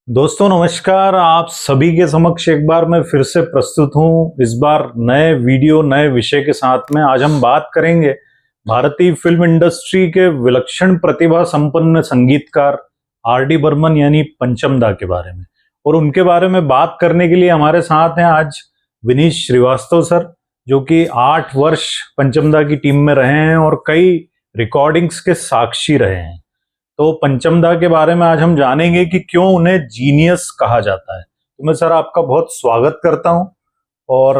दोस्तों नमस्कार। आप सभी के समक्ष एक बार मैं फिर से प्रस्तुत हूं। इस बार नए वीडियो नए विषय के साथ में आज हम बात करेंगे भारतीय फिल्म इंडस्ट्री के विलक्षण प्रतिभा संपन्न संगीतकार आर डी बर्मन यानी पंचम दा के बारे में। और उनके बारे में बात करने के लिए हमारे साथ हैं आज विनीत श्रीवास्तव सर, जो कि 8 वर्ष पंचम दा की टीम में रहे हैं और कई रिकॉर्डिंग्स के साक्षी रहे हैं। तो पंचम दा के बारे में आज हम जानेंगे कि क्यों उन्हें जीनियस कहा जाता है। तो मैं सर आपका बहुत स्वागत करता हूं और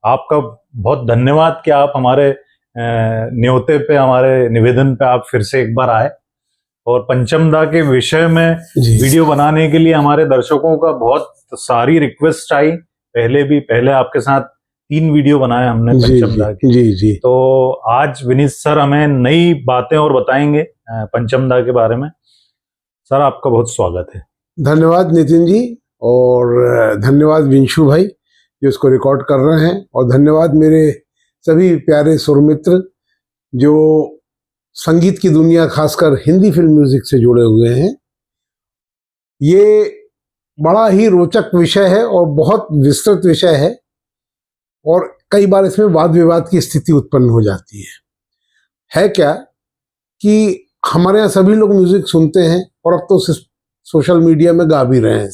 आपका बहुत धन्यवाद कि आप हमारे न्योते पे, हमारे निवेदन पे आप फिर से एक बार आए और पंचम दा के विषय में वीडियो बनाने के लिए हमारे दर्शकों का बहुत सारी रिक्वेस्ट आई। पहले आपके साथ 3 वीडियो बनाए हमने पंचम दा की। जी। तो आज विनीत सर हमें नई बातें और बताएंगे पंचम दा के बारे में। सर आपका बहुत स्वागत है। धन्यवाद नितिन जी, और धन्यवाद विंशु भाई जो इसको रिकॉर्ड कर रहे हैं, और धन्यवाद मेरे सभी प्यारे सुरमित्र जो संगीत की दुनिया खासकर हिंदी फिल्म म्यूजिक से जुड़े हुए हैं। ये बड़ा ही रोचक विषय है और बहुत विस्तृत विषय है, और कई बार इसमें वाद विवाद की स्थिति उत्पन्न हो जाती है क्या कि हमारे यहाँ सभी लोग म्यूजिक सुनते हैं और अब तो सोशल मीडिया में गा भी रहे हैं।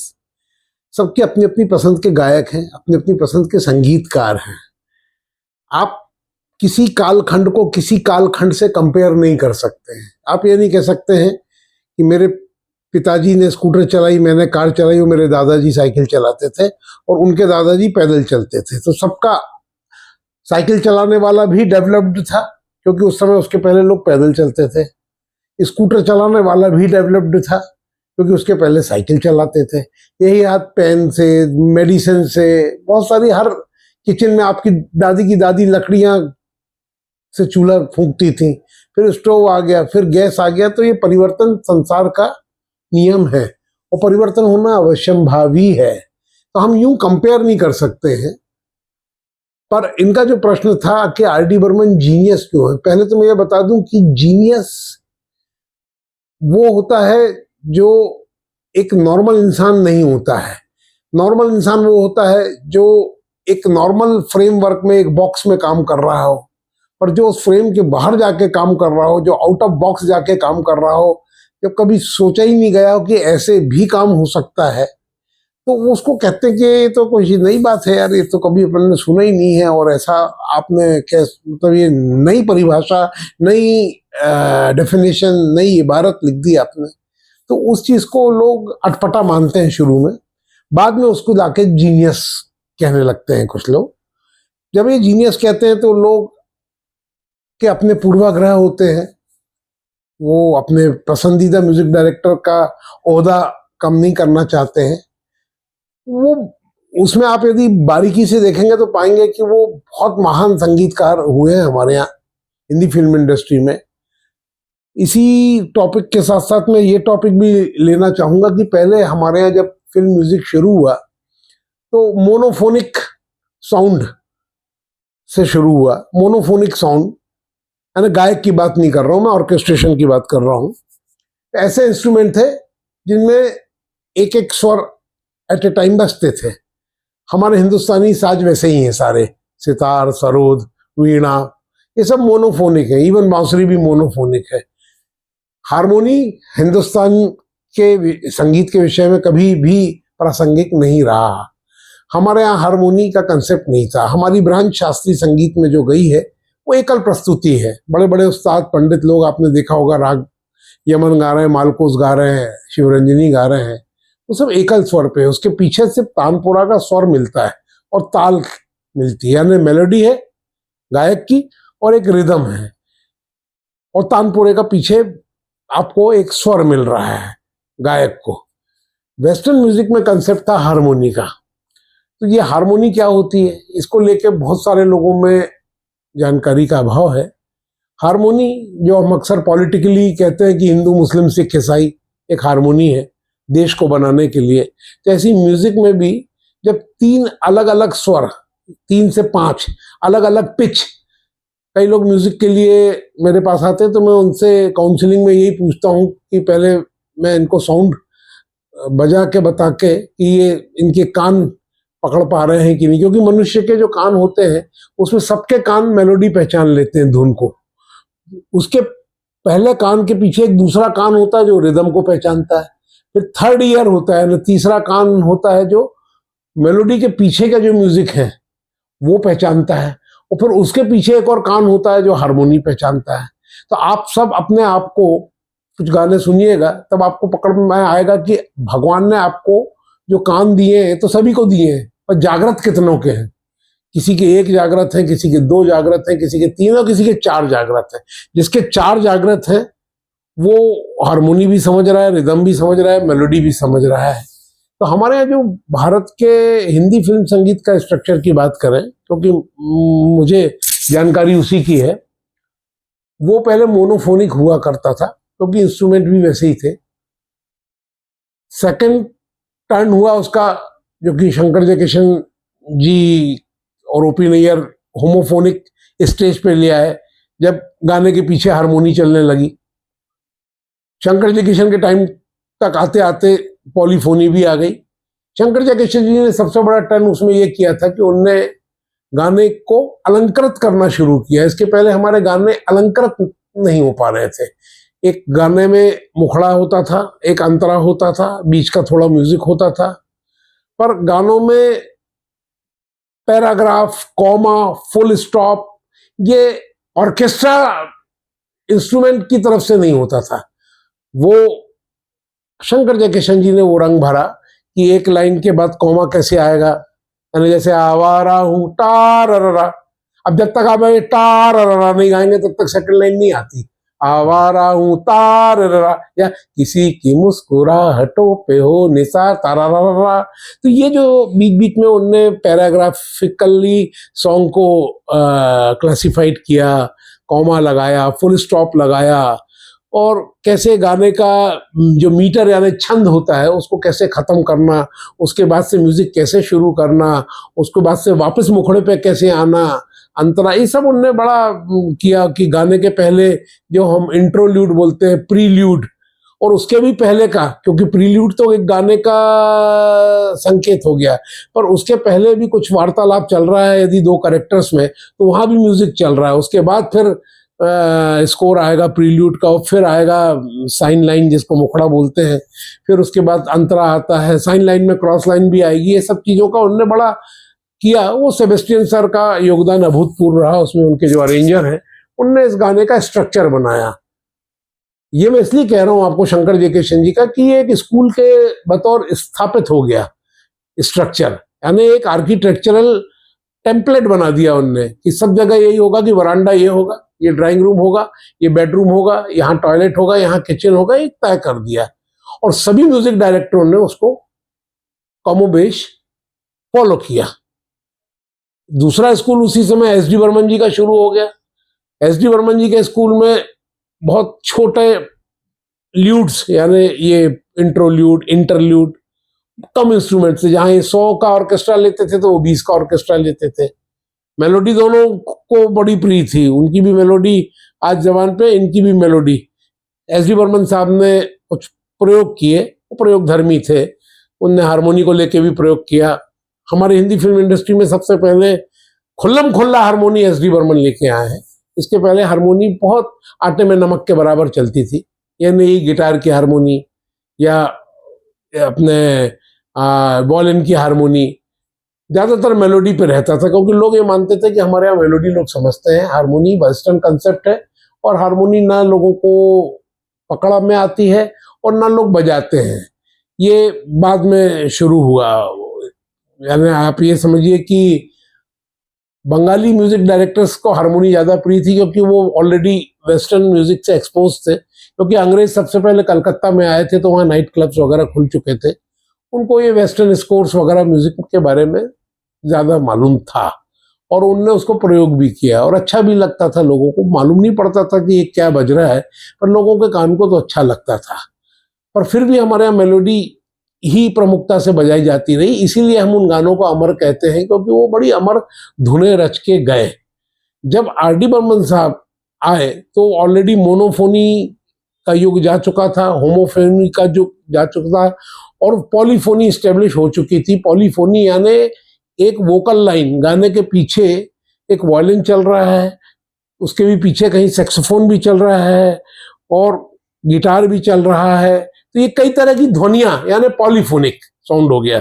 सबकी अपनी अपनी पसंद के गायक हैं, अपनी अपनी पसंद के संगीतकार हैं। आप किसी कालखंड को किसी कालखंड से कंपेयर नहीं कर सकते हैं। आप ये नहीं कह सकते हैं कि मेरे पिताजी ने स्कूटर चलाई, मैंने कार चलाई, और मेरे दादाजी साइकिल चलाते थे और उनके दादाजी पैदल चलते थे। तो सबका साइकिल चलाने वाला भी डेवलप्ड था, क्योंकि उस समय उसके पहले लोग पैदल चलते थे। स्कूटर चलाने वाला भी डेवलप्ड था, क्योंकि उसके पहले साइकिल चलाते थे। यही हाथ पेन से, मेडिसिन से, बहुत सारी, हर किचन में आपकी दादी की दादी लकड़ियां से चूल्हा फूंकती थी, फिर स्टोव आ गया, फिर गैस आ गया। तो ये परिवर्तन संसार का नियम है और परिवर्तन होना अवश्यंभावी है। तो हम यूं कंपेयर नहीं कर सकते हैं। पर इनका जो प्रश्न था कि आर डी बर्मन जीनियस क्यों है, पहले तो मैं ये बता दूं कि जीनियस वो होता है जो एक नॉर्मल इंसान नहीं होता है। नॉर्मल इंसान वो होता है जो एक नॉर्मल फ्रेमवर्क में, एक बॉक्स में काम कर रहा हो, और जो उस फ्रेम के बाहर जाके काम कर रहा हो, जो आउट ऑफ बॉक्स जाके काम कर रहा हो, जब कभी सोचा ही नहीं गया हो कि ऐसे भी काम हो सकता है, तो उसको कहते हैं कि ये तो कोई नई बात है यार, ये तो कभी अपन ने सुना ही नहीं है। और ऐसा आपने कैसे, मतलब ये नई परिभाषा, नई डेफिनेशन, नई इबारत लिख दी आपने। तो उस चीज को लोग अटपटा मानते हैं शुरू में, बाद में उसको लाके जीनियस कहने लगते हैं कुछ लोग। जब ये जीनियस कहते हैं तो लोग के अपने पूर्वाग्रह होते हैं। वो अपने पसंदीदा म्यूजिक डायरेक्टर का ओहदा कम नहीं करना चाहते हैं। वो उसमें आप यदि बारीकी से देखेंगे तो पाएंगे कि वो बहुत महान संगीतकार हुए हैं हमारे यहाँ हिंदी फिल्म इंडस्ट्री में। इसी टॉपिक के साथ साथ मैं ये टॉपिक भी लेना चाहूंगा कि पहले हमारे यहाँ जब फिल्म म्यूजिक शुरू हुआ तो मोनोफोनिक साउंड से शुरू हुआ। मोनोफोनिक साउंड यानी गायक की बात नहीं कर रहा हूं मैं, ऑर्केस्ट्रेशन की बात कर रहा हूं। ऐसे इंस्ट्रूमेंट थे जिनमें एक एक स्वर एट ए टाइम बजते थे। हमारे हिंदुस्तानी साज वैसे ही हैं सारे, सितार, सरोद, वीणा, ये सब मोनोफोनिक है। इवन बांसुरी भी मोनोफोनिक है। हारमोनी हिंदुस्तान के संगीत के विषय में कभी भी प्रासंगिक नहीं रहा। हमारे यहाँ हारमोनी का कंसेप्ट नहीं था। हमारी ब्रांच शास्त्रीय संगीत में जो गई है वो एकल प्रस्तुति है। बड़े बड़े उस्ताद पंडित लोग आपने देखा होगा, राग यमन गा रहे हैं, मालकोस गा रहे हैं, शिवरंजनी गा रहे हैं, वो सब एकल स्वर पे। उसके पीछे सिर्फ तानपुरा का स्वर मिलता है और ताल मिलती है, यानी मेलोडी है गायक की और एक रिदम है, और तानपुरे का पीछे आपको एक स्वर मिल रहा है गायक को। वेस्टर्न म्यूजिक में कंसेप्ट था हारमोनी का। तो ये हारमोनी क्या होती है, इसको लेके बहुत सारे लोगों में जानकारी का अभाव है। हारमोनी जो हम अक्सर पॉलिटिकली कहते हैं कि हिंदू, मुस्लिम, सिख, ईसाई एक हारमोनी है देश को बनाने के लिए, तो ऐसी म्यूजिक में भी जब 3 अलग अलग स्वर, 3 से 5 अलग अलग पिच, कई लोग म्यूजिक के लिए मेरे पास आते हैं तो मैं उनसे काउंसलिंग में यही पूछता हूँ कि पहले मैं इनको साउंड बजा के बता के कि ये इनके कान पकड़ पा रहे हैं कि नहीं, क्योंकि मनुष्य के जो कान होते हैं उसमें सबके कान मेलोडी पहचान लेते हैं, धुन को। उसके पहले कान के पीछे एक दूसरा कान होता है जो रिदम को पहचानता है, फिर थर्ड ईयर होता है ना, तीसरा कान होता है जो मेलोडी के पीछे का जो म्यूजिक है वो पहचानता है, और फिर उसके पीछे एक और कान होता है जो हारमोनी पहचानता है। तो आप सब अपने आप को कुछ गाने सुनिएगा, तब आपको पकड़ में आएगा कि भगवान ने आपको जो कान दिए हैं तो सभी को दिए हैं, पर जागृत कितनों के हैं। किसी के 1 जागृत है, किसी के 2 जागृत है, किसी के 3 और किसी के 4 जागृत है। जिसके 4 जागृत है वो हारमोनी भी समझ रहा है, रिदम भी समझ रहा है, मेलोडी भी समझ रहा है। तो हमारे यहाँ जो भारत के हिंदी फिल्म संगीत का स्ट्रक्चर की बात करें, क्योंकि मुझे जानकारी उसी की है, वो पहले मोनोफोनिक हुआ करता था क्योंकि इंस्ट्रूमेंट भी वैसे ही थे। सेकंड टर्न हुआ उसका, जो कि शंकर जयकिशन जी और ओपी नैयर होमोफोनिक स्टेज पे ले आए, जब गाने के पीछे हारमोनी चलने लगी। शंकर जयकिशन के टाइम तक आते आते पॉलीफोनी भी आ गई। शंकर जयकिशन जी ने सबसे बड़ा टर्न उसमें यह किया था कि उनने गाने को अलंकृत करना शुरू किया। इसके पहले हमारे गाने अलंकृत नहीं हो पा रहे थे। एक गाने में मुखड़ा होता था, एक अंतरा होता था, बीच का थोड़ा म्यूजिक होता था, पर गानों में पैराग्राफ, कॉमा, फुल स्टॉप ये ऑर्केस्ट्रा इंस्ट्रूमेंट की तरफ से नहीं होता था। वो शंकर जयकिशन जी ने वो रंग भरा कि एक लाइन के बाद कॉमा कैसे आएगा, यानी जैसे आवारा हूं टारररा, अब जब तक आप टारररा नहीं गाएंगे तब तक सेकंड लाइन नहीं आती। आवारा हूं तारररा, या किसी की मुस्कुराहटों पे हो निशा तारारा। तो ये जो बीच बीच में उनने पैराग्राफिकली सॉन्ग को क्लासिफाइड किया, कॉमा लगाया, फुल स्टॉप लगाया, और कैसे गाने का जो मीटर यानी छंद होता है उसको कैसे खत्म करना, उसके बाद से म्यूजिक कैसे शुरू करना, उसके बाद से वापस मुखड़े पे कैसे आना, अंतरा, ये सब उनने बड़ा किया। कि गाने के पहले जो हम इंट्रोल्यूड बोलते हैं, प्रील्यूड, और उसके भी पहले का, क्योंकि प्रील्यूड तो एक गाने का संकेत हो गया, पर उसके पहले भी कुछ वार्तालाप चल रहा है यदि 2 कैरेक्टर्स में, तो वहां भी म्यूजिक चल रहा है। उसके बाद फिर स्कोर आएगा प्रील्यूड का, और फिर आएगा साइन लाइन जिसको मुखड़ा बोलते हैं, फिर उसके बाद अंतरा आता है, साइन लाइन में क्रॉस लाइन भी आएगी। ये सब चीज़ों का उनने बड़ा किया। वो सेबेस्टियन सर का योगदान अभूतपूर्व रहा, उसमें उनके जो अरेंजर हैं उनने इस गाने का स्ट्रक्चर बनाया। ये मैं इसलिए कह रहा हूँ आपको शंकर जयकिशन जी का कि ये एक स्कूल के बतौर स्थापित हो गया स्ट्रक्चर, यानी एक आर्किटेक्चरल टेम्पलेट बना दिया उनने कि सब जगह यही होगा कि वरांडा ये होगा, ये ड्राइंग रूम होगा, ये बेडरूम होगा, यहाँ टॉयलेट होगा, यहाँ किचन होगा, ये तय कर दिया। और सभी म्यूजिक डायरेक्टरों ने उसको कमोबेश फॉलो किया। दूसरा स्कूल उसी समय एस.डी. बर्मन जी का शुरू हो गया। एस.डी. बर्मन जी के स्कूल में बहुत छोटे ल्यूड्स, यानी ये इंट्रोल्यूड, इंटरल्यूड, कम इंस्ट्रूमेंट से, जहां ये 100 का ऑर्केस्ट्रा लेते थे तो वो 20 का ऑर्केस्ट्रा लेते थे। मेलोडी दोनों को बड़ी प्रिय थी, उनकी भी मेलोडी आज जवान पे, इनकी भी मेलोडी। एस.डी. बर्मन साहब ने कुछ प्रयोग किए, वो प्रयोग धर्मी थे। उनने हारमोनी को लेके भी प्रयोग किया। हमारी हिंदी फिल्म इंडस्ट्री में सबसे पहले खुल्लम खुल्ला हारमोनी एस.डी. बर्मन लेके आए हैं। इसके पहले हारमोनी बहुत आटे में नमक के बराबर चलती थी, यानी गिटार की हारमोनी या अपने वॉलिन की हारमोनी ज्यादातर मेलोडी पे रहता था, क्योंकि लोग ये मानते थे कि हमारे यहाँ मेलोडी लोग समझते हैं, हारमोनी वेस्टर्न कंसेप्ट है, और हारमोनी ना लोगों को पकड़ में आती है और ना लोग बजाते हैं। ये बाद में शुरू हुआ। यानी आप ये समझिए कि बंगाली म्यूजिक डायरेक्टर्स को हारमोनी ज्यादा प्रिय थी, क्योंकि वो ऑलरेडी वेस्टर्न म्यूजिक से एक्सपोज थे। क्योंकि अंग्रेज सबसे पहले कलकत्ता में आए थे तो वहाँ नाइट क्लब्स वगैरह खुल चुके थे, उनको ये वेस्टर्न स्कोर्स वगैरह म्यूजिक के बारे में ज्यादा मालूम था, और उनने उसको प्रयोग भी किया, और अच्छा भी लगता था लोगों को। मालूम नहीं पड़ता था कि ये क्या बज रहा है, पर लोगों के कान को तो अच्छा लगता था। पर फिर भी हमारे यहाँ मेलोडी ही प्रमुखता से बजाई जाती रही, इसीलिए हम उन गानों को अमर कहते हैं, क्योंकि वो बड़ी अमर धुनें रच के गए। जब आर.डी. बर्मन साहब आए तो ऑलरेडी मोनोफोनी का युग जा चुका था, होमोफोनी का युग जा चुका था, और पॉलीफोनी स्टेब्लिश हो चुकी थी। पॉलीफोनी यानी एक वोकल लाइन, गाने के पीछे एक वायलिन चल रहा है, उसके भी पीछे कहीं सैक्सोफोन भी चल रहा है और गिटार भी चल रहा है। तो ये कई तरह की ध्वनियां यानी पॉलीफोनिक साउंड हो गया।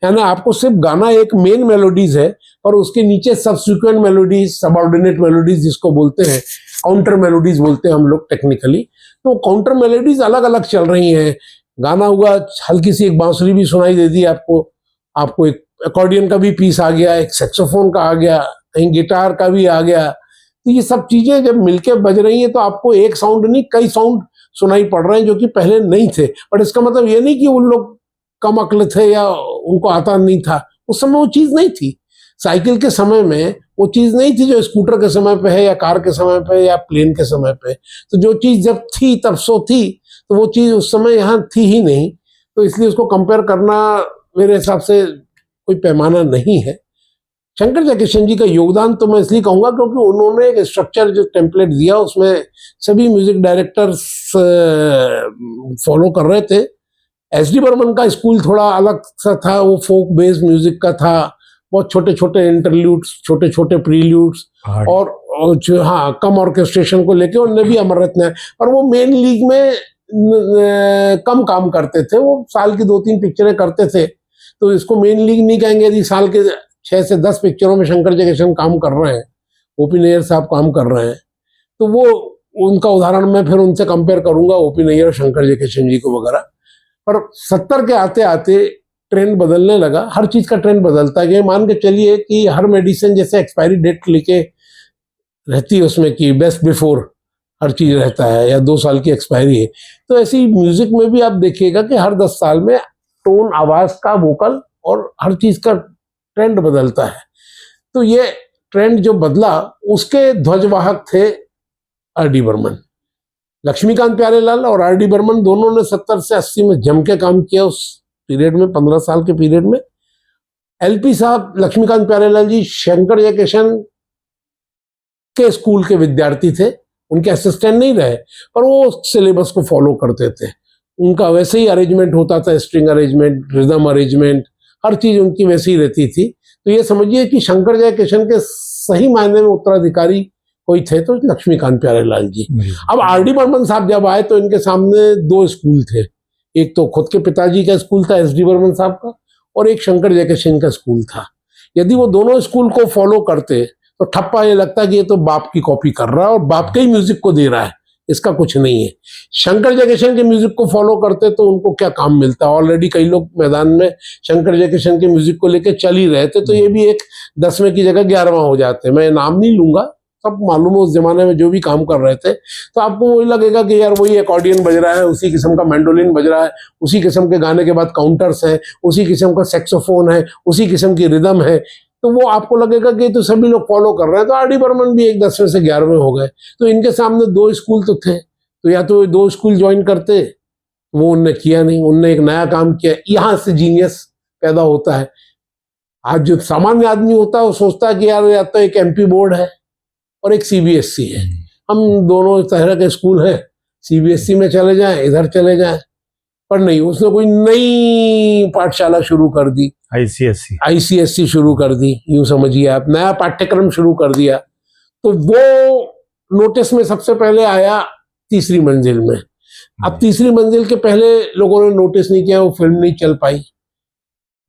यानी आपको सिर्फ गाना एक मेन मेलोडीज है और उसके नीचे सबसिक्वेंट मेलोडीज, सबऑर्डिनेट मेलोडीज जिसको बोलते हैं, काउंटर मेलोडीज बोलते हैं हम लोग टेक्निकली। तो काउंटर मेलोडीज अलग अलग चल रही हैं। गाना हुआ, हल्की सी एक बांसुरी भी सुनाई दे दी आपको एक अकॉर्डियन का भी पीस आ गया, एक सैक्सोफोन का आ गया, कहीं गिटार का भी आ गया। तो ये सब चीजें जब मिलके बज रही हैं तो आपको एक साउंड नहीं, कई साउंड सुनाई पड़ रहे हैं जो कि पहले नहीं थे। बट इसका मतलब ये नहीं कि उन लोग कम अक्ल थे या उनको आता नहीं था, उस समय वो चीज नहीं थी। साइकिल के समय में वो चीज नहीं थी जो स्कूटर के समय पे है या कार के समय पे या प्लेन के समय पे। तो जो चीज जब थी तब सो थी, तो वो चीज उस समय यहाँ थी ही नहीं। तो इसलिए उसको कंपेयर करना मेरे हिसाब से कोई पैमाना नहीं है। शंकर जयकिशन जी का योगदान तो मैं इसलिए कहूंगा क्योंकि उन्होंने एक स्ट्रक्चर जो टेम्पलेट दिया उसमें सभी म्यूजिक डायरेक्टर्स फॉलो कर रहे थे। एस.डी. बर्मन का स्कूल थोड़ा अलग सा था, वो फोक बेस्ड म्यूजिक का था, बहुत छोटे छोटे इंटरल्यूड्स, छोटे छोटे प्रील्यूड्स और जो कम ऑर्केस्ट्रेशन को लेके। और नबी अमररत्न है, पर वो मेन लीग में कम काम करते थे, वो साल की 2-3 पिक्चरें करते थे। तो इसको मेन लीग नहीं कहेंगे यदि साल के 6 से 10 पिक्चरों में शंकर जयकिशन काम कर रहे हैं, ओपी नैयर साहब काम कर रहे हैं, तो वो उनका उदाहरण मैं फिर उनसे कंपेयर करूंगा, ओपी नैयर और शंकर जयकिशन जी को वगैरह। पर 70 के आते आते ट्रेंड बदलने लगा, हर चीज का ट्रेंड बदलता गया। मान के चलिए कि हर मेडिसिन जैसे एक्सपायरी डेट लिखे रहती है उसमें कि बेस्ट बिफोर हर चीज रहता है या 2 साल की एक्सपायरी है, तो ऐसी म्यूजिक में भी आप देखिएगा कि हर 10 साल में टोन, आवाज का, वोकल और हर चीज का ट्रेंड बदलता है। तो ये ट्रेंड जो बदला उसके ध्वजवाहक थे आर.डी. बर्मन। लक्ष्मीकांत प्यारेलाल और आर.डी. बर्मन दोनों ने 70 से 80 में जम के काम किया उस पीरियड में, 15 साल के पीरियड में। एल.पी. साहब, लक्ष्मीकांत प्यारेलाल जी शंकर जयकिशन के स्कूल के विद्यार्थी थे, उनके असिस्टेंट नहीं रहे, पर वो सिलेबस को फॉलो करते थे। उनका वैसे ही अरेंजमेंट होता था, स्ट्रिंग अरेंजमेंट, रिदम अरेंजमेंट, हर चीज उनकी वैसी ही रहती थी। तो ये समझिए कि शंकर जयकिशन के सही मायने में उत्तराधिकारी कोई थे तो लक्ष्मीकांत प्यारेलाल जी। अब आर.डी. बर्मन साहब जब आए तो इनके सामने 2 स्कूल थे, एक तो खुद के पिताजी का स्कूल था एस.डी. बर्मन साहब का, और एक शंकर जयकिशन का स्कूल था। यदि वो दोनों स्कूल को फॉलो करते तो ठप्पा ये लगता कि ये तो बाप की कॉपी कर रहा है और बाप के ही म्यूजिक को दे रहा है, इसका कुछ नहीं है। शंकर जयकिशन के म्यूजिक को फॉलो करते तो उनको क्या काम मिलता। ऑलरेडी कई लोग मैदान में शंकर जयकिशन के म्यूजिक को लेकर चल ही रहे थे, तो ये भी एक 10वें की जगह 11वां हो जाते। मैं नाम नहीं लूंगा, सब मालूम है उस जमाने में जो भी काम कर रहे थे। तो आपको वही लगेगा कि यार वही अकॉर्डियन बज रहा है, उसी किस्म का मैंडोलिन बज रहा है, उसी किस्म के गाने के बाद काउंटर्स है, उसी किस्म का सैक्सोफोन है, उसी किस्म की रिदम है। तो वो आपको लगेगा कि तो सभी लोग फॉलो कर रहे हैं। तो आर.डी. बर्मन भी एक 10वें से 11वें हो गए। तो इनके सामने 2 स्कूल तो थे, तो या तो 2 स्कूल ज्वाइन करते, वो उनने किया नहीं, उनने एक नया काम किया। यहाँ से जीनियस पैदा होता है। आज जो सामान्य आदमी होता है वो सोचता है कि यार या तो एक एमपी बोर्ड है और एक सीबीएसई है, हम दोनों तरह के स्कूल हैं, सीबीएसई में चले जाएं, इधर चले जाएं। पर नहीं, उसने कोई नई पाठशाला शुरू कर दी, आईसीएसई शुरू कर दी, यूं समझिए आप, नया पाठ्यक्रम शुरू कर दिया। तो वो नोटिस में सबसे पहले आया तीसरी मंजिल में। अब तीसरी मंजिल के पहले लोगों ने नोटिस नहीं किया, वो फिल्म नहीं चल पाई,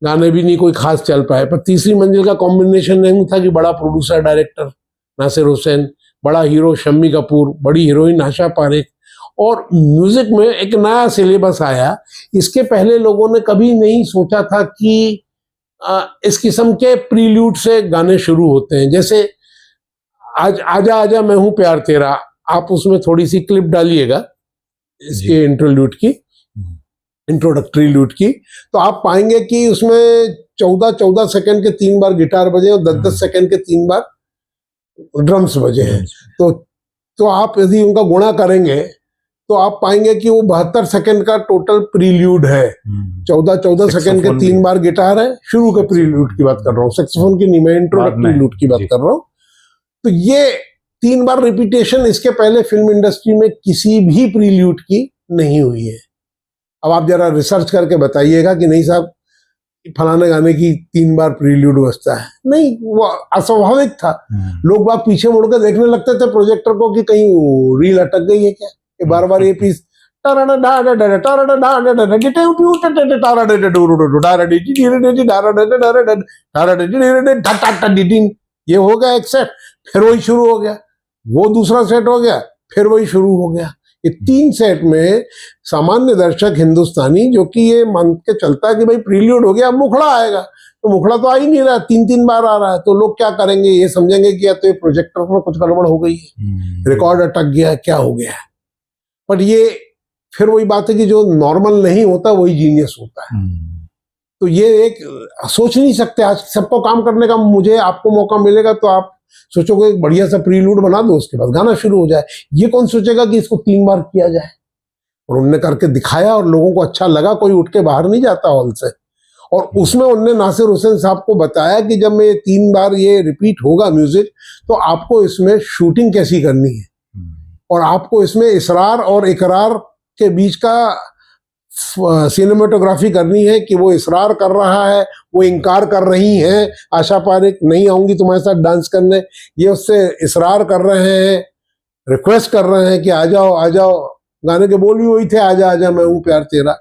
गाने भी नहीं कोई खास चल पाए। पर तीसरी मंजिल का कॉम्बिनेशन नहीं था कि बड़ा प्रोड्यूसर डायरेक्टर नासिर हुसैन, बड़ा हीरो शम्मी कपूर, बड़ी हीरोइन आशा पारेख, और म्यूजिक में एक नया सिलेबस आया। इसके पहले लोगों ने कभी नहीं सोचा था कि इस किस्म के प्रील्यूड से गाने शुरू होते हैं। जैसे आज आजा आजा मैं हूं प्यार तेरा, आप उसमें थोड़ी सी क्लिप डालिएगा इसके इंट्रोल्यूड की, इंट्रोडक्टरी ल्यूड की, तो आप पाएंगे कि उसमें 14-14 सेकंड के 3 बार गिटार बजे और 10-10 सेकंड के 3 बार ड्रम्स बजे हैं। तो आप यदि उनका गुणा करेंगे तो आप पाएंगे कि वो 72 सेकंड का टोटल प्रील्यूड है। 14-14 सेकंड के 3 बार गिटार है, शुरू के प्रील्यूड की बात कर रहा हूँ, सैक्सोफोन की नहीं, मैं इंट्रोडक्टरी ल्यूड की बात कर रहा हूँ। तो ये 3 बार रिपीटेशन इसके पहले फिल्म इंडस्ट्री में किसी भी प्रील्यूड की नहीं हुई है। अब आप जरा रिसर्च करके बताइएगा कि नहीं साहब फलाने गाने की 3 बार प्रील्यूड बजता है, नहीं, वो अस्वाभाविक था। लोग बाग पीछे मुड़ कर देखने लगते थे प्रोजेक्टर को कि कहीं रील अटक गई है क्या, कि बार बार ये पीस ये हो गया एक सेट, फिर वही शुरू हो गया, वो दूसरा सेट हो गया, फिर वही शुरू हो गया। ये 3 सेट में सामान्य दर्शक हिंदुस्तानी जो कि ये मान के चलता है कि भाई प्रील्यूड हो गया, अब मुखड़ा आएगा, तो मुखड़ा तो आ ही नहीं रहा, 3-3 बार आ रहा है, तो लोग क्या करेंगे, ये समझेंगे कि या तो ये प्रोजेक्टर में कुछ गड़बड़ हो गई है, रिकॉर्ड अटक गया है, क्या हो गया है। पर ये फिर वही बात है कि जो नॉर्मल नहीं होता वही जीनियस होता है। तो ये एक सोच नहीं सकते, आज सबको काम करने का मुझे आपको मौका मिलेगा तो आप सोचोगे एक बढ़िया सा प्रीलूड बना दो, उसके बाद गाना शुरू हो जाए। ये कौन सोचेगा कि इसको 3 बार किया जाए। और उन्होंने करके दिखाया और लोगों को अच्छा लगा, कोई उठ के बाहर नहीं जाता हॉल से। और उसमें उन्होंने नासिर हुसैन साहब को बताया कि जब मैं 3 बार ये रिपीट होगा म्यूजिक, तो आपको इसमें शूटिंग कैसी करनी है और आपको इसमें इसरार और इकरार के बीच का सिनेमेटोग्राफी करनी है कि वो इसरार कर रहा है, वो इनकार कर रही हैं, आशा पारेख नहीं आऊंगी तुम्हारे साथ डांस करने, ये उससे इसरार कर रहे हैं, रिक्वेस्ट कर रहे हैं कि आ जाओ आ जाओ। गाने के बोल भी वही थे, आजा आजा मैं हूं प्यार तेरा।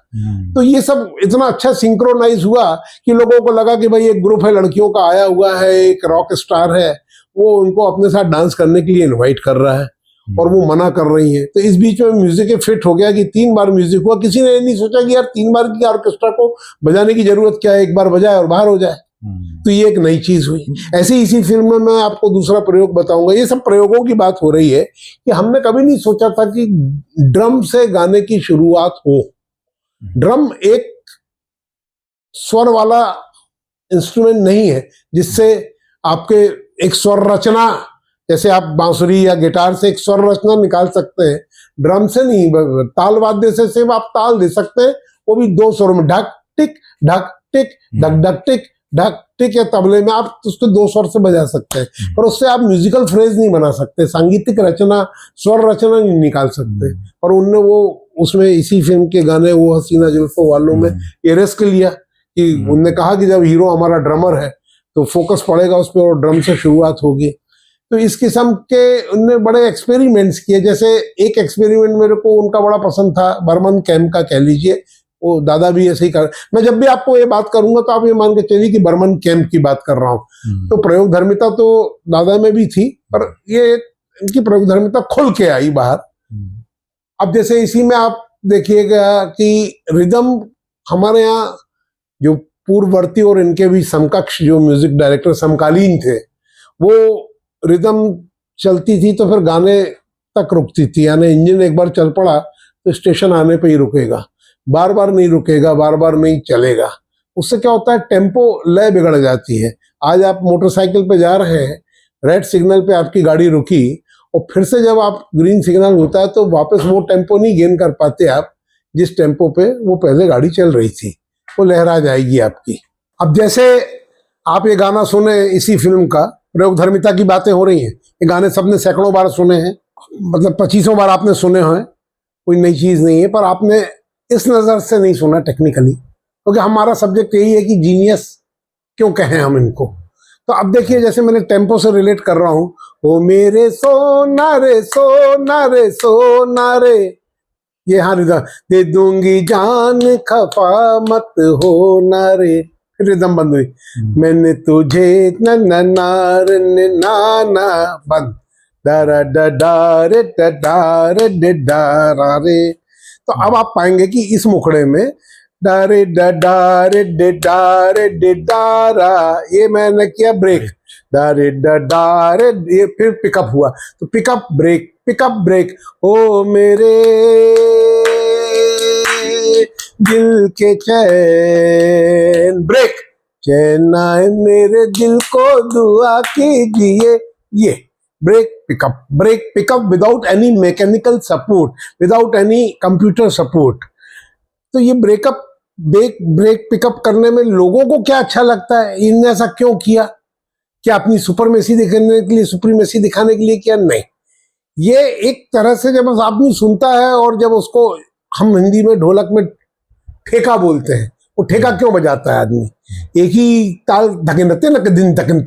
तो ये सब इतना अच्छा सिंक्रोनाइज हुआ कि लोगों को लगा कि भाई एक ग्रुप है लड़कियों का आया हुआ है, एक रॉक स्टार है, वो उनको अपने साथ डांस करने के लिए इनवाइट कर रहा है और वो मना कर रही है। तो इस बीच में म्यूजिक फिट हो गया कि 3 बार म्यूजिक हुआ। किसी ने नहीं सोचा कि यार 3 बार की ऑर्केस्ट्रा को बजाने की जरूरत क्या है, एक बार बजाए और बाहर हो जाए। तो ये एक नई चीज हुई। ऐसे ही इसी फिल्म में मैं आपको दूसरा प्रयोग बताऊंगा। ये सब प्रयोगों की बात हो रही है कि हमने कभी नहीं सोचा था कि ड्रम से गाने की शुरुआत हो। ड्रम एक स्वर वाला इंस्ट्रूमेंट नहीं है जिससे आपके एक स्वर रचना, जैसे आप बांसुरी या गिटार से एक स्वर रचना निकाल सकते हैं, ड्रम से नहीं। ताल वाद्य से सिर्फ आप ताल दे सकते हैं, वो भी 2 स्वरों में, ढक टिक ढक टिक ढक ढक टिक ढक टिक। या तबले में आप उसको 2 स्वर से बजा सकते हैं, पर उससे आप म्यूजिकल फ्रेज नहीं बना सकते, सांगीतिक रचना, स्वर रचना नहीं निकाल सकते। और उनने वो उसमें इसी फिल्म के गाने वो हसीना जुल्फों वालों में ये रिस्क लिया कि उनने कहा कि जब हीरो हमारा ड्रमर है तो फोकस पड़ेगा उस पर और ड्रम से शुरुआत होगी। तो इस किस्म के उनने बड़े एक्सपेरिमेंट्स किए। जैसे एक एक्सपेरिमेंट मेरे को उनका बड़ा पसंद था, बर्मन कैम्प का कह लीजिए, वो दादा भी ऐसे ही कर। मैं जब भी आपको ये बात करूंगा तो आप ये मान के चलिए कि बर्मन कैम्प की बात कर रहा हूँ। तो प्रयोग धर्मिता तो दादा में भी थी, पर ये इनकी प्रयोग धर्मिता खुल के आई बाहर। अब जैसे इसी में आप देखिएगा कि रिदम हमारे यहाँ जो पूर्ववर्ती और इनके भी समकक्ष जो म्यूजिक डायरेक्टर समकालीन थे, वो रिदम चलती थी तो फिर गाने तक रुकती थी। यानी इंजन एक बार चल पड़ा तो स्टेशन आने पे ही रुकेगा, बार बार नहीं रुकेगा, बार बार नहीं चलेगा। उससे क्या होता है, टेम्पो लय बिगड़ जाती है। आज आप मोटरसाइकिल पे जा रहे हैं, रेड सिग्नल पे आपकी गाड़ी रुकी और फिर से जब आप ग्रीन सिग्नल होता है तो वापस वो टेम्पो नहीं गेन कर पाते आप जिस टेम्पो पे वो पहले गाड़ी चल रही थी, वो लहरा जाएगी आपकी। अब जैसे आप ये गाना सुने इसी फिल्म का, प्रयोग धर्मिता की बातें हो रही हैं, ये गाने सबने सैकड़ों बार सुने हैं, मतलब 2500 बार आपने सुने हैं, कोई नई चीज नहीं है। पर आपने इस नजर से नहीं सुना टेक्निकली, क्योंकि हमारा सब्जेक्ट यही है कि जीनियस क्यों कहें हम इनको। तो अब देखिए, जैसे मैंने टेम्पो से रिलेट कर रहा हूँ, ओ मेरे सोना रे सोना रे सोना रे, ये हाँ रिदम, दे दूंगी जान खफा मत हो ना रे, फिर रिदम बंद हुई, मैंने तुझे न न नार नाना बंद, दारा रे डारे डारा रे। तो अब आप पाएंगे कि इस मुखड़े में डारे डारे डारे डारा, ये मैंने किया ब्रेक, डारे डारे, ये फिर पिकअप हुआ, तो पिकअप ब्रेक, ओ मेरे दिल के चैन, ब्रेक, चैन आए मेरे दिल को दुआ कीजिए, ये break pickup without any mechanical support, without any computer support. तो ये ब्रेक पिकअप करने में लोगों को क्या अच्छा लगता है, इनने ऐसा क्यों किया, क्या अपनी सुपरमेसी दिखाने के लिए, सुप्रीमेसी दिखाने के लिए किया? नहीं, ये एक तरह से जब आदमी सुनता है और जब उसको हम हिंदी में ढोलक में ठेका बोलते हैं। वो ठेका क्यों बजाता है आदमी? एक ही ताल धकेन रहते ना, दिन धकेन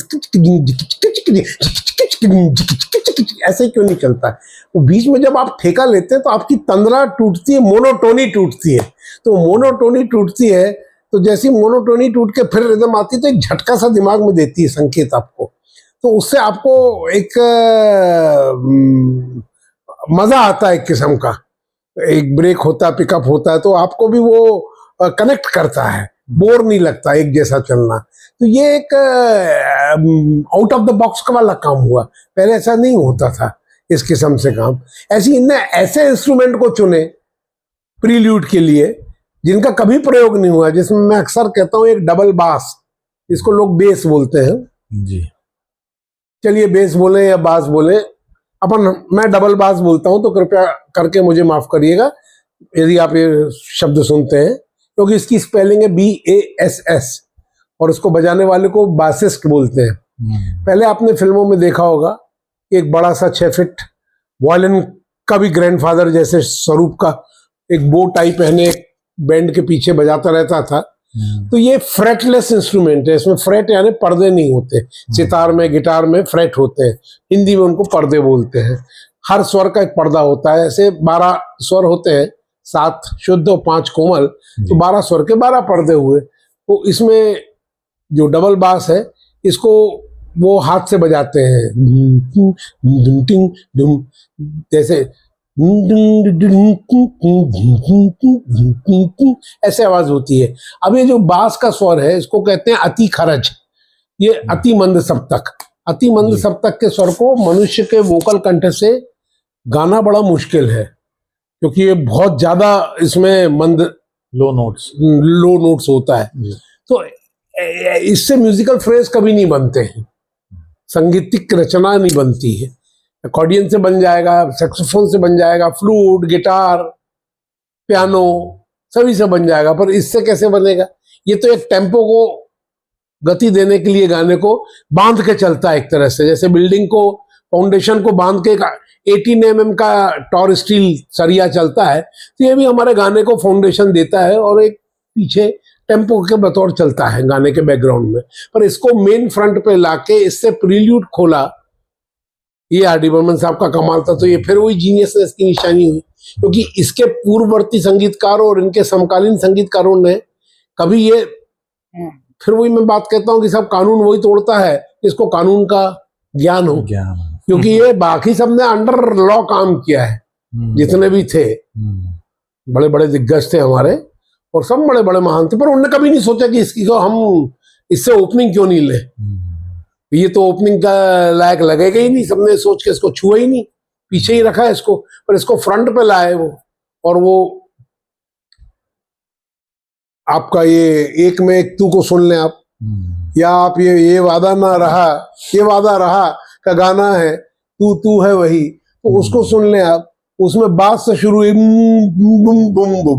ऐसे क्यों नहीं चलता है? वो बीच में जब आप ठेका लेते हैं तो आपकी तंद्रा टूटती है, मोनोटोनी टूटती है। तो मोनोटोनी टूटती है, तो जैसी मोनोटोनी टूट के फिर रिदम आती है तो एक झटका सा दिमाग में देती है संकेत आपको। तो उससे आपको एक मजा आता है, एक किस्म का एक ब्रेक होता है, पिकअप होता है, तो आपको भी वो कनेक्ट करता है, बोर नहीं लगता एक जैसा चलना। तो ये एक आउट ऑफ द बॉक्स का वाला काम हुआ, पहले ऐसा नहीं होता था इस किस्म से काम। ऐसी इनने ऐसे इंस्ट्रूमेंट को चुने प्रील्यूड के लिए जिनका कभी प्रयोग नहीं हुआ, जिसमें मैं अक्सर कहता हूँ एक डबल बास, इसको लोग बेस बोलते हैं जी। चलिए बेस बोले या बास बोले, मैं डबल बास बोलता हूं, तो कृपया करके मुझे माफ करिएगा यदि आप ये शब्द सुनते हैं, क्योंकि इसकी स्पेलिंग है BASS और इसको बजाने वाले को बासिस्ट बोलते हैं। पहले आपने फिल्मों में देखा होगा एक बड़ा सा 6 फीट वायलिन का भी ग्रैंडफादर जैसे स्वरूप का एक बो टाई पहने एक बैंड के पीछे बजाता रहता था। तो ये फ्रेटलेस इंस्ट्रूमेंट है, इसमें फ्रेट यानी पर्दे नहीं होते। सितार में, गिटार में फ्रेट होते हैं, हिंदी में उनको पर्दे बोलते हैं। हर स्वर का एक पर्दा होता है। ऐसे 12 स्वर होते हैं, 7 शुद्ध और 5 कोमल, तो 12 स्वर के 12 पर्दे हुए। तो इसमें जो डबल बास है इसको वो हाथ से बजाते हैं, जैसे ऐसे आवाज होती है। अब ये जो बास का स्वर है इसको कहते हैं अति खरज, ये अति मंद सप्तक। अति मंद सप्तक के स्वर को मनुष्य के वोकल कंठ से गाना बड़ा मुश्किल है, क्योंकि ये बहुत ज्यादा इसमें मंद लो नोट्स होता है। तो इससे म्यूजिकल फ्रेज कभी नहीं बनते हैं, संगीतिक रचना नहीं बनती है। अकॉर्डियन से बन जाएगा, सैक्सोफोन से बन जाएगा, फ्लूट, गिटार, पियानो सभी से बन जाएगा, पर इससे कैसे बनेगा? ये तो एक टेम्पो को गति देने के लिए गाने को बांध के चलता है, एक तरह से जैसे बिल्डिंग को फाउंडेशन को बांध के 18 mm का टॉर स्टील सरिया चलता है, तो ये भी हमारे गाने को फाउंडेशन देता है और एक पीछे टेम्पो के बतौर चलता है गाने के बैकग्राउंड में। पर इसको मेन फ्रंट पे लाके इससे प्रील्यूड खोला, ये आर डी बर्मन साहब का कमाल था। तो ये फिर वही जीनियसनेस की निशानी हुई, क्योंकि इसके पूर्ववर्ती संगीतकारों और इनके समकालीन संगीतकारों ने कभी ये, फिर वही मैं बात कहता हूँ कि सब कानून वही तोड़ता है जिसको कानून का ज्ञान हो, क्योंकि ये बाकी सबने अंडर लॉ काम किया है, जितने भी थे बड़े बड़े दिग्गज थे हमारे और सब बड़े बड़े महान थे, पर उन्होंने कभी नहीं सोचा कि इसकी को हम इससे ओपनिंग क्यों नहीं ले, ये तो ओपनिंग का लायक लगेगा ही नहीं। सबने सोच के इसको छुआ ही नहीं, पीछे ही रखा है इसको, पर इसको फ्रंट पे लाए वो। और वो आपका ये एक में एक तू को सुन लें आप, या आप ये वादा ना रहा, ये वादा रहा का गाना है, तू तू है वही, तो उसको सुन लें आप। उसमें बास से शुरू हुई बुम बुम बुम बुम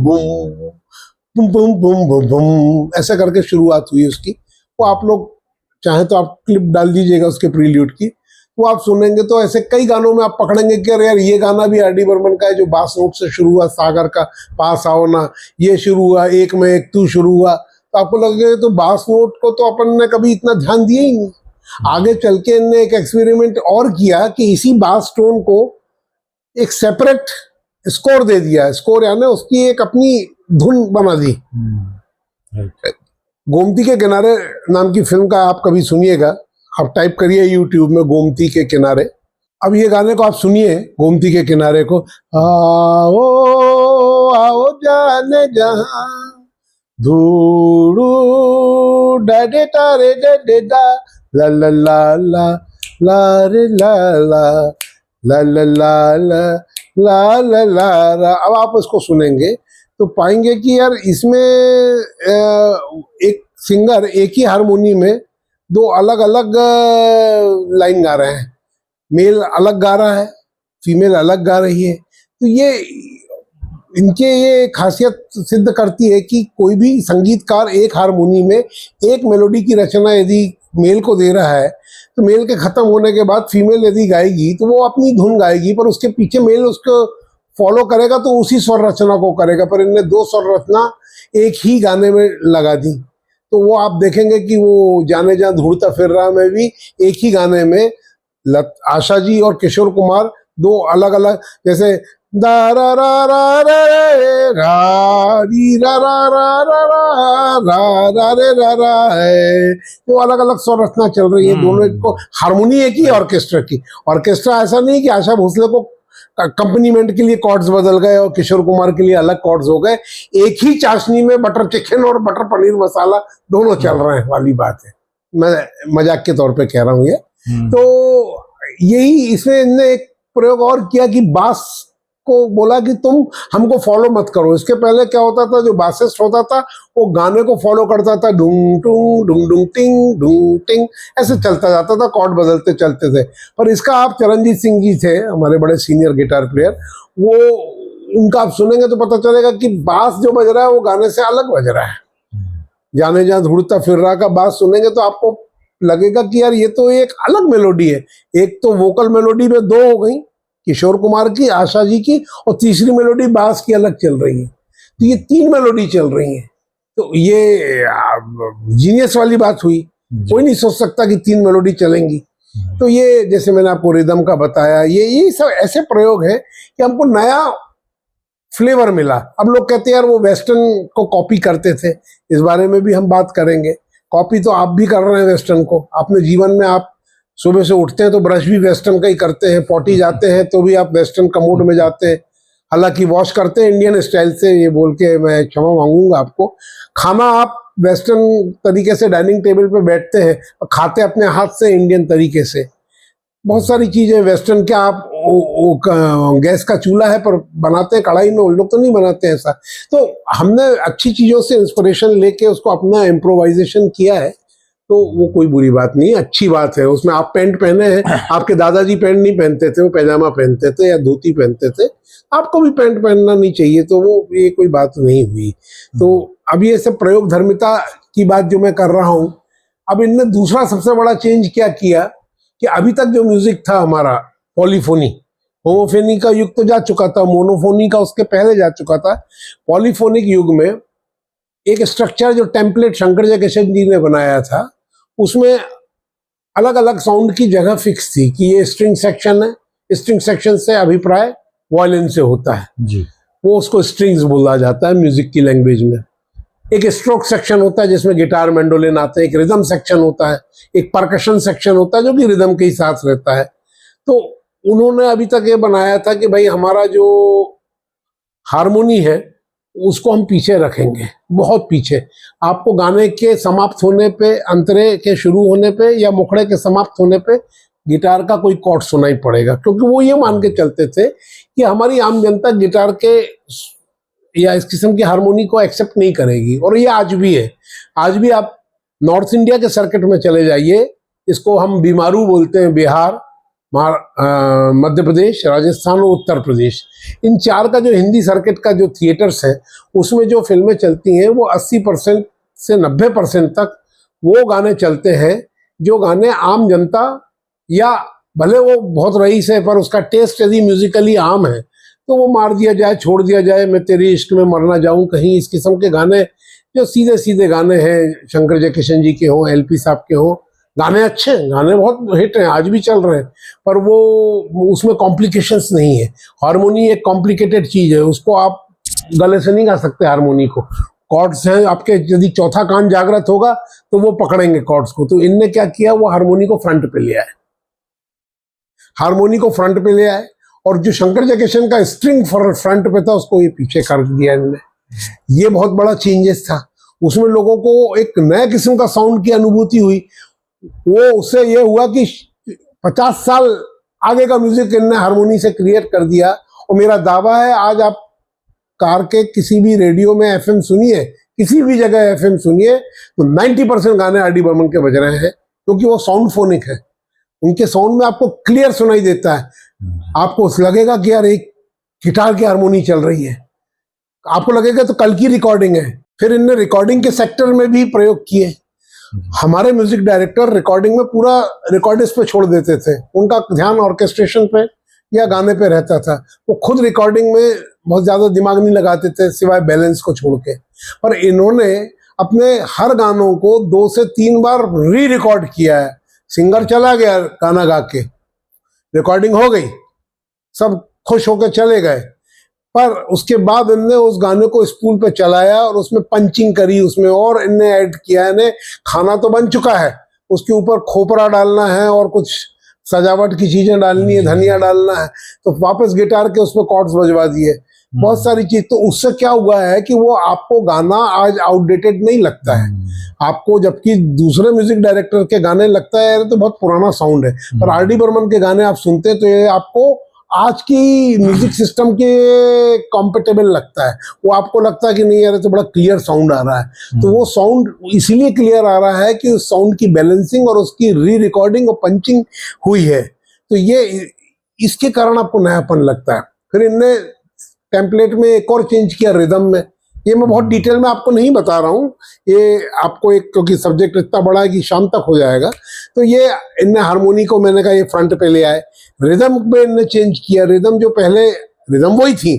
बुम बुम बुम बुम ऐसा करके शुरुआत हुई उसकी। वो आप लोग चाहे तो आप क्लिप डाल दीजिएगा उसके प्रील्यूड की, वो आप सुनेंगे तो ऐसे कई गानों में आप पकड़ेंगे कि अरे यार ये गाना भी आर डी बर्मन का है, जो बास नोट से शुरू हुआ, सागर का पास आओ ना ये शुरू हुआ, एक में एक तू शुरू हुआ, तो आपको लगेगा तो बास नोट को तो अपन ने कभी इतना ध्यान दिया ही नहीं। आगे चल के इनने एक एक्सपेरिमेंट और किया कि इसी बास टोन को एक सेपरेट स्कोर दे दिया। स्कोर यानी उसकी एक अपनी धुन बना दी। गोमती के किनारे नाम की फिल्म का आप कभी सुनिएगा, आप टाइप करिए यूट्यूब में गोमती के किनारे। अब ये गाने को आप सुनिए, गोमती के किनारे को, आओ आओ जाने जहां धूड़ू डाडे तारे डे डा ला ला ला ला ला रे ला ला ला ला ला ला ला ला ला ला। अब आप उसको सुनेंगे तो पाएंगे कि यार इसमें एक सिंगर एक ही हारमोनी में दो अलग अलग लाइन गा रहे हैं, मेल अलग गा रहा है, फीमेल अलग गा रही है। तो ये इनके ये खासियत सिद्ध करती है कि कोई भी संगीतकार एक हारमोनी में एक मेलोडी की रचना यदि मेल को दे रहा है, तो मेल के खत्म होने के बाद फीमेल यदि गाएगी तो वो अपनी धुन गाएगी, पर उसके पीछे मेल उसको फॉलो करेगा तो उसी स्वर रचना को करेगा, पर इनने दो स्वर रचना एक ही गाने में लगा दी। तो वो आप देखेंगे कि वो जाने जा ढूंढता फिर रहा में भी एक ही गाने में आशा जी और किशोर कुमार दो अलग अलग, जैसे दा रा रा रा रे रा री रा रा रा रा रा रा रे रा रा है, तो अलग अलग स्वर रचना चल रही है। दोनों को हारमोनी एक ही ऑर्केस्ट्रा की। ऑर्केस्ट्रा ऐसा नहीं कि आशा भोसले को कंपनीमेंट के लिए कॉर्ड्स बदल गए और किशोर कुमार के लिए अलग कॉर्ड्स हो गए। एक ही चाशनी में बटर चिकन और बटर पनीर मसाला दोनों चल रहे हैं वाली बात है। मैं मजाक के तौर पे कह रहा हूँ ये। तो यही इसमें इनने एक प्रयोग और किया कि बास को बोला कि तुम हमको फॉलो मत करो। इसके पहले क्या होता था, जो बासिस्ट होता था वो गाने को फॉलो करता था, डूंग टूंग डूंग डूंग टिंग डूंग टिंग ऐसे चलता जाता था, कॉर्ड बदलते चलते थे। पर इसका आप चरणजीत सिंह जी थे हमारे बड़े सीनियर गिटार प्लेयर, वो उनका आप सुनेंगे तो पता चलेगा कि बास जो बज रहा है वो गाने से अलग बज रहा है। जाने जहाँ ढूंढता फिर रहा का बास सुनेंगे तो आपको लगेगा कि यार ये तो एक अलग मेलोडी है। एक तो वोकल मेलोडी में दो हो गई, किशोर कुमार की, आशा जी की, और तीसरी मेलोडी बास की अलग चल रही है। तो ये तीन मेलोडी चल रही है। तो ये जीनियस वाली बात हुई। कोई नहीं सोच सकता कि तीन मेलोडी चलेंगी। तो ये जैसे मैंने आपको रिदम का बताया, ये सब ऐसे प्रयोग है कि हमको नया फ्लेवर मिला। अब लोग कहते हैं यार वो वेस्टर्न को कॉपी करते थे, इस बारे में भी हम बात करेंगे। कॉपी तो आप भी कर रहे हैं वेस्टर्न को। अपने जीवन में आप सुबह से उठते हैं तो ब्रश भी वेस्टर्न का ही करते हैं, पॉटी जाते हैं तो भी आप वेस्टर्न कमोड में जाते हैं, हालांकि वॉश करते हैं इंडियन स्टाइल से, ये बोल के मैं क्षमा मांगूंगा आपको। खाना आप वेस्टर्न तरीके से डाइनिंग टेबल पे बैठते हैं और खाते अपने हाथ से इंडियन तरीके से। बहुत सारी चीजें वेस्टर्न के आप गैस का चूल्हा है पर बनाते हैं कढ़ाई में, उन लोग तो नहीं बनाते हैं ऐसा। तो हमने अच्छी चीजों से इंस्पिरेशन लेके उसको अपना इम्प्रोवाइजेशन किया है, तो वो कोई बुरी बात नहीं, अच्छी बात है। उसमें आप पैंट पहने हैं, आपके दादाजी पैंट नहीं पहनते थे, वो पैजामा पहनते थे या धोती पहनते थे, आपको भी पैंट पहनना नहीं चाहिए, तो वो ये कोई बात नहीं हुई। तो अब ये सब प्रयोग धर्मिता की बात जो मैं कर रहा हूँ, अब इनने दूसरा सबसे बड़ा चेंज क्या किया कि अभी तक जो म्यूजिक था हमारा पॉलीफोनी, होमोफोनी का युग तो जा चुका था, मोनोफोनी का उसके पहले जा चुका था। पॉलीफोनिक युग में एक स्ट्रक्चर जो टेम्पलेट शंकर जयकिशन जी ने बनाया था, उसमें अलग अलग साउंड की जगह फिक्स थी कि ये स्ट्रिंग सेक्शन है, स्ट्रिंग सेक्शन से अभिप्राय वायलिन से होता है जी, वो उसको स्ट्रिंग्स बोला जाता है म्यूजिक की लैंग्वेज में। एक स्ट्रोक सेक्शन होता है जिसमें गिटार मैंडोलिन आते हैं, एक रिदम सेक्शन होता है, एक परकशन सेक्शन होता है जो कि रिदम के ही साथ रहता है। तो उन्होंने अभी तक ये बनाया था कि भाई हमारा जो हारमोनी है उसको हम पीछे रखेंगे, बहुत पीछे। आपको गाने के समाप्त होने पे, अंतरे के शुरू होने पे या मुखड़े के समाप्त होने पे गिटार का कोई कॉर्ड सुनाई पड़ेगा, क्योंकि वो ये मान के चलते थे कि हमारी आम जनता गिटार के या इस किस्म की हारमोनी को एक्सेप्ट नहीं करेगी। और ये आज भी है। आज भी आप नॉर्थ इंडिया के सर्किट में चले जाइए, इसको हम बीमारू बोलते हैं, बिहार, मध्य प्रदेश, राजस्थान और उत्तर प्रदेश, इन चार का जो हिंदी सर्किट का जो थिएटर्स है उसमें जो फिल्में चलती हैं वो 80% से 90% तक वो गाने चलते हैं जो गाने आम जनता, या भले वो बहुत रईस है पर उसका टेस्ट यदि म्यूजिकली आम है तो वो मार दिया जाए, छोड़ दिया जाए, मैं तेरी इश्क में मरना जाऊं कहीं, इस किस्म के गाने जो सीधे सीधे गाने हैं, शंकर जयकिशन जी के हों, एलपी साहब के हों, गाने अच्छे हैं, गाने बहुत हिट हैं, आज भी चल रहे हैं, पर वो उसमें कॉम्प्लिकेशंस नहीं है। हारमोनी एक कॉम्प्लिकेटेड चीज है, उसको आप गले से नहीं गा सकते हारमोनी को। कॉर्ड्स हैं आपके, यदि चौथा कान जागृत होगा तो वो पकड़ेंगे कॉर्ड्स को। तो इनने क्या किया, वो हारमोनी को फ्रंट पे ले आए, हारमोनी को फ्रंट पे ले आए, और जो शंकर जयकिशन का स्ट्रिंग फ्रंट पे था उसको ये पीछे कर दिया इन्होंने। ये बहुत बड़ा चेंजेस था। उसमें लोगों को एक नए किस्म का साउंड की अनुभूति हुई। वो उससे ये हुआ कि 50 साल आगे का म्यूजिक इन्होंने हारमोनी से क्रिएट कर दिया। और मेरा दावा है, आज आप कार के किसी भी रेडियो में एफएम सुनिए, किसी भी जगह एफएम सुनिए, तो 90% गाने आर डी बर्मन के बज रहे हैं, क्योंकि वो साउंड फोनिक है। उनके साउंड में आपको क्लियर सुनाई देता है। आपको लगेगा कि यार एक गिटार की हारमोनी चल रही है, आपको लगेगा तो कल की रिकॉर्डिंग है। फिर इनने रिकॉर्डिंग के सेक्टर में भी प्रयोग किए। हमारे म्यूजिक डायरेक्टर रिकॉर्डिंग में पूरा रिकॉर्डिस्ट पे छोड़ देते थे, उनका ध्यान ऑर्केस्ट्रेशन पे, या गाने पे रहता था। वो खुद रिकॉर्डिंग में बहुत ज्यादा दिमाग नहीं लगाते थे सिवाय बैलेंस को छोड़ के। पर इन्होंने अपने हर गानों को 2 से 3 बार री रिकॉर्ड किया है। सिंगर चला गया गाना गा के, रिकॉर्डिंग हो गई, सब खुश होकर चले गए, पर उसके बाद इनने उस गाने को स्पूल पे चलाया और उसमें पंचिंग करी, उसमें और इनने ऐड किया। इन्हें खाना तो बन चुका है, उसके ऊपर खोपरा डालना है और कुछ सजावट की चीजें डालनी है, धनिया डालना है, तो वापस गिटार के उसमें कॉर्ड्स बजवा दिए, बहुत सारी चीज। तो उससे क्या हुआ है कि वो आपको गाना आज आउटडेटेड नहीं लगता है आपको, जबकि दूसरे म्यूजिक डायरेक्टर के गाने लगता है यार तो बहुत पुराना साउंड है। पर आर डी बर्मन के गाने आप सुनते हैं तो ये आपको आज की म्यूजिक सिस्टम के कॉम्पेटेबल लगता है। वो आपको लगता है कि नहीं यार तो बड़ा क्लियर साउंड आ रहा है। तो वो साउंड इसीलिए क्लियर आ रहा है कि उस साउंड की बैलेंसिंग और उसकी री रिकॉर्डिंग और पंचिंग हुई है, तो ये इसके कारण आपको नयापन लगता है। फिर इनने टेम्पलेट में एक और चेंज किया रिदम में, ये मैं बहुत डिटेल में आपको नहीं बता रहा हूँ, ये आपको एक क्योंकि सब्जेक्ट इतना बड़ा है कि शाम तक हो जाएगा। तो ये इनने हारमोनी को मैंने कहा ये फ्रंट पे ले आए, रिदम पे इनने चेंज किया। रिदम जो पहले रिदम वही थी,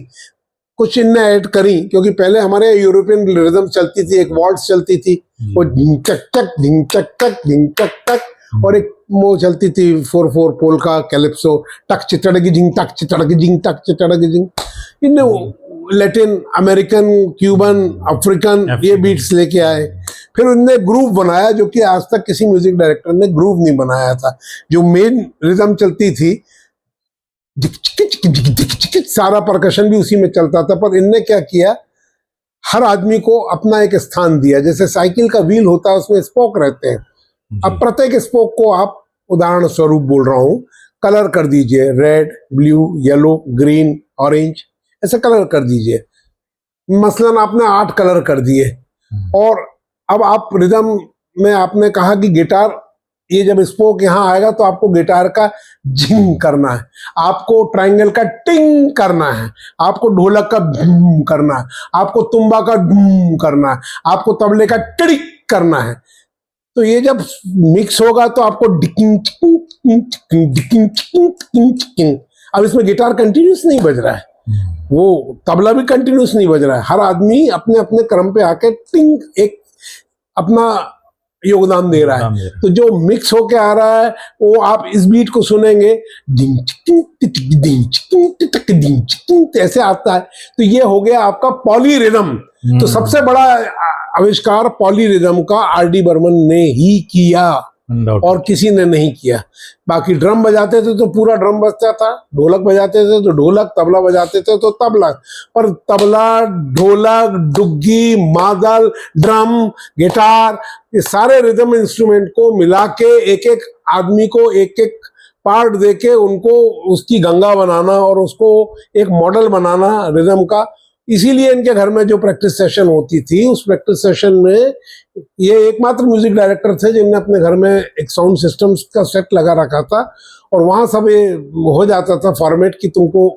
कुछ इनने ऐड करी, क्योंकि पहले हमारे यूरोपियन रिदम चलती थी, एक वॉल्ट्स चलती थी, वो ढिंग चक चक ढिंग चक चक ढिंग चक चक, और एक वो चलती थी 4/4 पोल्का कैलिप्सो, टक चिटड़गी जिंग टक चिटड़गी जिंग टक चिटड़गी जिंग। इनने लैटिन अमेरिकन, क्यूबन, अफ्रीकन ये बीट्स लेके आए। फिर उनने ग्रूव बनाया जो कि आज तक किसी म्यूजिक डायरेक्टर ने ग्रूव नहीं बनाया था। जो मेन रिदम चलती थी सारा परकशन भी उसी में चलता था, पर इनने क्या किया, हर आदमी को अपना एक स्थान दिया। जैसे साइकिल का व्हील होता है उसमें स्पोक रहते हैं, अब प्रत्येक स्पोक को आप उदाहरण स्वरूप बोल रहा हूं कलर कर दीजिए, red, blue, yellow, green, orange, ऐसे कलर कर दीजिए। मसलन आपने 8 कलर कर दिए, और अब आप रिदम में आपने कहा कि गिटार, ये जब स्पोक यहाँ आएगा तो आपको गिटार का झिंग करना है, आपको ट्रायंगल का टिंग करना है, आपको ढोलक का धूम करना है, आपको तुम्बा का धूम करना है, आपको तबले का टिड़िक करना है। तो ये जब मिक्स होगा तो आपको डिकिंग डिकिंग डिकिंग डिकिंग। अब इसमें गिटार कंटिन्यूस नहीं बज रहा है, वो तबला भी कंटिन्यूस नहीं बज रहा है, हर आदमी अपने अपने क्रम पे आके टिंग एक अपना योगदान दे रहा है। तो जो मिक्स होके आ रहा है वो आप इस बीट को सुनेंगे ऐसे आता है। तो ये हो गया आपका पॉलीरिदम। तो सबसे बड़ा आविष्कार पॉलीरिदम का आर डी बर्मन ने ही किया और किसी ने नहीं किया। बाकी ड्रम बजाते थे तो पूरा ड्रम बजता था, ढोलक बजाते थे तो ढोलक, तबला बजाते थे तो तबला, पर तबला, ढोलक, डुग्गी, मादल, ड्रम, गिटार, ये सारे रिदम इंस्ट्रूमेंट को मिला के एक एक आदमी को एक एक पार्ट देके उनको उसकी गंगा बनाना और उसको एक मॉडल बनाना रिदम का। इसीलिए इनके घर में जो प्रैक्टिस सेशन होती थी, उस प्रैक्टिस सेशन में ये एकमात्र म्यूजिक डायरेक्टर थे जिनने अपने घर में एक साउंड सिस्टम का सेट लगा रखा था, और वहां सब ये हो जाता था फॉर्मेट कि तुमको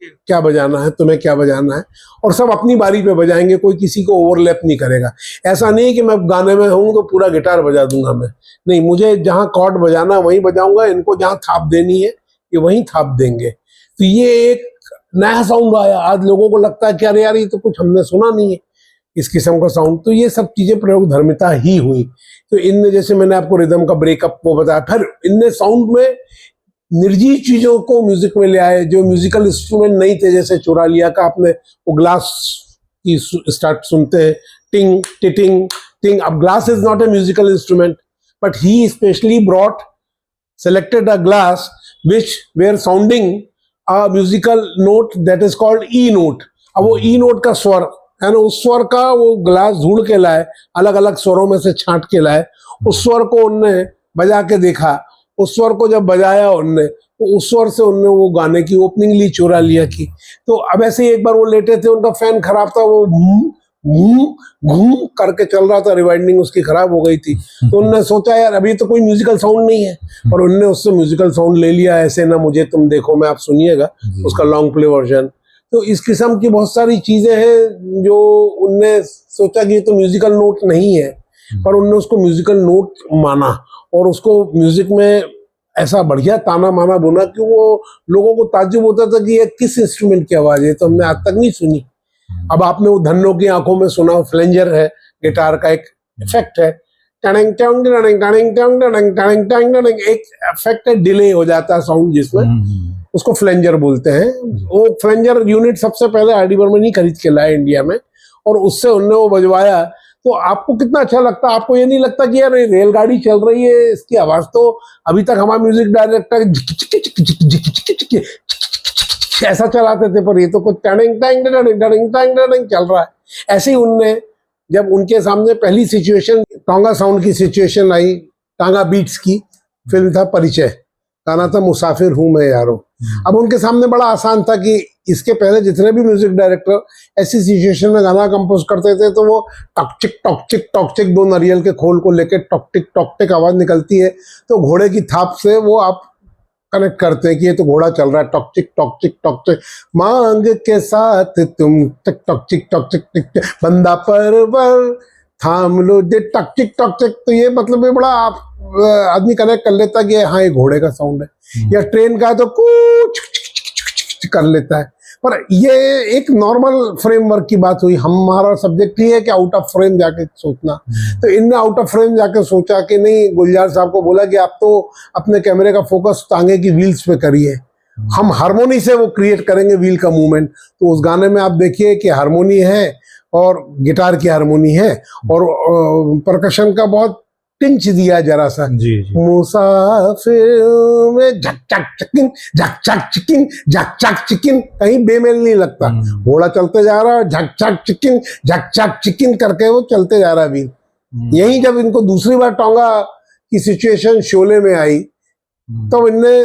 क्या बजाना है, तुम्हें क्या बजाना है, और सब अपनी बारी पे बजाएंगे, कोई किसी को ओवरलैप नहीं करेगा। ऐसा नहीं कि मैं गाने में हूँ तो पूरा गिटार बजा दूंगा मैं, नहीं, मुझे जहाँ कॉर्ड बजाना वहीं बजाऊंगा, इनको जहाँ थाप देनी है ये वहीं थाप देंगे। तो ये एक नया साउंड आया। आज लोगों को लगता है कि अरे यार ये तो कुछ हमने सुना नहीं है इस किस्म का साउंड। तो ये सब चीजें प्रयोग धर्मिता ही हुई। तो इनने, जैसे मैंने आपको रिदम का ब्रेकअप वो बताया, फिर इनने साउंड में निर्जीव चीजों को म्यूजिक में ले आए जो म्यूजिकल इंस्ट्रूमेंट नहीं थे। जैसे चुरा लिया का आपने वो ग्लास की स्टार्ट सुनते हैं, टिंग टिटिंग टिंग। अब glass is not a musical instrument, but he specially brought selected a glass which were sounding a musical note that is called E note। अब वो E note का स्वर है ना, उस स्वर का वो ग्लास ढूंढ के लाए, अलग अलग स्वरों में से छांट के लाए, उस स्वर को उनने बजा के देखा, उस स्वर को जब बजाया उनने तो उस स्वर से उनने वो गाने की ओपनिंग ली, चुरा लिया की। तो अब ऐसे ही एक बार वो लेटे थे, उनका फैन खराब था, वो घूम करके चल रहा था, रिवाइंडिंग उसकी खराब हो गई थी। तो उन्होंने सोचा यार अभी तो कोई म्यूजिकल साउंड नहीं है, और उनने उससे म्यूजिकल साउंड ले लिया, ऐसे ना मुझे तुम देखो में, आप सुनिएगा उसका लॉन्ग प्ले वर्जन। तो इस किस्म की बहुत सारी चीजें हैं जो उनने सोचा कि ये तो म्यूजिकल नोट नहीं है, पर उनने उसको म्यूजिकल नोट माना और उसको म्यूजिक में ऐसा बढ़िया ताना माना बुना कि वो लोगों को ताज्जुब होता था कि ये किस इंस्ट्रूमेंट की आवाज है, तो हमने आज तक नहीं सुनी। अब आपने वो धन्नो की आंखों में सुना, फ्लेंजर है, गिटार का एक इफेक्ट है, टनिंग टंग टनिंग टनिंग टंग टनिंग टनिंग टंग टनिंग, एक इफेक्ट है, डिले हो जाता है साउंड जिसमें, उसको फ्लेंजर बोलते हैं। वो फ्लेंजर यूनिट सबसे पहले आर डी बर्मन ही खरीद के लाए इंडिया में, और उससे उनने वो बजवाया। तो आपको कितना अच्छा लगता है, आपको ये नहीं लगता कि यार रेलगाड़ी चल रही है, इसकी आवाज तो अभी तक हमारे म्यूजिक डायरेक्टर ऐसा चलाते थे, पर ये तो कुछ टनिंग टंग टनिंग टनिंग टंग टनिंग चल रहा है। ऐसे ही उनने, जब उनके सामने पहली सिचुएशन टांगा साउंड की सिचुएशन आई, टांगा बीट्स की फिल्म था परिचय, गाना था मुसाफिर हूं मैं यारो। अब उनके सामने बड़ा आसान था कि इसके पहले जितने भी म्यूजिक डायरेक्टर ऐसी सिचुएशन में गाना कंपोज करते थे तो वो टॉक चिक दो नारियल के खोल को लेके टॉक टिक आवाज निकलती है, तो घोड़े की थाप से वो आप कनेक्ट करते हैं कि ये तो घोड़ा चल रहा है, टॉक चिक मांग के साथ तुम टॉक चिक टिक बंदा पर थाम लो दे टक चिक। तो ये मतलब ये बड़ा आप आदमी कनेक्ट कर लेता कि हाँ ये घोड़े का साउंड है, या ट्रेन का तो कुछ कर लेता है। पर ये एक नॉर्मल फ्रेमवर्क की बात हुई, हमारा सब्जेक्ट ही है कि आउट ऑफ फ्रेम जाके सोचना। तो इनने आउट ऑफ फ्रेम जाके सोचा कि नहीं, गुलजार साहब को बोला कि आप तो अपने कैमरे का फोकस टांगे की व्हील्स पे करिए, हम हारमोनी से वो क्रिएट करेंगे व्हील का मूवमेंट। तो उस गाने में आप देखिए कि हारमोनी है और गिटार की हारमोनी है, और परकशन का बहुत टिंच दिया जरा सा, मुसाफिर में झक झक चिकिन कहीं बेमेल नहीं लगता। घोड़ा चलते जा रहा है, झक चिकिन करके वो चलते जा रहा है भी। यही जब इनको दूसरी बार टोंगा की सिचुएशन शोले में आई, तो इनने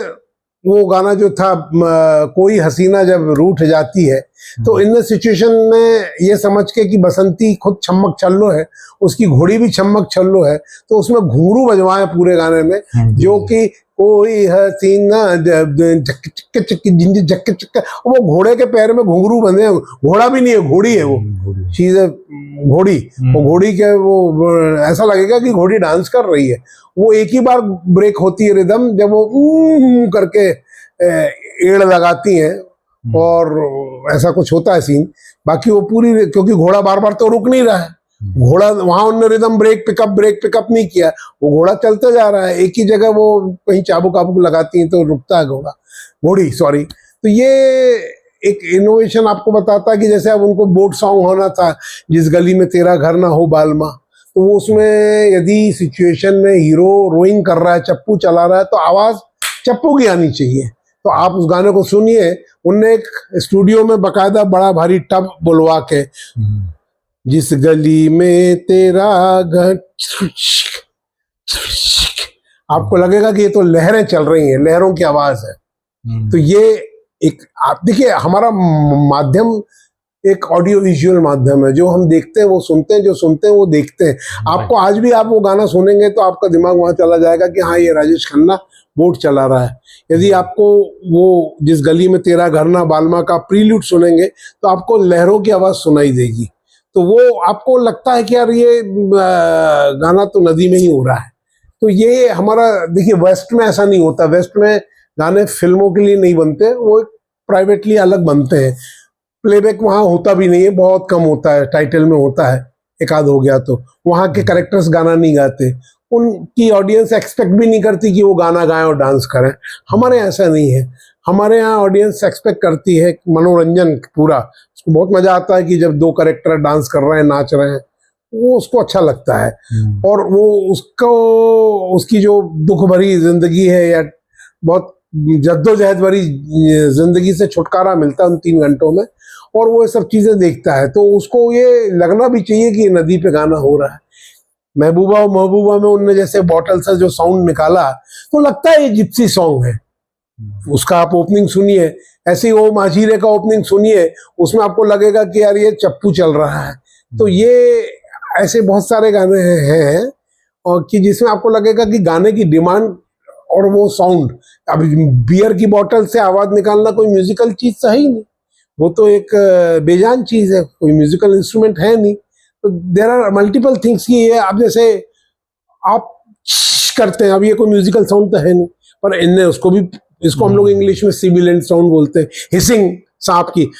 वो गाना जो था कोई हसीना जब रूठ जाती है, तो इन सिचुएशन में ये समझ के कि बसंती खुद छम्मक छल्लो है, उसकी घोड़ी भी छम्मक छल्लो है, तो उसमें घुंघरू बजवाए पूरे गाने में, जो कि कोई हसीना झक झक, वो घोड़े के पैर में घुंघरू बंधे हैं, घोड़ा भी नहीं है, घोड़ी है वो चीज है, घोड़ी। वो घोड़ी के वो ऐसा लगेगा कि घोड़ी डांस कर रही है। वो एक ही बार ब्रेक होती है रिदम, जब वो करके एड़ लगाती हैं, और ऐसा कुछ होता है सीन। बाकी वो पूरी, क्योंकि घोड़ा बार बार तो रुक नहीं रहा है, घोड़ा वहां उन्होंने रिदम ब्रेक पिकअप नहीं किया, वो घोड़ा चलते जा रहा है एक ही जगह। वो कहीं चाबुक आबुक लगाती हैं तो रुकता है घोड़ी सॉरी। तो ये एक इनोवेशन आपको बताता है कि जैसे अब उनको बोट सॉन्ग होना था, जिस गली में तेरा घर ना हो बालमा, तो वो उसमें यदि सिचुएशन में हीरो रोइंग कर रहा है, चप्पू चला रहा है, तो आवाज चप्पू की आनी चाहिए। तो आप उस गाने को सुनिए, उनने एक स्टूडियो में बकायदा बड़ा भारी टब बुलवा के, जिस गली में तेरा घर, आपको लगेगा कि ये तो लहरें चल रही हैं, लहरों की आवाज है। तो ये एक, आप देखिए हमारा माध्यम एक ऑडियो विजुअल माध्यम है, जो हम देखते हैं वो सुनते हैं, जो सुनते हैं वो देखते हैं। आपको आज भी आप वो गाना सुनेंगे तो आपका दिमाग वहां चला जाएगा कि हाँ ये राजेश खन्ना बोट चला रहा है। यदि आपको वो जिस गली में तेरा घर ना बालमा का प्रील्यूड सुनेंगे तो आपको लहरों की आवाज सुनाई देगी, तो वो आपको लगता है कि यार ये गाना तो नदी में ही हो रहा है। तो ये हमारा, देखिए वेस्ट में ऐसा नहीं होता, वेस्ट में गाने फिल्मों के लिए नहीं बनते, वो प्राइवेटली अलग बनते हैं। प्लेबैक वहाँ होता भी नहीं है, बहुत कम होता है, टाइटल में होता है, एक आध हो गया तो। वहाँ के कैरेक्टर्स गाना नहीं गाते, उनकी ऑडियंस एक्सपेक्ट भी नहीं करती कि वो गाना गाएं और डांस करें। हमारे यहाँ ऐसा नहीं है, हमारे यहाँ ऑडियंस एक्सपेक्ट करती है मनोरंजन पूरा। उसको बहुत मजा आता है कि जब दो कैरेक्टर डांस कर रहे हैं, नाच रहे हैं, वो उसको अच्छा लगता है। और वो उसको, उसकी जो दुख भरी जिंदगी है या बहुत जद्दोजहद भरी जिंदगी से छुटकारा मिलता है उन 3 घंटों में, और वो सब चीजें देखता है, तो उसको ये लगना भी चाहिए कि नदी पे गाना हो रहा है। महबूबा में उनने जैसे बॉटल से जो साउंड निकाला, तो लगता है ये जिप्सी सॉन्ग है। उसका आप ओपनिंग सुनिए, ऐसे ही वो माजीरे का ओपनिंग सुनिए, उसमें आपको लगेगा कि यार ये चप्पू चल रहा है। तो ये ऐसे बहुत सारे गाने हैं और कि जिसमें आपको लगेगा कि गाने की डिमांड और वो साउंड। अब बियर की बोतल से आवाज निकालना कोई म्यूजिकल चीज तो है ही नहीं, वो तो एक बेजान चीज है, कोई म्यूजिकल इंस्ट्रूमेंट है नहीं। तो देयर आर मल्टीपल थिंग्स की है। अब जैसे आप करते हैं, अब ये कोई म्यूजिकल साउंड तो है नहीं, पर इनने उसको भी, इसको हम लोग इंग्लिश में सिबिलेंट साउंड बोलते हैं, हिसिंग सांप की,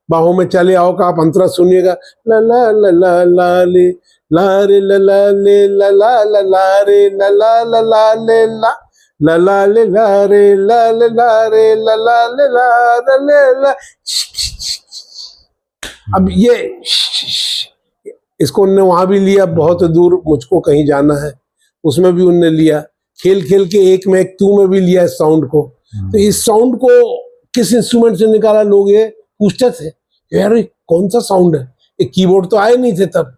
बाहों में चले आओ का आप अंतरा सुनिएगा, ला ला ला ला ला ले ला रे ला ला ले ला ला ला ला रे ला ला ला ला ले ला ला ला ले ला रे ला ला ला रे ला ला ले ला ला ले ला। अब ये इसको उनने वहां भी लिया, बहुत दूर मुझको कहीं जाना है उसमें भी उनने लिया, खेल खेल के एक में एक तू में भी लिया इस साउंड को। तो इस साउंड को किस इंस्ट्रूमेंट से निकाला, लोग ये पूछते थे यार ये कौन सा साउंड है, एक कीबोर्ड तो आए नहीं थे तब,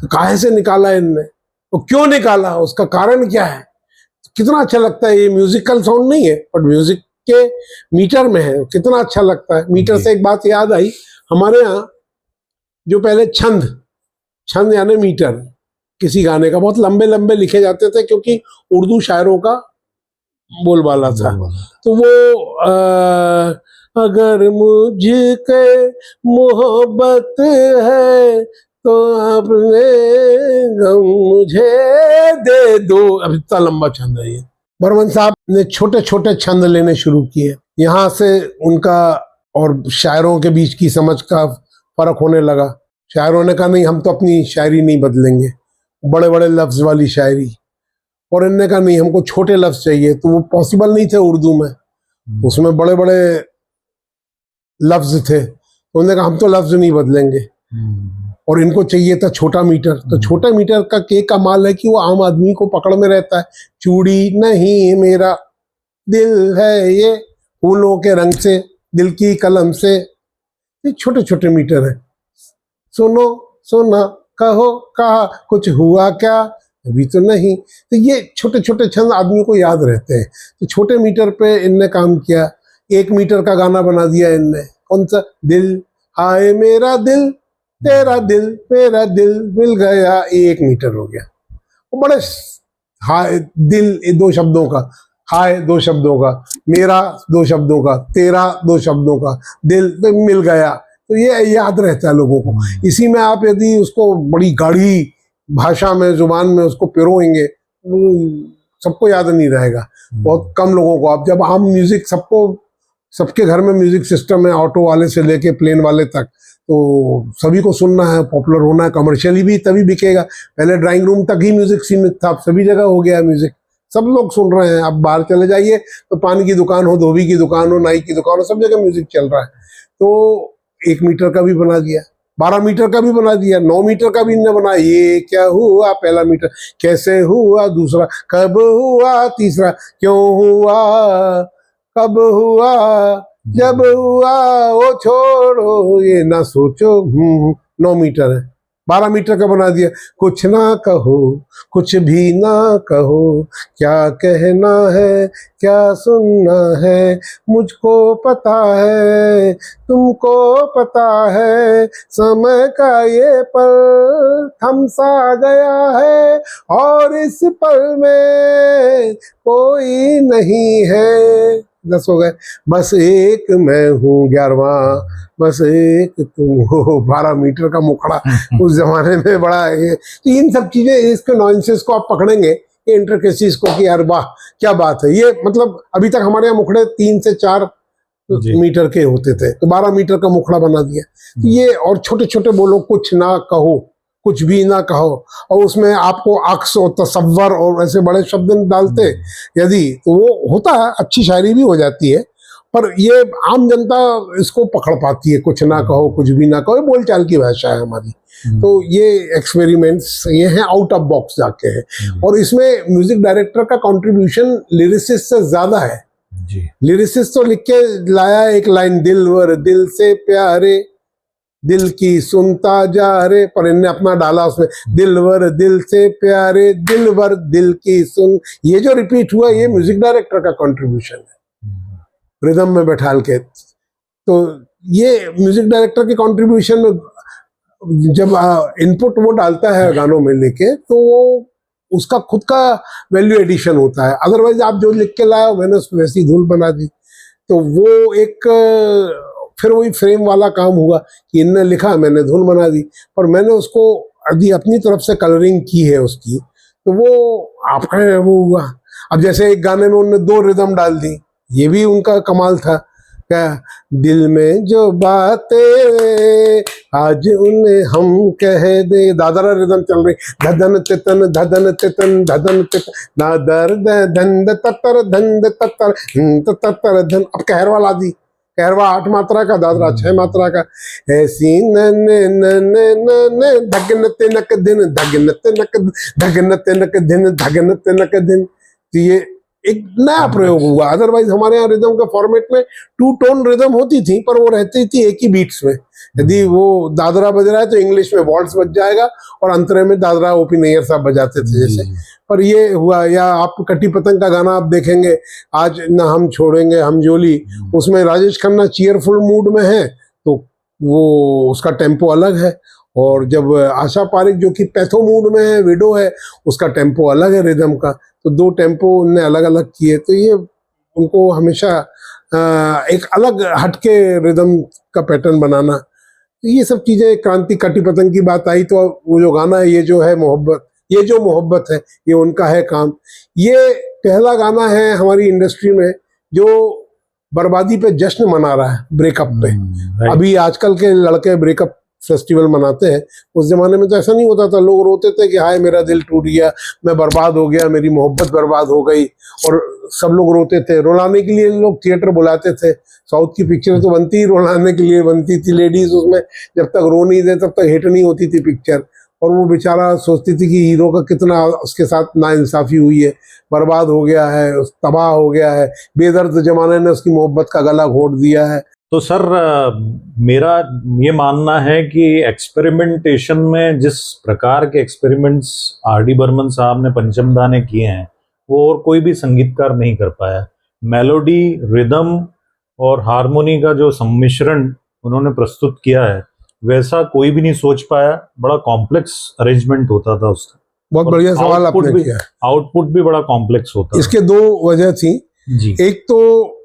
तो काहे से निकाला इनने, तो क्यों निकाला, उसका कारण क्या है, कितना अच्छा लगता है। ये म्यूजिकल साउंड नहीं है बट म्यूजिक के मीटर में है, कितना अच्छा लगता है। मीटर से एक बात याद आई, हमारे यहाँ जो पहले छंद यानी मीटर किसी गाने का बहुत लंबे लंबे लिखे जाते थे क्योंकि उर्दू शायरों का बोलबाला था। तो वो अगर मुझके मोहब्बत है तो आपने गम मुझे दे दो, अब इतना लंबा छंद है ये। बर्मन साहब ने छोटे छोटे छंद लेने शुरू किए, यहाँ से उनका और शायरों के बीच की समझ का फर्क होने लगा। शायरों ने कहा नहीं हम तो अपनी शायरी नहीं बदलेंगे, बड़े बड़े लफ्ज वाली शायरी, और इनने कहा नहीं हमको छोटे लफ्ज चाहिए, तो वो पॉसिबल नहीं थे उर्दू में, उसमें बड़े बड़े लफ्ज थे, तो उन्होंने कहा हम तो लफ्ज नहीं बदलेंगे, और इनको चाहिए था छोटा मीटर। तो छोटे मीटर का के कमाल है कि वो आम आदमी को पकड़ में रहता है। चूड़ी नहीं मेरा दिल है ये फूलों के रंग से, दिल की कलम से, ये छोटे छोटे मीटर है। सुनो सुना कहो कहा कुछ हुआ क्या अभी तो नहीं, तो ये छोटे छोटे छंद आदमी को याद रहते हैं। तो छोटे मीटर पे इनने काम किया, 1 मीटर का गाना बना दिया इनने, कौन सा, दिल हाय मेरा दिल तेरा दिल मेरा दिल मिल गया, 1 मीटर हो गया। वो बड़े हाय दिल 2 शब्दों का, हाय 2 शब्दों का, मेरा 2 शब्दों का, तेरा 2 शब्दों का, दिल मिल गया, तो ये याद रहता है लोगों को। इसी में आप यदि उसको बड़ी गाढ़ी भाषा में जुबान में उसको पिरोएंगे सबको याद नहीं रहेगा, बहुत कम लोगों को। आप जब आम म्यूजिक सबके घर में म्यूजिक सिस्टम है, ऑटो वाले से लेके प्लेन वाले तक, तो सभी को सुनना है, पॉपुलर होना है, कमर्शियली भी तभी बिकेगा। पहले ड्राइंग रूम तक ही म्यूजिक सीमित था, अब सभी जगह हो गया म्यूजिक, सब लोग सुन रहे हैं। अब बाहर चले जाइए तो पानी की दुकान हो, धोबी की दुकान हो, नाई की दुकान हो, सब जगह म्यूजिक चल रहा है। तो 1 मीटर का भी बना दिया, 12 मीटर का भी बना दिया, 9 मीटर का भी इन्होंने बनाया। ये क्या हुआ पहला मीटर, कैसे हुआ दूसरा, कब हुआ तीसरा, क्यों हुआ, कब हुआ, जब हुआ वो छोड़ो ये ना सोचो, 9 मीटर है। 12 मीटर का बना दिया, कुछ ना कहो कुछ भी ना कहो, क्या कहना है क्या सुनना है, मुझको पता है तुमको पता है, समय का ये पल थम सा गया है और इस पल में कोई नहीं है। 10 हो गए, बस एक मैं हूँ 11वां, बस एक तुम हो। 12 मीटर का मुखड़ा उस जमाने में बड़ा है। तो इन सब चीजें, इसके नॉइसेस को आप पकड़ेंगे, इंटरकेसीज को, कि यार वाह क्या बात है ये। मतलब अभी तक हमारे यहाँ मुखड़े 3 से 4 मीटर के होते थे, तो 12 मीटर का मुखड़ा बना दिया। तो ये, और छोटे छोटे बोलो, कुछ ना कहो कुछ भी ना कहो, और उसमें आपको अक्स और तसव्वर और ऐसे बड़े शब्द डालते यदि, तो वो होता है, अच्छी शायरी भी हो जाती है। पर ये आम जनता इसको पकड़ पाती है, कुछ ना कहो कुछ भी ना कहो, बोलचाल की भाषा है हमारी। तो ये एक्सपेरिमेंट्स ये हैं आउट ऑफ बॉक्स जाके है। और इसमें म्यूजिक डायरेक्टर का कंट्रीब्यूशन लिरिसिस्ट से ज्यादा है। लिरिसिस्ट तो लिख के लाया एक लाइन, दिलवर दिल से प्यारे दिल की सुनता जा रे, पर इनने अपना डाला उसमें, दिलवर दिल से प्यारे दिलवर दिल की सुन। ये जो रिपीट हुआ ये म्यूजिक डायरेक्टर का कंट्रीब्यूशन है, रिदम में बैठाल के। तो ये म्यूजिक डायरेक्टर के कंट्रीब्यूशन में जब इनपुट वो डालता है गानों में लेके, तो उसका खुद का वैल्यू एडिशन होता है। अदरवाइज आप जो लिख के लाया मैंने उसमें वैसी धुन बना दी, तो वो एक फिर वही फ्रेम वाला काम हुआ कि इनने लिखा मैंने धुन बना दी, पर मैंने उसको यदि अपनी तरफ से कलरिंग की है उसकी, तो वो आपका वो हुआ। अब जैसे एक गाने में उन्होंने 2 रिदम डाल दी, ये भी उनका कमाल था। क्या दिल में जो बातें आज उन्हें हम कह दे, दादरा रिदम चल रही, धधन तितन धधन तितन धधन तितन नादर धन ततर धन ततर ततर धन। अब कहरवा ला दी, कहरवा 8 मात्रा का, दादरा 6 मात्रा का। ऐसी न धगन तिनक दिन धगन तिनक धगन तिनक दिन धगन तिनक दिन। तो ये एक नया प्रयोग हुआ। अदरवाइज हमारे यहाँ रिदम के फॉर्मेट में 2 टोन रिदम होती थी, पर वो रहती थी एक ही बीट्स में। यदि वो दादरा बज रहा है तो इंग्लिश में वॉल्ट्स बज जाएगा और अंतरे में दादरा ओपी नैयर साहब बजाते थे जैसे। पर ये हुआ। या आप कटी पतंग का गाना आप देखेंगे, आज ना हम छोड़ेंगे हम जोली, उसमें राजेश खन्ना चीयरफुल मूड में है तो वो उसका टेम्पो अलग है, और जब आशा पारिक जो कि पैथो मूड में है, विडो है, उसका टेम्पो अलग है रिदम का। तो 2 टेम्पो उनने अलग अलग किए। तो ये उनको हमेशा एक अलग हटके रिदम का पैटर्न बनाना, ये सब चीजें क्रांति। कटी पतंग की बात आई तो वो जो गाना है, ये जो है मोहब्बत, ये जो मोहब्बत है, ये उनका है काम। ये पहला गाना है हमारी इंडस्ट्री में जो बर्बादी पे जश्न मना रहा है, ब्रेकअप पे। अभी आजकल के लड़के ब्रेकअप फेस्टिवल मनाते हैं, उस जमाने में तो ऐसा नहीं होता था। लोग रोते थे कि हाय मेरा दिल टूट गया, मैं बर्बाद हो गया, मेरी मोहब्बत बर्बाद हो गई, और सब लोग रोते थे। रुलाने के लिए लोग थिएटर बुलाते थे। साउथ की पिक्चर तो बनती ही रुलाने के लिए बनती थी। लेडीज उसमें जब तक रो नहीं दे तब तक हिट नहीं होती थी पिक्चर, और वो बेचारा सोचती थी कि हीरो का कितना उसके साथ नाइंसाफी हुई है, बर्बाद हो गया है, तबाह हो गया है, बेदर्द जमाने ने उसकी मोहब्बत का गला घोट दिया है। तो सर मेरा ये मानना है कि एक्सपेरिमेंटेशन में जिस प्रकार के एक्सपेरिमेंट्स आर.डी. बर्मन साहब ने पंचम दा ने किए हैं वो और कोई भी संगीतकार नहीं कर पाया। मेलोडी, रिदम और हारमोनी का जो सम्मिश्रण उन्होंने प्रस्तुत किया है वैसा कोई भी नहीं सोच पाया। बड़ा कॉम्प्लेक्स अरेंजमेंट होता था उसका। बहुत बढ़िया सवाल आपने किया। आउटपुट भी बड़ा कॉम्प्लेक्स होता। इसके 2 वजह थी जी। एक तो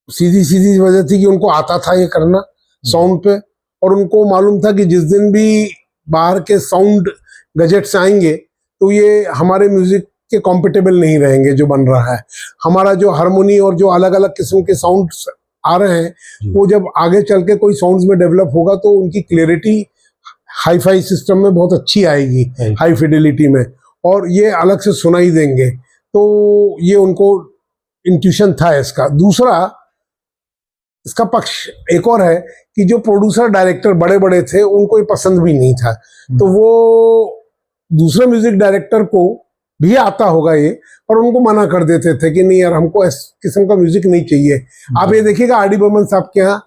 सीधी वजह थी कि उनको आता था ये करना साउंड पे, और उनको मालूम था कि जिस दिन भी बाहर के साउंड गजेट्स आएंगे तो ये हमारे म्यूजिक के कॉम्पेटेबल नहीं रहेंगे जो बन रहा है। हमारा जो हारमोनी और जो अलग अलग किस्म के साउंड्स आ रहे हैं वो जब आगे चल के कोई साउंड्स में डेवलप होगा तो उनकी क्लैरिटी हाई फाई सिस्टम में बहुत अच्छी आएगी, हाई फिडेलिटी में, और ये अलग से सुनाई देंगे। तो ये उनको इंट्यूशन था इसका। दूसरा इसका पक्ष एक और है कि जो प्रोड्यूसर डायरेक्टर बड़े बड़े थे उनको ये पसंद भी नहीं था, तो वो दूसरे म्यूजिक डायरेक्टर को भी आता होगा ये, और उनको मना कर देते थे कि नहीं यार हमको इस किस्म का म्यूजिक नहीं चाहिए। आप ये देखिएगा आर.डी. बर्मन साहब के यहाँ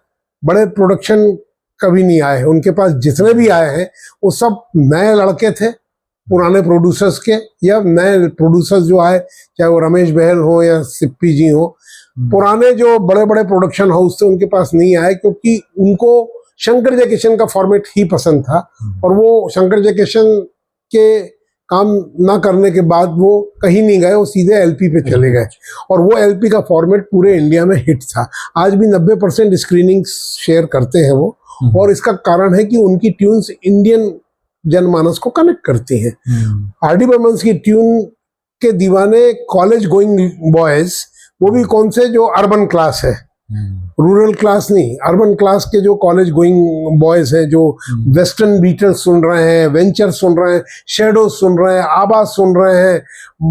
बड़े प्रोडक्शन कभी नहीं आए, उनके पास जितने भी आए हैं वो सब नए लड़के थे, पुराने प्रोड्यूसर्स के, या नए प्रोड्यूसर्स जो आए, चाहे वो रमेश बहल हो या सिप्पी जी हो। पुराने जो बड़े बड़े प्रोडक्शन हाउस थे उनके पास नहीं आए, क्योंकि उनको शंकर जयकिशन का फॉर्मेट ही पसंद था, और वो शंकर जयकिशन के काम ना करने के बाद वो कहीं नहीं गए, वो सीधे एलपी पे चले गए, और वो एलपी का फॉर्मेट पूरे इंडिया में हिट था। आज भी 90% स्क्रीनिंग्स शेयर करते हैं वो, और इसका कारण है कि उनकी ट्यून्स इंडियन जनमानस को कनेक्ट करती हैं। आर.डी. बर्मन की ट्यून के दीवाने कॉलेज गोइंग बॉयज, वो भी कौन से, जो अर्बन क्लास है, रूरल क्लास नहीं, अर्बन क्लास के जो कॉलेज गोइंग बॉयज हैं, जो वेस्टर्न बीटल्स सुन रहे हैं, वेंचर सुन रहे हैं, शेडो सुन रहे हैं, आवाज सुन रहे हैं,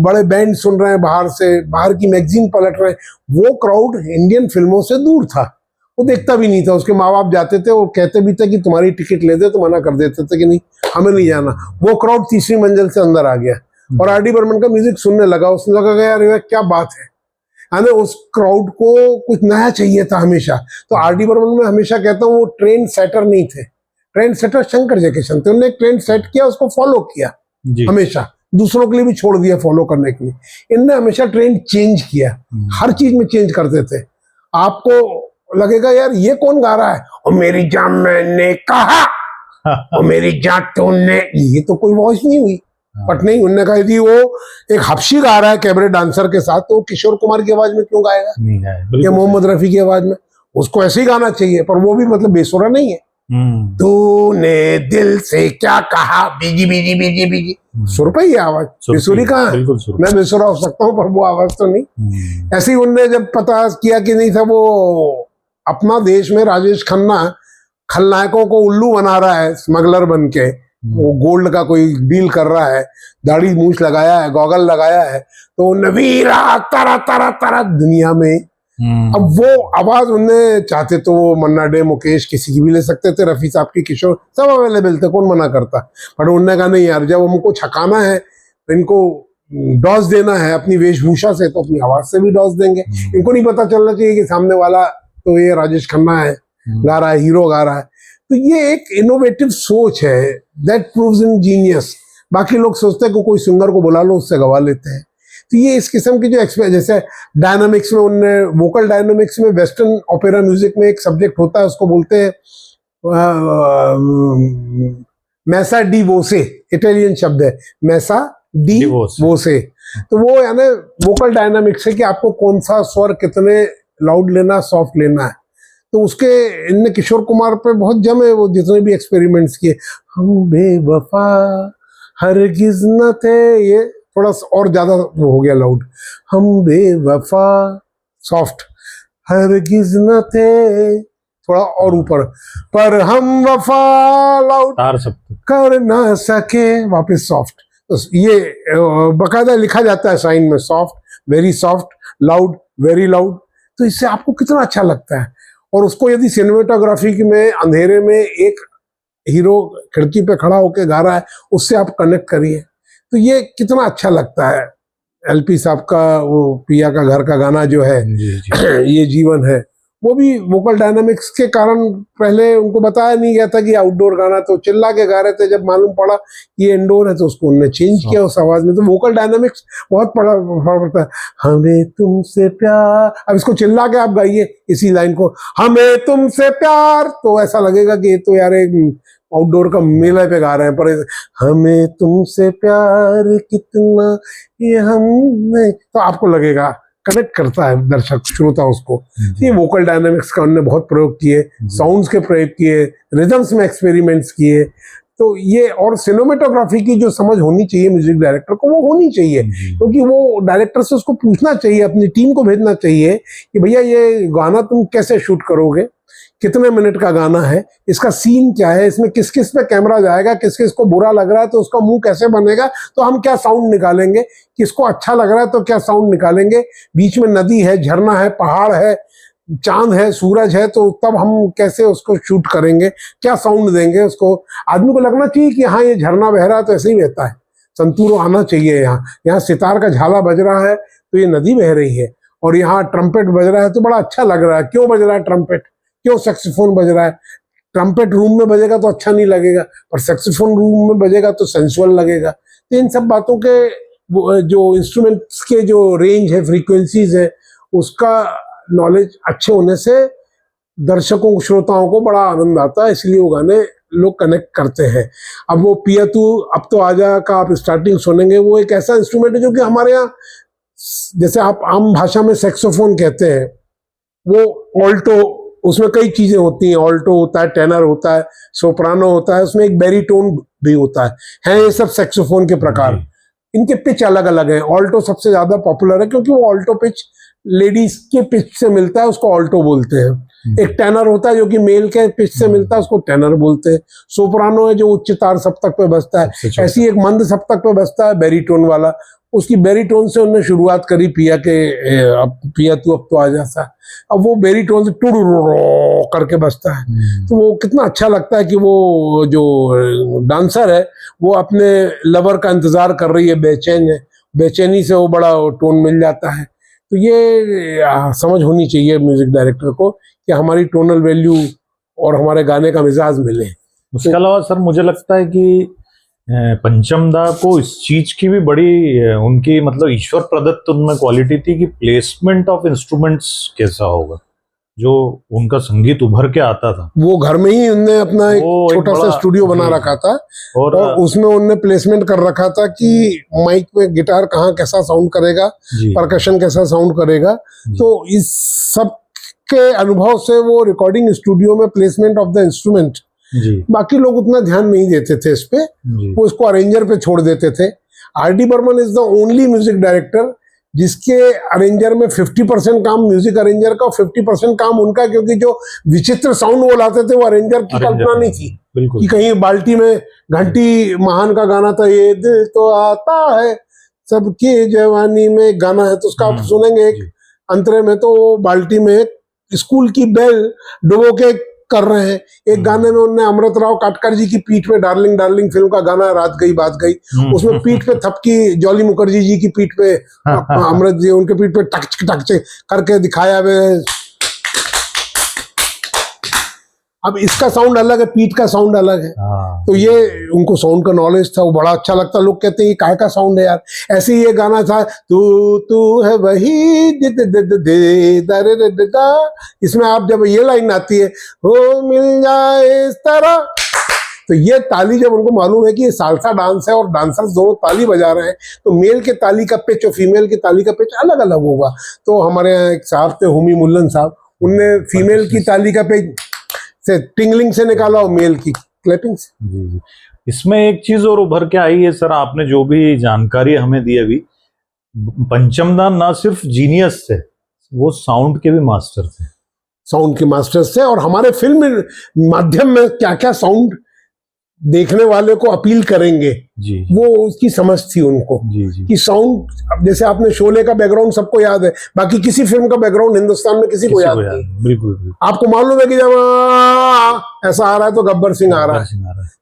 बड़े बैंड सुन रहे हैं, बाहर से बाहर की मैगजीन पलट रहे हैं, वो क्राउड इंडियन फिल्मों से दूर था, वो देखता भी नहीं था। उसके माँ बाप जाते थे, वो कहते भी थे कि तुम्हारी टिकट ले दे, तो मना कर देते थे कि नहीं हमें नहीं जाना। वो क्राउड तीसरी मंजिल से अंदर आ गया और आर.डी. बर्मन का म्यूजिक सुनने लगा। उसने लगा यार क्या बात है, यानी उस क्राउड को कुछ नया चाहिए था हमेशा। तो आर.डी. बर्मन में हमेशा कहता हूँ वो ट्रेंड सेटर नहीं थे, ट्रेंड सेटर शंकर जयकिशन थे। उन्होंने एक ट्रेंड सेट किया, उसको फॉलो किया हमेशा, दूसरों के लिए भी छोड़ दिया फॉलो करने के लिए। इनने हमेशा ट्रेंड चेंज किया, हर चीज में चेंज करते थे। आपको लगेगा यार ये कौन गा रहा है, और मेरी जान मैंने कहा, और मेरी जान तुमने, ये तो कोई वॉइस नहीं हुई। बट नहीं, उनने कहा थी वो एक हबशी गा रहा है कैबरे डांसर के साथ, तो किशोर कुमार की आवाज में क्यों गाएगा, या मोहम्मद रफी की आवाज में, उसको ऐसे ही गाना चाहिए, पर वो भी मतलब बेसुरा नहीं है। तूने दिल से क्या कहा, बीजी बीजी बीजी बीजी, सुर पे ही आवाज, बेसुरी कहाँ है? बिल्कुल सुर। मैं बेसुरा हो सकता हूँ पर वो आवाज तो नहीं। ऐसे ही उनने जब पता किया कि नहीं था, वो अपना देश में राजेश खन्ना खलनायकों को उल्लू बना रहा है, स्मगलर बन के, वो गोल्ड का कोई डील कर रहा है, दाढ़ी मूछ लगाया है, गॉगल लगाया है, तो नवीरा तारा तारा तारा दुनिया में। अब वो आवाज उनने चाहते तो वो मन्ना डे, मुकेश, किसी की भी ले सकते थे, रफी साहब की, किशोर, सब अवेलेबल थे, कौन मना करता। पर उन्होंने कहा नहीं यार, जब हमको छकाना है, इनको डॉस देना है अपनी वेशभूषा से, तो अपनी आवाज से भी डॉस देंगे। इनको नहीं पता चलना चाहिए कि सामने वाला तो ये राजेश खन्ना है, गा रहा है, हीरो गा रहा है। तो ये एक इनोवेटिव सोच है, दैट प्रूव्स इन जीनियस। बाकी लोग सोचते हैं कि कोई सिंगर को बुला लो, उससे गवा लेते हैं। तो ये इस किस्म की जो जैसे डायनामिक्स में उनने, वोकल डायनामिक्स में वेस्टर्न ओपेरा म्यूजिक में एक सब्जेक्ट होता है, उसको बोलते हैं मैसा डी वोसे, इटालियन शब्द है मैसा डी वोसे। तो वो यानी वोकल डायनामिक्स है कि आपको कौन सा स्वर कितने लाउड लेना, सॉफ्ट लेना है। तो उसके इनने किशोर कुमार पे बहुत जमे, वो जितने भी एक्सपेरिमेंट्स किए, हम बेवफा हरगिज न थे, ये थोड़ा और ज्यादा हो गया लाउड, हम बेवफा सॉफ्ट, हरगिज न थे थोड़ा और ऊपर, पर हम वफा लाउड कर ना सके, वापस सॉफ्ट। तो ये बकायदा लिखा जाता है साइन में, soft, very soft, loud, very loud. तो इससे आपको कितना अच्छा लगता है। और उसको यदि सिनेमेटोग्राफी में अंधेरे में एक हीरो खिड़की पे खड़ा होकर गा रहा है, उससे आप कनेक्ट करिए, तो ये कितना अच्छा लगता है। एलपी साहब का वो पिया का घर का गाना जो है, ये जीवन है, वो भी वोकल डायनामिक्स के कारण पहले उनको बताया नहीं गया था कि आउटडोर गाना, तो चिल्ला के गा रहे थे। जब मालूम पड़ा ये इंडोर है तो उसको उन्होंने चेंज किया उस आवाज में। तो वोकल डायनामिक्स बहुत पड़ता है। हमें तुमसे प्यार, अब इसको चिल्ला के आप गाइए इसी लाइन को, हमें तुमसे प्यार, तो ऐसा लगेगा कि ये तो यार एक आउटडोर का मेला पे गा रहे हैं। पर हमें तुमसे प्यार कितना ये हमने, तो आपको लगेगा, कनेक्ट करता है दर्शक श्रोता उसको। ये वोकल डायनामिक्स का उन्होंने बहुत प्रयोग किए, साउंड्स के प्रयोग किए, रिदम्स में एक्सपेरिमेंट्स किए। तो ये और सिनेमेटोग्राफी की जो समझ होनी चाहिए म्यूजिक डायरेक्टर को, वो होनी चाहिए, क्योंकि वो डायरेक्टर से उसको पूछना चाहिए, अपनी टीम को भेजना चाहिए कि भैया ये गाना तुम कैसे शूट करोगे, कितने मिनट का गाना है, इसका सीन क्या है, इसमें किस किस पे कैमरा जाएगा, किस किस को बुरा लग रहा है तो उसका मुंह कैसे बनेगा, तो हम क्या साउंड निकालेंगे, किसको अच्छा लग रहा है तो क्या साउंड निकालेंगे, बीच में नदी है, झरना है, पहाड़ है, चांद है, सूरज है, तो तब हम कैसे उसको शूट करेंगे, क्या साउंड देंगे उसको। आदमी को लगना चाहिए कि हाँ ये झरना बह रहा है तो ऐसे ही बहता है, संतूर आना चाहिए। यहाँ सितार का झाला बज रहा है तो ये नदी बह रही है, और यहाँ ट्रम्पेट बज रहा है तो बड़ा अच्छा लग रहा है। क्यों बज रहा है ट्रम्पेट, क्यों सैक्सोफोन बज रहा है? ट्रम्पेट रूम में बजेगा तो अच्छा नहीं लगेगा, पर सैक्सोफोन रूम में बजेगा तो सेंसुअल लगेगा। तो इन सब बातों के जो इंस्ट्रूमेंट्स के जो रेंज है, फ्रीक्वेंसीज है, उसका नॉलेज अच्छे होने से दर्शकों को, श्रोताओं को बड़ा आनंद आता है, इसलिए वो गाने लोग कनेक्ट करते हैं। अब वो पिया तू अब तो आजा का आप स्टार्टिंग सुनेंगे, वो एक ऐसा इंस्ट्रूमेंट है जो कि हमारे यहाँ, जैसे आप आम भाषा में सैक्सोफोन कहते हैं, वो ऑल्टो, उसमें कई चीजें होती हैं, ऑल्टो होता है, टेनर होता है, सोप्रानो होता है, उसमें एक बैरीटोन भी होता है ये सब सैक्सोफोन के प्रकार। इनके पिच अलग अलग है। ऑल्टो सबसे ज्यादा पॉपुलर है क्योंकि वो ऑल्टो पिच लेडीज के पिच से मिलता है, उसको ऑल्टो बोलते हैं। एक टेनर होता है जो कि मेल के पिच से मिलता है, उसको टेनर बोलते हैं। सोप्रानो है जो उच्च तार सप्तक पे बजता है, ऐसी एक मंद सप्तक पे बजता है बैरीटोन वाला, उसकी बैरीटोन से उन्होंने शुरुआत करी पिया के, अब पिया तू अब तो आजा सा। अब वो बैरीटोन से टू करके बजता है, तो वो कितना अच्छा लगता है कि वो जो डांसर है वो अपने लवर का इंतजार कर रही है, बेचैन है, बेचैनी से वो बड़ा टोन मिल जाता है। तो ये समझ होनी चाहिए म्यूजिक डायरेक्टर को कि हमारी टोनल वैल्यू और हमारे गाने का मिजाज मिले। उसके अलावा सर मुझे लगता है कि पंचम दा को इस चीज की भी बड़ी उनकी मतलब ईश्वर प्रदत्त उनमें क्वालिटी थी कि प्लेसमेंट ऑफ इंस्ट्रूमेंट्स कैसा होगा, जो उनका संगीत उभर के आता था। वो घर में ही उनने अपना एक छोटा सा स्टूडियो बना रखा था, और उसमें उनने प्लेसमेंट कर रखा था कि माइक में गिटार कहाँ कैसा साउंड करेगा, परकशन कैसा साउंड करेगा। तो इस सब के अनुभव से वो रिकॉर्डिंग स्टूडियो में प्लेसमेंट ऑफ द इंस्ट्रूमेंट जी बाकी लोग उतना ध्यान नहीं देते थे इस पे, जी वो इसको अरेंजर पे छोड़ देते थे। R D Burman is the only music director जिसके अरेंजर में 50% काम म्यूजिक अरेंजर का और 50% काम उनका, क्योंकि जो विचित्र साउंड वो लाते थे वो अरेंजर की कल्पना नहीं थी कि बिल्कुल कहीं बाल्टी में घंटी महान का गाना था, ये दिल तो आता है सबकी जवानी में गाना है, तो उसका आप सुनेंगे एक अंतरे में, तो वो बाल्टी में स्कूल की बेल डुबो के कर रहे हैं। एक गाने में उन्होंने अमृतराव काटकर जी की पीठ पे, डार्लिंग डार्लिंग फिल्म का गाना रात गई बात गई, उसमें पीठ पे थपकी जॉली मुखर्जी जी की पीठ पे अमृत जी उनके पीठ पे टक करके दिखाया हुआ। अब इसका साउंड अलग है, पीठ का साउंड अलग है। तो ये उनको साउंड का नॉलेज था, वो बड़ा अच्छा लगता। लोग कहते हैं ये काय का साउंड है यार। ऐसे ही ये गाना था, तू है वही दा, इसमें आप जब ये लाइन आती है, हो मिल जाए इस तरह, तो ये ताली जब उनको मालूम है कि ये सालसा डांस है और डांसर्स दोनों ताली बजा रहे हैं, तो मेल के ताली का पिच और फीमेल के ताली का पिच अलग अलग होगा। तो हमारे यहाँ एक साहब थे हुमी मुल्लन साहब, उनने फीमेल की ताली का पिच से टिंगलिंग से निकाला और मेल की क्लैपिंग से। जी। इसमें एक चीज और उभर के आई है सर, आपने जो भी जानकारी हमें दी अभी, पंचमदा ना सिर्फ जीनियस थे, वो साउंड के भी मास्टर थे। साउंड के मास्टर्स थे, और हमारे फिल्म माध्यम में क्या क्या साउंड देखने वाले को अपील करेंगे जी वो उसकी समझ थी उनको। जी कि साउंड, अब जैसे आपने शोले का बैकग्राउंड सबको याद है, बाकी किसी फिल्म का बैकग्राउंड हिंदुस्तान में किसी को याद नहीं। बिल्कुल आपको मालूम है कि जब ऐसा आ रहा है तो गब्बर सिंह आ रहा है,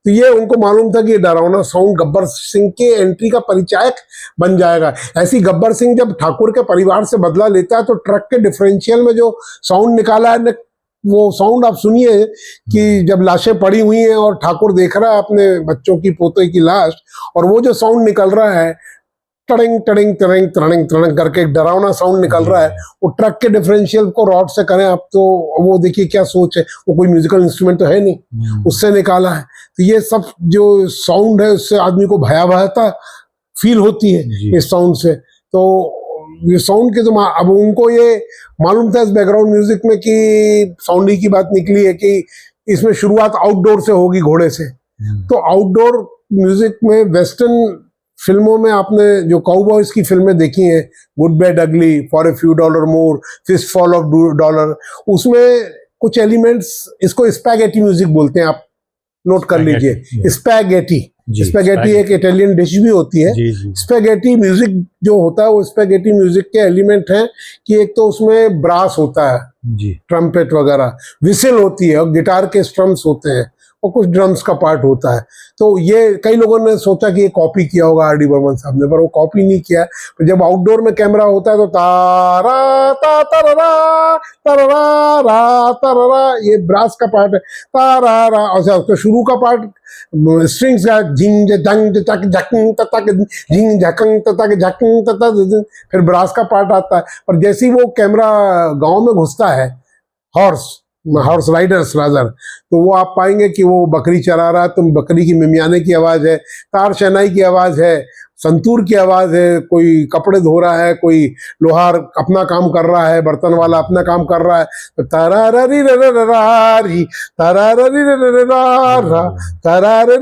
तो ये उनको मालूम था कि ये डरावना साउंड गब्बर सिंह के एंट्री का परिचायक बन जाएगा। ऐसी गब्बर सिंह जब ठाकुर के परिवार से बदला लेता है, तो ट्रक के डिफरेंशियल में जो साउंड निकाला है, वो साउंड आप सुनिए कि जब लाशें पड़ी हुई हैं और ठाकुर देख रहा है अपने बच्चों की, पोते की लाश, और वो जो साउंड निकल रहा है, टड़िंग टड़िंग टड़िंग टड़िंग टड़िंग करके एक डरावना साउंड निकल रहा है, वो ट्रक के डिफरेंशियल को रॉड से करें आप, तो वो देखिए क्या सोच है, वो कोई म्यूजिकल इंस्ट्रूमेंट तो है नहीं, उससे निकाला है। तो ये सब जो साउंड है, उससे आदमी को भयावहता फील होती है इस साउंड से। तो ये साउंड के तो अब उनको ये मालूम था इस बैकग्राउंड म्यूजिक में कि साउंडी की बात निकली है कि इसमें शुरुआत आउटडोर से होगी, घोड़े से। तो आउटडोर म्यूजिक में वेस्टर्न फिल्मों में आपने जो काउबॉयज की फिल्में देखी हैं, good bad ugly, for a few dollar more, fist fall of dollar, उसमें कुछ एलिमेंट्स, इसको स्पैगेटी म्यूजिक बोलते हैं, आप नोट कर लीजिए। स्पैगेटी एक इटालियन डिश भी होती है। स्पैगेटी म्यूजिक जो होता है, वो स्पैगेटी म्यूजिक के एलिमेंट हैं कि एक तो उसमें ब्रास होता है, ट्रम्पेट वगैरह, विसिल होती है, और गिटार के स्ट्रम्स होते हैं, और कुछ ड्रम्स का पार्ट होता है। तो ये कई लोगों ने सोचा कि ये कॉपी किया होगा आर डी बर्मन साहब ने, पर वो कॉपी नहीं किया। पर जब आउटडोर में कैमरा होता है तो तारा ता तररा तररा रा तररा, ये ब्रास का पार्ट है, तारा रा। अच्छा, उसका शुरू का पार्ट स्ट्रिंग्स का, झिंग जंग जक झकंग तक झिंग झकंग तक झकंग तक, फिर ब्रास का पार्ट आता है। पर जैसे ही वो कैमरा गांव में घुसता है, हॉर्स राइडर्स रादर, तो वो आप पाएंगे कि वो बकरी चरा रहा है, तो बकरी की मिमियाने की आवाज है, तार शनाई की आवाज है, संतूर की आवाज है, कोई कपड़े धो रहा है, कोई लोहार अपना काम कर रहा है, बर्तन वाला अपना काम कर रहा है, तो तारारी री तारारी तारारी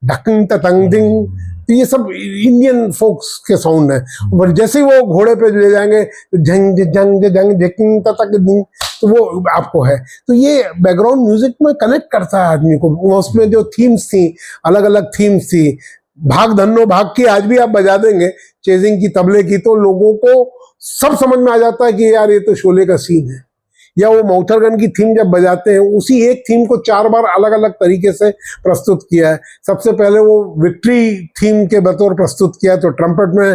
ढकंग तंग दिंग। तो ये सब इंडियन फोक्स के साउंड है। और जैसे ही वो घोड़े पे ले जाएंगे, झंग जंग जंग झकिंग तक दिंग, तो वो आपको है। तो ये बैकग्राउंड म्यूजिक में कनेक्ट करता है आदमी को। उसमें जो थीम्स थी, अलग अलग थीम्स थी, भाग धन्नो भाग की आज भी आप बजा देंगे, चेजिंग की, तबले की, तो लोगों को सब समझ में आ जाता है कि यार ये तो शोले का सीन है। या वो मौथरगन की थीम जब बजाते हैं, उसी एक थीम को 4 बार अलग अलग तरीके से प्रस्तुत किया है। सबसे पहले वो विक्ट्री थीम के बतौर प्रस्तुत किया, तो ट्रम्पेट में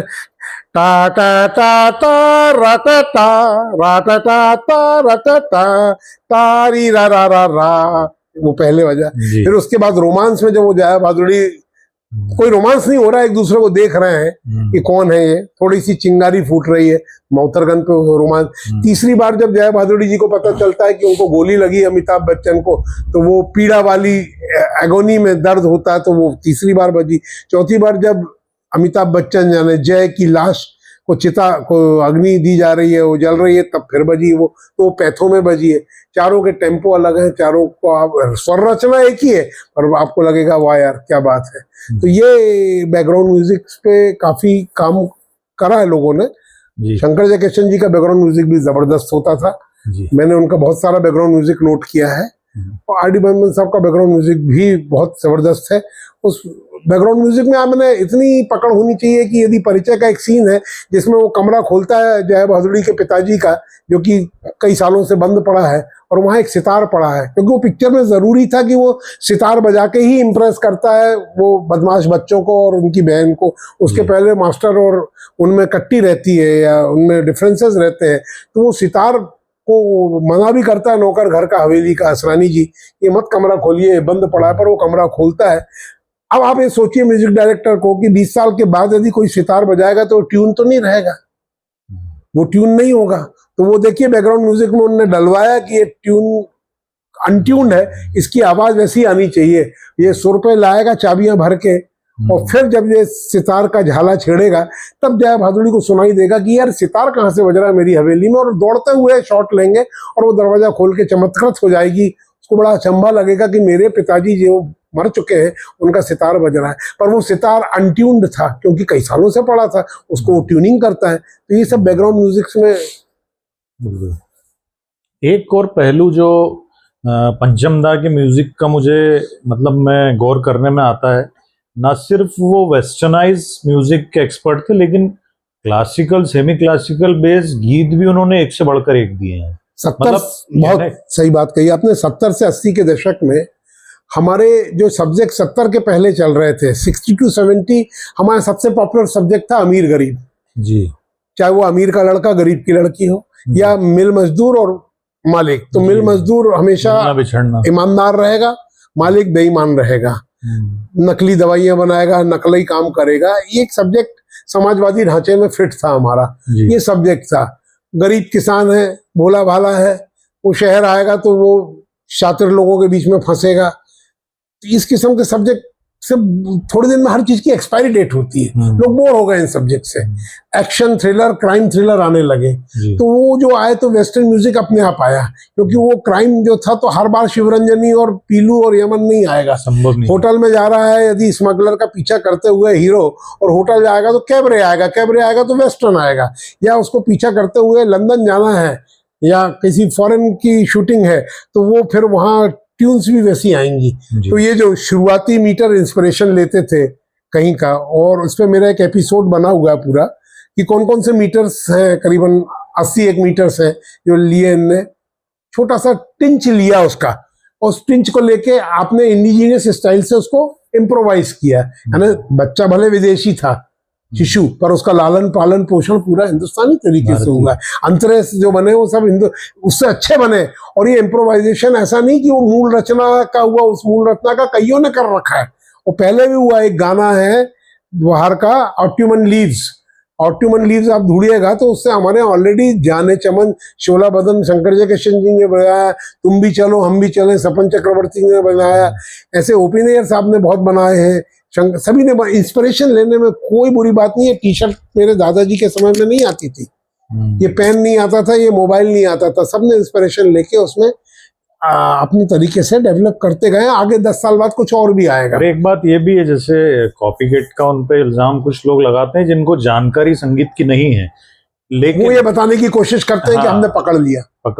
टा टा टा टा रा टा टा रा टा टा टा रा टा टा तारी रा रा रा रा, वो पहले बजा। फिर उसके बाद रोमांस में जब वो जाया भादुड़ी, कोई रोमांस नहीं हो रहा है, एक दूसरे को देख रहे हैं कि कौन है ये, थोड़ी सी चिंगारी फूट रही है मौतरगन पे रोमांस। तीसरी बार जब जया भादुड़ी जी को पता चलता है कि उनको गोली लगी अमिताभ बच्चन को, तो वो पीड़ा वाली एगोनी में दर्द होता है, तो वो तीसरी बार बजी। चौथी बार जब अमिताभ बच्चन यानी जय की लाश को चिता को अग्नि दी जा रही है, वो जल रही है, तब फिर बजी वो, तो वो पैथों में बजी है। चारों के टेम्पो अलग हैं, चारों को आप स्वर रचना एक ही है, पर आपको लगेगा वाह यार क्या बात है। तो ये बैकग्राउंड म्यूजिक पे काफी काम करा है लोगों ने। जी शंकर जयकिशन जी का बैकग्राउंड म्यूजिक भी जबरदस्त होता था। जी। मैंने उनका बहुत सारा बैकग्राउंड म्यूजिक नोट किया है, और आर डी बर्मन साहब का बैकग्राउंड म्यूजिक भी बहुत जबरदस्त है। उस बैकग्राउंड म्यूजिक में आपने इतनी पकड़ होनी चाहिए कि यदि परिचय का एक सीन है जिसमें वो कमरा खोलता है जया बहादुरी के पिताजी का, जो कि कई सालों से बंद पड़ा है, और वहाँ एक सितार पड़ा है, क्योंकि वो पिक्चर में जरूरी था कि वो सितार बजा के ही इम्प्रेस करता है वो बदमाश बच्चों को और उनकी बहन को। उसके पहले मास्टर और उनमें कट्टी रहती है या उनमें डिफरेंसेस रहते हैं, तो वो सितार को मना भी करता है नौकर घर का, हवेली का, असरानी जी, ये मत कमरा खोलिए, बंद पड़ा है, पर वो कमरा खोलता है। अब आप ये सोचिए म्यूजिक डायरेक्टर को कि 20 साल के बाद यदि कोई सितार बजाएगा तो ट्यून तो नहीं रहेगा, वो ट्यून नहीं होगा। तो वो देखिए बैकग्राउंड म्यूजिक में उन्होंने डलवाया कि ये ट्यून अनट्यून्ड है, इसकी आवाज वैसी आनी चाहिए, ये सुर पे लाएगा चाबियां भर के, और फिर जब ये सितार का झाला छेड़ेगा तब जया भादुड़ी को सुनाई देगा कि यार सितार कहाँ से बज रहा है मेरी हवेली में, और दौड़ते हुए शॉट लेंगे और वो दरवाजा खोल के चमत्कृत हो जाएगी। उसको बड़ा अचंभा लगेगा कि मेरे पिताजी जो मर चुके हैं उनका सितार बज रहा है, पर वो सितार अनट्यून्ड था क्योंकि कई सालों से पड़ा था, उसको वो ट्यूनिंग करता है। तो ये सब बैकग्राउंड म्यूजिक में। एक और पहलू जो पंचमदा के म्यूजिक का मुझे मतलब मैं गौर करने में आता है, ना सिर्फ वो वेस्टर्नाइज म्यूजिक के एक्सपर्ट थे, लेकिन क्लासिकल सेमी क्लासिकल बेस गीत भी उन्होंने एक से बढ़कर एक दिए हैं। 70 बहुत सही बात कही आपने। 70 से 80 के दशक में हमारे जो सब्जेक्ट 70 के पहले चल रहे थे, 60 to 70 हमारा सबसे पॉपुलर सब्जेक्ट था अमीर गरीब जी, चाहे वो अमीर का लड़का गरीब की लड़की हो, या मिल मजदूर और मालिक। तो मिल मजदूर हमेशा ईमानदार रहेगा, मालिक बेईमान रहेगा, नकली दवाइयां बनाएगा, नकली काम करेगा। ये एक सब्जेक्ट समाजवादी ढांचे में फिट था हमारा, ये सब्जेक्ट था। गरीब किसान है, भोला भाला है, वो शहर आएगा तो वो शातिर लोगों के बीच में फंसेगा। इस किस्म के सब्जेक्ट से थोड़े दिन में हर चीज की एक्सपायरी डेट होती है, लोग बोर हो गए इन सब्जेक्ट से। एक्शन थ्रिलर, क्राइम थ्रिलर आने लगे, तो वो जो आए तो वेस्टर्न म्यूजिक अपने आप आया, क्योंकि वो क्राइम जो था तो हर बार शिवरंजनी और पीलू और यमन नहीं आएगा। होटल में जा रहा है, यदि स्मगलर का पीछा करते हुए हीरो, और होटल जाएगा तो कैबरे आएगा, कैबरे आएगा तो वेस्टर्न आएगा, या उसको पीछा करते हुए लंदन जाना है या किसी फॉरेन की शूटिंग है तो वो फिर वहाँ ट्यून्स भी वैसी आएंगी। तो ये जो शुरुआती मीटर इंस्पिरेशन लेते थे कहीं का, और उस पर मेरा एक एपिसोड बना हुआ है पूरा कि कौन कौन से मीटर्स हैं, करीबन 81 मीटर्स हैं जो लिए इनने। छोटा सा टिंच लिया उसका, उस टिंच को लेके आपने इंडिजिनियस स्टाइल से उसको इम्प्रोवाइज किया, यानी बच्चा भले विदेशी था शिशु, पर उसका लालन पालन पोषण पूरा हिंदुस्तानी तरीके से हुआ है। अंतरेस जो बने वो सब हिंदू उससे अच्छे बने। और ये इम्प्रोवाइजेशन ऐसा नहीं कि वो मूल रचना का हुआ, उस मूल रचना का कईयों ने कर रखा है, वो पहले भी हुआ। एक गाना है बाहर का, ऑट्यूमन लीव्स, ऑट्यूमन लीव्स आप ढूंढिएगा तो उससे हमारे ऑलरेडी जाने चमन, शोला बदन शंकर जयकिशन जी ने बनाया, तुम भी चलो हम भी चले सपन चक्रवर्ती ने बनाया, ऐसे ओपी नैयर साहब ने बहुत बनाए हैं, सभी ने। इंस्पिरेशन लेने में कोई बुरी बात नहीं है। टी शर्ट मेरे दादाजी के समय में नहीं आती थी, ये पेन नहीं आता था, ये मोबाइल नहीं आता था, सबने इंस्पिरेशन लेके उसमें अपने तरीके से डेवलप करते गए। आगे 10 साल बाद कुछ और भी आएगा। और एक बात ये भी है, जैसे कॉपीकेट का उन पे इल्जाम कुछ लोग लगाते हैं जिनको जानकारी संगीत की नहीं है, लेकिन वो ये बताने की कोशिश करते हैं कि हमने पकड़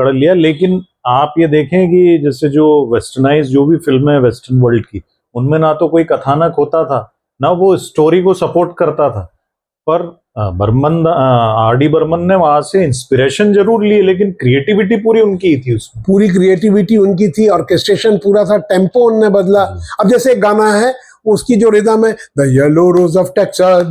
लिया। लेकिन आप ये देखें कि जैसे जो वेस्टर्नाइज जो भी फिल्में है वेस्टर्न वर्ल्ड की, उनमें ना तो कोई कथानक होता था, ना वो स्टोरी को सपोर्ट करता था, पर बर्मन आर डी बर्मन ने वहां से इंस्पिरेशन जरूर ली, लेकिन क्रिएटिविटी पूरी उनकी थी, उसमें पूरी क्रिएटिविटी उनकी थी, ऑर्केस्ट्रेशन पूरा था, टेम्पो उनने बदला। अब जैसे एक गाना है उसकी जो रिदम है, the yellow rose of Texas,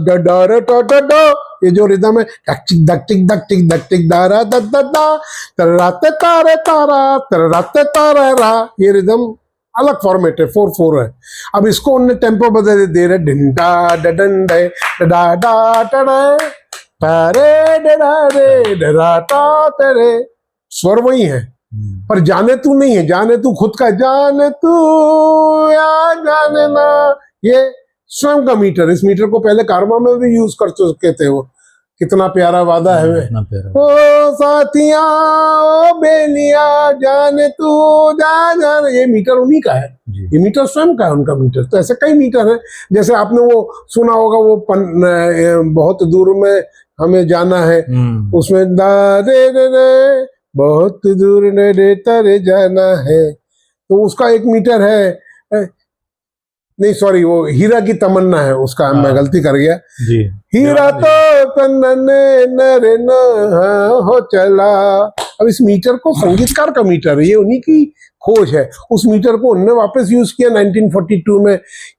ये जो रिदम है, धक टिक धक टिक धक टिक दारा द दा तरराते तारे तारा तरराते तारा रा, ये रिदम अलग फॉर्मेट है, 4/4 है। अब इसको उनने टेम्पो बदल दे रहे, ढिंडा डडन डे डा डा टडे तारे डडा रे डरा टा तेरे, स्वर वही है पर जाने तू नहीं है, जाने तू खुद का, जाने तू या जाने ना, ये स्वयं का मीटर। इस मीटर को पहले कारवा में भी यूज कर चुके थे वो, कितना प्यारा वादा है वे। इतना प्यारा। ओ साथिया ओ बेलिया जाने तू जा जान, ये मीटर उन्हीं का है, जी। ये मीटर स्वयं का है उनका मीटर। तो ऐसे कई मीटर हैं, जैसे आपने वो सुना होगा वो बहुत दूर में हमें जाना है, उसमें दा रे रे रे बहुत दूर न रे तरे जाना है, तो उसका एक मीटर है। नहीं सॉरी, वो हीरा की तमन्ना है उसका, मैं गलती कर गया जी। हीरा तो कन्नने नरे न हो चला। अब इस मीटर को संगीतकार का मीटर है, ये उन्हीं की खोज है। उस मीटर को उन्होंने वापस यूज किया 1942 में,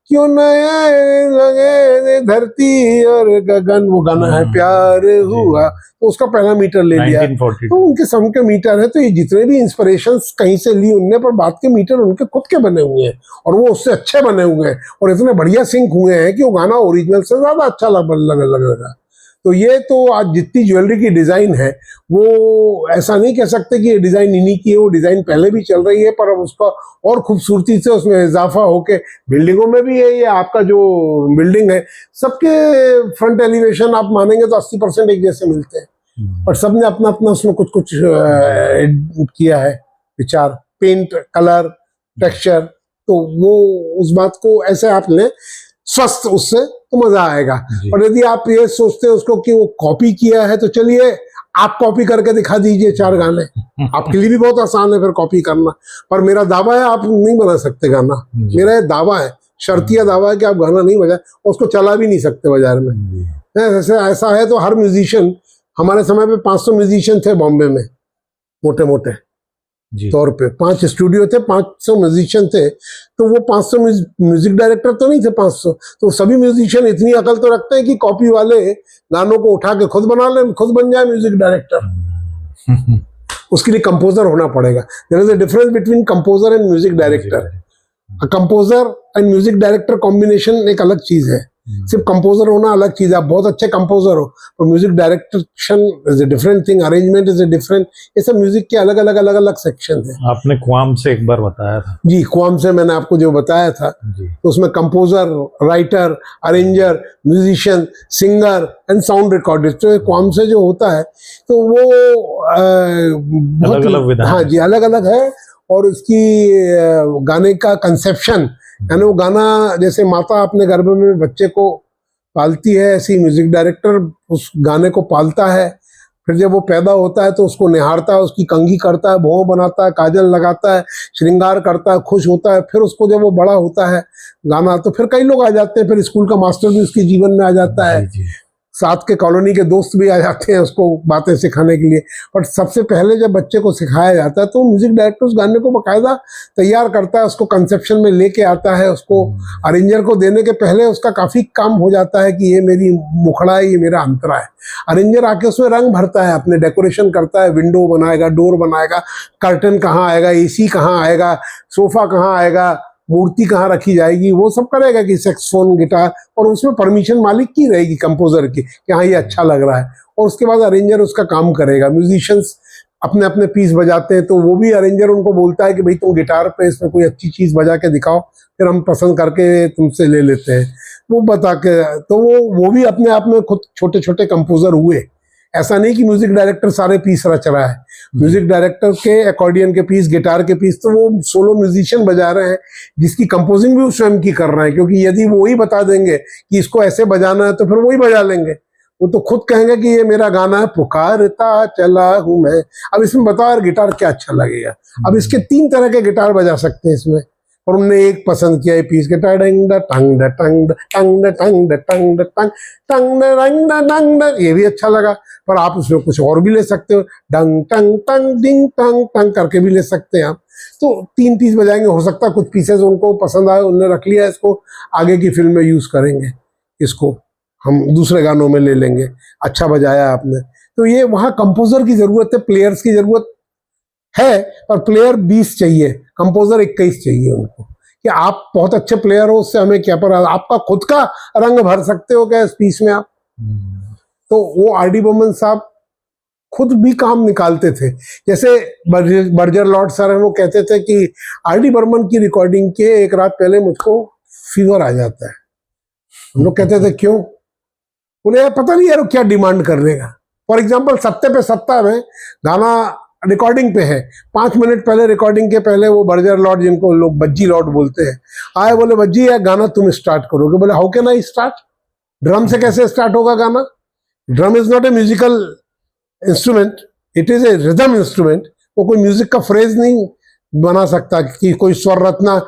क्यों नए लगे धरती और गगन, वो गाना है प्यार हुआ, तो उसका पहला मीटर ले लिया। 1942। तो उनके सब के मीटर है, तो ये जितने भी इंस्पिरेशंस कहीं से ली उनने, पर बात के मीटर उनके खुद के बने हुए हैं और वो उससे अच्छे बने हुए हैं और इतने बढ़िया सिंक हुए हैं कि वो गाना ओरिजिनल से ज्यादा अच्छा लगेगा। तो ये तो आज जितनी ज्वेलरी की डिजाइन है, वो ऐसा नहीं कह सकते कि ये डिजाइन इन्हीं की है, वो डिजाइन पहले भी चल रही है, पर अब उसका और खूबसूरती से उसमें इजाफा होके बिल्डिंगों में भी है। ये आपका जो बिल्डिंग है, सबके फ्रंट एलिवेशन आप मानेंगे तो 80% एक जैसे मिलते हैं, पर सबने अपना अपना उसमें कुछ कुछ किया है विचार, पेंट, कलर, टेक्सचर। तो वो उस बात को ऐसे आप लें स्वस्थ, उससे तो मजा आएगा। और यदि आप ये सोचते हैं उसको कि वो कॉपी किया है, तो चलिए आप कॉपी करके दिखा दीजिए 4 गाने, आपके लिए भी बहुत आसान है फिर कॉपी करना। पर मेरा दावा है आप नहीं बना सकते गाना, मेरा ये दावा है, शर्तिया दावा है कि आप गाना नहीं बजाए, उसको चला भी नहीं सकते बाजार में। ऐसा है तो हर म्यूजिशियन, हमारे समय पे 500 म्यूजिशियन थे बॉम्बे में, मोटे मोटे तौर पे 5 स्टूडियो थे, 500 म्यूजिशियन थे, तो वो 500 म्यूजिक डायरेक्टर तो नहीं थे 500, तो सभी म्यूजिशियन इतनी अकल तो रखते हैं कि कॉपी वाले गानों को उठा के खुद बना ले, खुद बन जाए म्यूजिक डायरेक्टर। उसके लिए कंपोजर होना पड़ेगा। There is a difference between composer and music director. Composer and music director combination एक अलग चीज है, सिर्फ कंपोजर होना अलग चीज है। आप बहुत अच्छे कंपोजर हो, पर music direction is a different thing, arrangement is a different, ये सब म्यूजिक के अलग अलग सेक्शन है। आपने क्वाम से एक बार बताया था। जी, क्वाम से मैंने आपको जो बताया था, तो उसमें composer, writer, arranger, musician, singer and sound recorder, तो क्वाम से जो होता है तो वो अलग अलग विधा, हाँ जी, अलग अलग है। और उसकी गाने का कंसेप्शन, यानी वो गाना जैसे माता अपने गर्भ में बच्चे को पालती है, ऐसी म्यूजिक डायरेक्टर उस गाने को पालता है। फिर जब वो पैदा होता है तो उसको निहारता है, उसकी कंघी करता है, भौं बनाता है, काजल लगाता है, श्रृंगार करता है, खुश होता है। फिर उसको जब वो बड़ा होता है गाना, तो फिर कई लोग आ जाते हैं, फिर स्कूल का मास्टर भी उसके जीवन में आ जाता है, साथ के कॉलोनी के दोस्त भी आ जाते हैं उसको बातें सिखाने के लिए। पर सबसे पहले जब बच्चे को सिखाया जाता है तो म्यूजिक डायरेक्टर उस गाने को बाकायदा तैयार करता है, उसको कंसेप्शन में लेके आता है, उसको अरेंजर को देने के पहले उसका काफी काम हो जाता है कि ये मेरी मुखड़ा है, ये मेरा अंतरा है। अरेंजर आके उसमें रंग भरता है, अपने डेकोरेशन करता है, विंडो बनाएगा, डोर बनाएगा, कर्टन कहाँ आएगा, एसी कहाँ आएगा, सोफा कहाँ आएगा, मूर्ति कहाँ रखी जाएगी, वो सब करेगा कि सैक्सोफोन, गिटार, और उसमें परमिशन मालिक की रहेगी कंपोजर की कि हाँ ये अच्छा लग रहा है। और उसके बाद अरेंजर उसका काम करेगा। म्यूजिशियंस अपने अपने पीस बजाते हैं, तो वो भी अरेंजर उनको बोलता है कि भाई तुम गिटार पे इसमें कोई अच्छी चीज बजा के दिखाओ, फिर हम पसंद करके तुमसे ले लेते हैं। वो बता के, तो वो भी अपने आप में खुद छोटे छोटे कंपोजर हुए। ऐसा नहीं कि म्यूजिक डायरेक्टर सारे पीस रच रहा है, म्यूजिक डायरेक्टर के अकॉर्डियन के पीस, गिटार के पीस तो वो सोलो म्यूजिशियन बजा रहे हैं, जिसकी कंपोजिंग भी वो स्वयं की कर रहे हैं। क्योंकि यदि वो ही बता देंगे कि इसको ऐसे बजाना है तो फिर वही बजा लेंगे, वो तो खुद कहेंगे कि ये मेरा गाना है, पुकारता चला हूं मैं। अब इसमें बताओ यार गिटार क्या अच्छा लगेगा। अब इसके 3 तरह के गिटार बजा सकते हैं इसमें, और उनने एक पसंद किया है पीस के टंग टंग टंग टंग टंग टंग टंग टंग टंग, ये भी अच्छा लगा। पर आप उसमें कुछ और भी ले सकते हो, डंग टंग टंग डिंग टंग टंग करके भी ले सकते हैं आप। तो 3 पीस बजाएंगे, हो सकता है कुछ पीसेस उनको पसंद आए, उन्होंने रख लिया, इसको आगे की फिल्म में यूज करेंगे, इसको हम दूसरे गानों में ले लेंगे, अच्छा बजाया आपने। तो ये वहाँ कंपोजर की जरूरत है, प्लेयर्स की जरूरत है, पर प्लेयर 20 चाहिए, कंपोजर 21 चाहिए उनको, कि आप बहुत अच्छे प्लेयर हो उससे हमें क्या, पर आपका खुद का रंग भर सकते हो क्या इस पीस में आप। तो वो आर डी बर्मन साहब खुद भी काम निकालते थे। जैसे बर्जर लॉर्ड सर हैं, वो कहते थे कि आर डी बर्मन की रिकॉर्डिंग के एक रात पहले मुझको फीवर आ जाता है। हम लोग कहते थे क्यों, उन्हें पता नहीं यार क्या डिमांड कर लेगा। फॉर एग्जाम्पल सत्ते पे सत्ता में गाना रिकॉर्डिंग पे है, 5 मिनट पहले रिकॉर्डिंग के पहले वो बर्जर लॉर्ड, जिनको लोग बज्जी लॉर्ड बोलते हैं, आए बोले बज्जी यार गाना तुम स्टार्ट करोगे। बोले how can I start, drum से कैसे स्टार्ट होगा गाना? Drum is not a musical instrument, it is a rhythm instrument. वो कोई म्यूजिक का फ्रेज नहीं बना सकता कि कोई स्वर रत्ना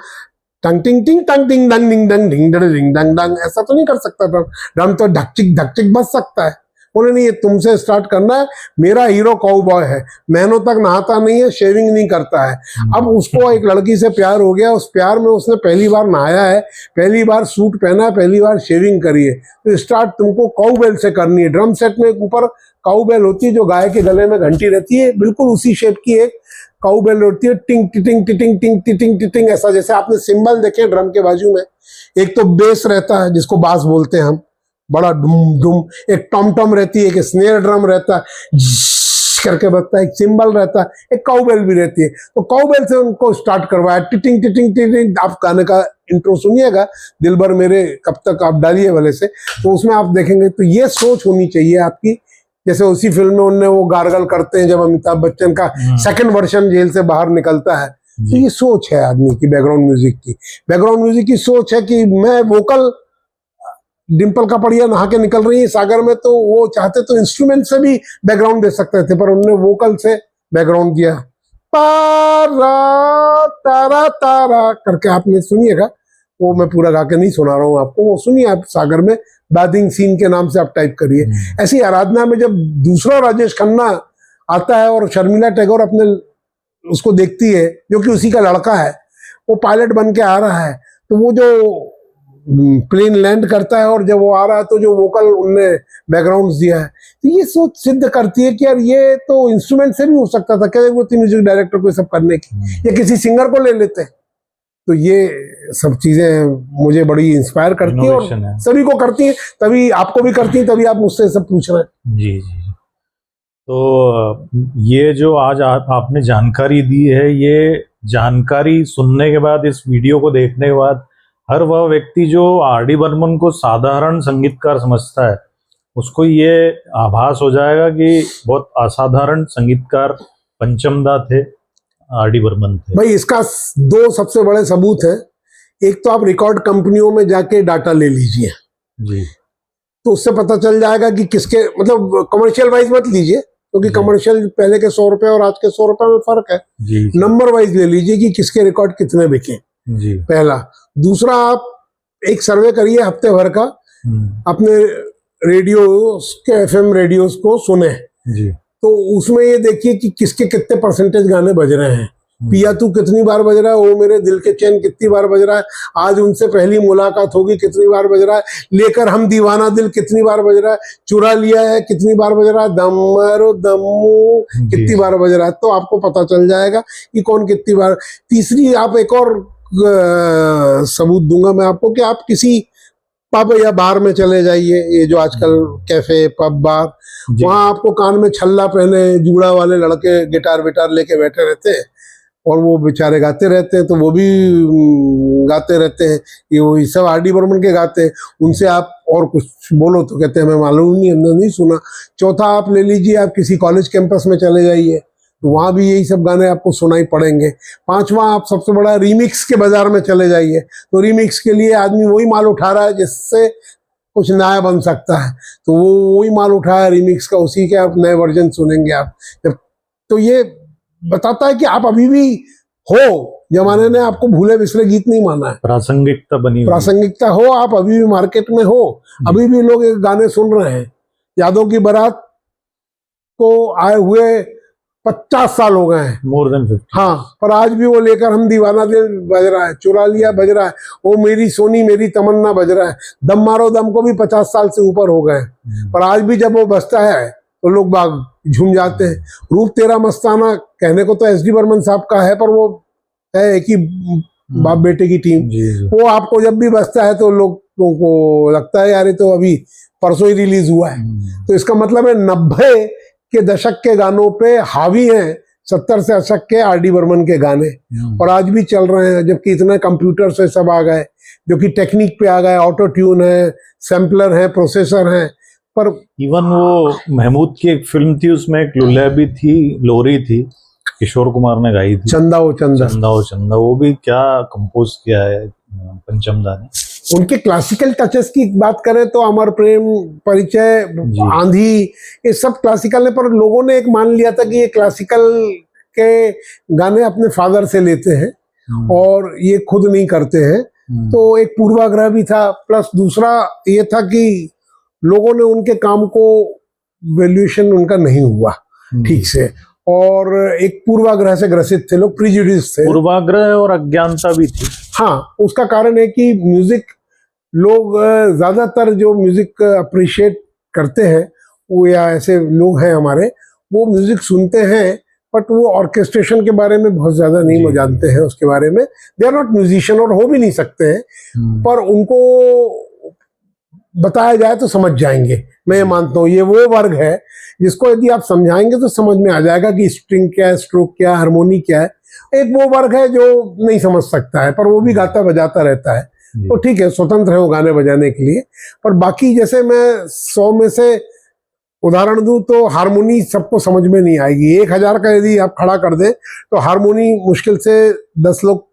टंग टिंग टिंग टंग टिंग डंग डिंग डंग डिंग डिंग डंग डंग, ऐसा तो नहीं कर सकता ड्रम। ड्रम तो ढकचिक बज सकता है। बोले नहीं, ये तुमसे स्टार्ट करना है। मेरा हीरो काउबॉय है, महीनों तक नहाता नहीं है, शेविंग नहीं करता है। अब उसको एक लड़की से प्यार हो गया, उस प्यार में उसने पहली बार नहाया है, पहली बार सूट पहना है, पहली बार शेविंग करी है। तो स्टार्ट तुमको काउबेल से करनी है। ड्रम सेट में ऊपर काउबेल होती है, जो गाय के गले में घंटी रहती है, बिल्कुल उसी शेप की एक काउबेल होती है, टिंग टिटिंग टिटिंग टिंग टिटिंग टिटिंग, ऐसा जैसे आपने सिंबल देखे ड्रम के बाजू में। एक तो बेस रहता है जिसको बास बोलते हैं हम, बड़ा डुम डुम, एक टॉम टॉम रहती है, एक स्नेयर ड्रम रहता है करके बजता है, एक सिंबल रहता है, एक काउबेल भी रहती है। तो काउबेल से उनको स्टार्ट करवाया, टिटिंग टिटिंग टिटिंग। आप गाने का इंट्रो सुनिएगा दिल भर मेरे कब तक, आप डालिए वाले से, तो उसमें आप देखेंगे। तो ये सोच होनी चाहिए आपकी, जैसे उसी फिल्म में उनने वो गार्गल करते हैं जब अमिताभ बच्चन का सेकंड वर्जन जेल से बाहर निकलता है। तो ये सोच है आदमी की, बैकग्राउंड म्यूजिक की। बैकग्राउंड म्यूजिक की सोच है कि मैं वोकल, डिम्पल कपड़िया नहा के निकल रही है सागर में, तो वो चाहते तो इंस्ट्रूमेंट से भी बैकग्राउंड दे सकते थे, पर उन्होंने वोकल से बैकग्राउंड दिया। तारा तारा तारा करके आपने सुनिएगा, वो मैं पूरा गा के नहीं सुना रहा हूँ आपको, वो सुनिए आप सागर में, बादिंग सीन के नाम से आप टाइप करिए। ऐसी आराधना में जब दूसरा राजेश खन्ना आता है और शर्मिला टैगोर अपने उसको देखती है, जो कि उसी का लड़का है, वो पायलट बन के आ रहा है, तो वो जो प्लेन लैंड करता है और जब वो आ रहा है तो जो वोकल उनने बैकग्राउंड दिया है, तो ये सोच सिद्ध करती है कि यार ये तो इंस्ट्रूमेंट से भी हो सकता था, क्या जरूरत थी म्यूजिक डायरेक्टर को सब करने की, या किसी सिंगर को ले लेते। तो ये सब चीजें मुझे बड़ी इंस्पायर करती है और सभी को करती हैं, तभी आपको भी करती हैं, तभी आप मुझसे सब पूछ रहे हैं। जी जी। तो ये जो आज आपने जानकारी दी है, ये जानकारी सुनने के बाद, इस वीडियो को देखने के बाद, हर वह व्यक्ति जो आर डी बर्मन को साधारण संगीतकार समझता है, उसको ये आभास हो जाएगा कि बहुत असाधारण संगीतकार पंचमदा थे, आर डी बर्मन थे। भाई इसका 2 सबसे बड़े सबूत है। एक तो आप रिकॉर्ड कंपनियों में जाके डाटा ले लीजिए जी, तो उससे पता चल जाएगा कि किसके, मतलब कमर्शियल वाइज मत लीजिए, क्योंकि कमर्शियल पहले के 100 रुपए और आज के 100 रुपए में फर्क है। नंबर वाइज ले लीजिए कि किसके रिकॉर्ड कितने बिके, पहला। दूसरा, आप एक सर्वे करिए हफ्ते भर का, अपने रेडियो के FM रेडियोस को सुने जी, तो उसमें ये देखिए कि किसके कितने परसेंटेज गाने बज रहे हैं। पिया तू कितनी बार बज रहा है, ओ मेरे दिल के चैन कितनी बार बज रहा है, आज उनसे पहली मुलाकात होगी कितनी बार बज रहा है, लेकर हम दीवाना दिल कितनी बार बज रहा है, चुरा लिया है कितनी बार बज रहा है, दम मारो दम कितनी बार बज रहा है। तो आपको पता चल जाएगा कि कौन कितनी बार। तीसरी, आप एक और सबूत दूंगा मैं आपको, कि आप किसी पब या बार में चले जाइए, ये जो आजकल कैफे पब बार, वहां आपको कान में छल्ला पहने जूड़ा वाले लड़के गिटार विटार लेके बैठे रहते हैं और वो बेचारे गाते रहते हैं, तो वो भी गाते रहते हैं, ये वही सब आर डी बर्मन के गाते हैं। उनसे आप और कुछ बोलो तो कहते हैं हमें मालूम नहीं, हमने नहीं सुना। चौथा, आप ले लीजिए, आप किसी कॉलेज कैंपस में चले जाइए, तो वहां भी यही सब गाने आपको सुनाई पड़ेंगे। पांचवा, आप सबसे बड़ा रीमिक्स के बाजार में चले जाइए, तो रीमिक्स के लिए आदमी वही माल उठा रहा है जिससे कुछ नया बन सकता है, तो वो वही माल उठाया रिमिक्स का, उसी के आप नए वर्जन सुनेंगे आप जब। तो ये बताता है कि आप अभी भी हो, जमाने ने आपको भूले बिसरे गीत नहीं माना है, प्रासंगिकता बनी, प्रासंगिकता हो, आप अभी भी मार्केट में हो, अभी भी लोग ये गाने सुन रहे हैं। यादों की बारात को आए हुए 50 साल हो गए हैं, मोर देन 50। हाँ, पर आज भी वो लेकर हम दीवाना दिल बज रहा है, चुरा लिया बज रहा है, वो मेरी सोनी मेरी तमन्ना बज रहा है, दम मारो दम को भी 50 साल से ऊपर हो गए, पर आज भी जब वो बजता है तो लोग बाग झूम जाते हैं। रूप तेरा मस्ताना कहने को तो एस डी बर्मन साहब का है, पर वो है एक ही बाप बेटे की टीम। वो आपको जब भी बजता है तो लोगों को लगता है यार ये तो अभी परसों ही रिलीज हुआ है। तो इसका मतलब है 90 के दशक के गानों पे हावी हैं 70 से दशक के आर डी बर्मन के गाने, और आज भी चल रहे हैं, जबकि इतने कंप्यूटर से सब आ गए, जो कि टेक्निक पे आ गए, ऑटो ट्यून है, सैम्पलर है, प्रोसेसर है, पर इवन वो महमूद की एक फिल्म थी, उसमें एक लुल्ला भी थी, लोरी थी, किशोर कुमार ने गाई थी, चंदा ओ चंदा, चंदा ओ चंदा, वो भी क्या कंपोज किया है पंचम दा ने। उनके क्लासिकल टचेस की बात करें तो अमर प्रेम, परिचय, जी। आंधी, ये सब क्लासिकल है, पर लोगों ने एक मान लिया था कि ये क्लासिकल के गाने अपने फादर से लेते हैं और ये खुद नहीं करते हैं, तो एक पूर्वाग्रह भी था। प्लस दूसरा ये था कि लोगों ने उनके काम को वैल्यूएशन उनका नहीं हुआ ठीक से, और एक पूर्वाग्रह से ग्रसित थे लोग, प्रिजुडिस थे, पूर्वाग्रह और अज्ञानता भी थी। हाँ, उसका कारण है कि म्यूजिक लोग ज्यादातर जो म्यूजिक अप्रिशिएट करते हैं वो, या ऐसे लोग हैं हमारे, वो म्यूजिक सुनते हैं बट वो ऑर्केस्ट्रेशन के बारे में बहुत ज्यादा नहीं जानते हैं उसके बारे में। दे आर नॉट म्यूजिशियन और हो भी नहीं सकते हैं, पर उनको बताया जाए तो समझ जाएंगे। मैं ये मानता हूँ ये वो वर्ग है जिसको यदि आप समझाएंगे तो समझ में आ जाएगा कि स्ट्रिंग क्या है, स्ट्रोक क्या है, हारमोनी क्या है। एक वो वर्ग है जो नहीं समझ सकता है, पर वो भी गाता बजाता रहता है, तो ठीक है, स्वतंत्र है वो गाने बजाने के लिए। पर बाकी जैसे मैं 100 में से उदाहरण दूं तो हारमोनी सबको समझ में नहीं आएगी। 1000 का यदि आप खड़ा कर दे तो हारमोनी मुश्किल से 10 लोग,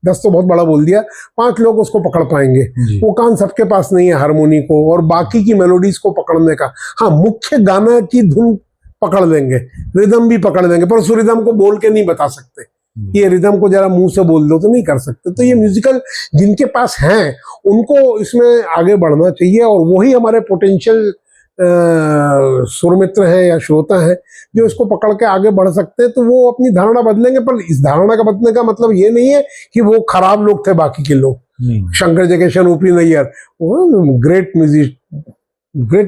10 तो बहुत बड़ा बोल दिया, 5 लोग उसको पकड़ पाएंगे। वो कान सबके पास नहीं है हारमोनी को और बाकी की मेलोडीज को पकड़ने का। हाँ, मुख्य गाना की धुन पकड़ लेंगे, रिदम भी पकड़ लेंगे, पर उस रिदम को बोल के नहीं बता सकते। ये रिदम को जरा मुंह से बोल दो तो नहीं कर सकते। तो ये म्यूजिकल जिनके पास हैं उनको इसमें आगे बढ़ना चाहिए, और वही हमारे पोटेंशियल सुरमित्र है या श्रोता है जो इसको पकड़ के आगे बढ़ सकते हैं। तो वो अपनी धारणा बदलेंगे, पर इस धारणा का बदलने का मतलब ये नहीं है कि वो खराब लोग थे बाकी के लोग। शंकर जयकिशन, ओपी नैयर, वो ग्रेट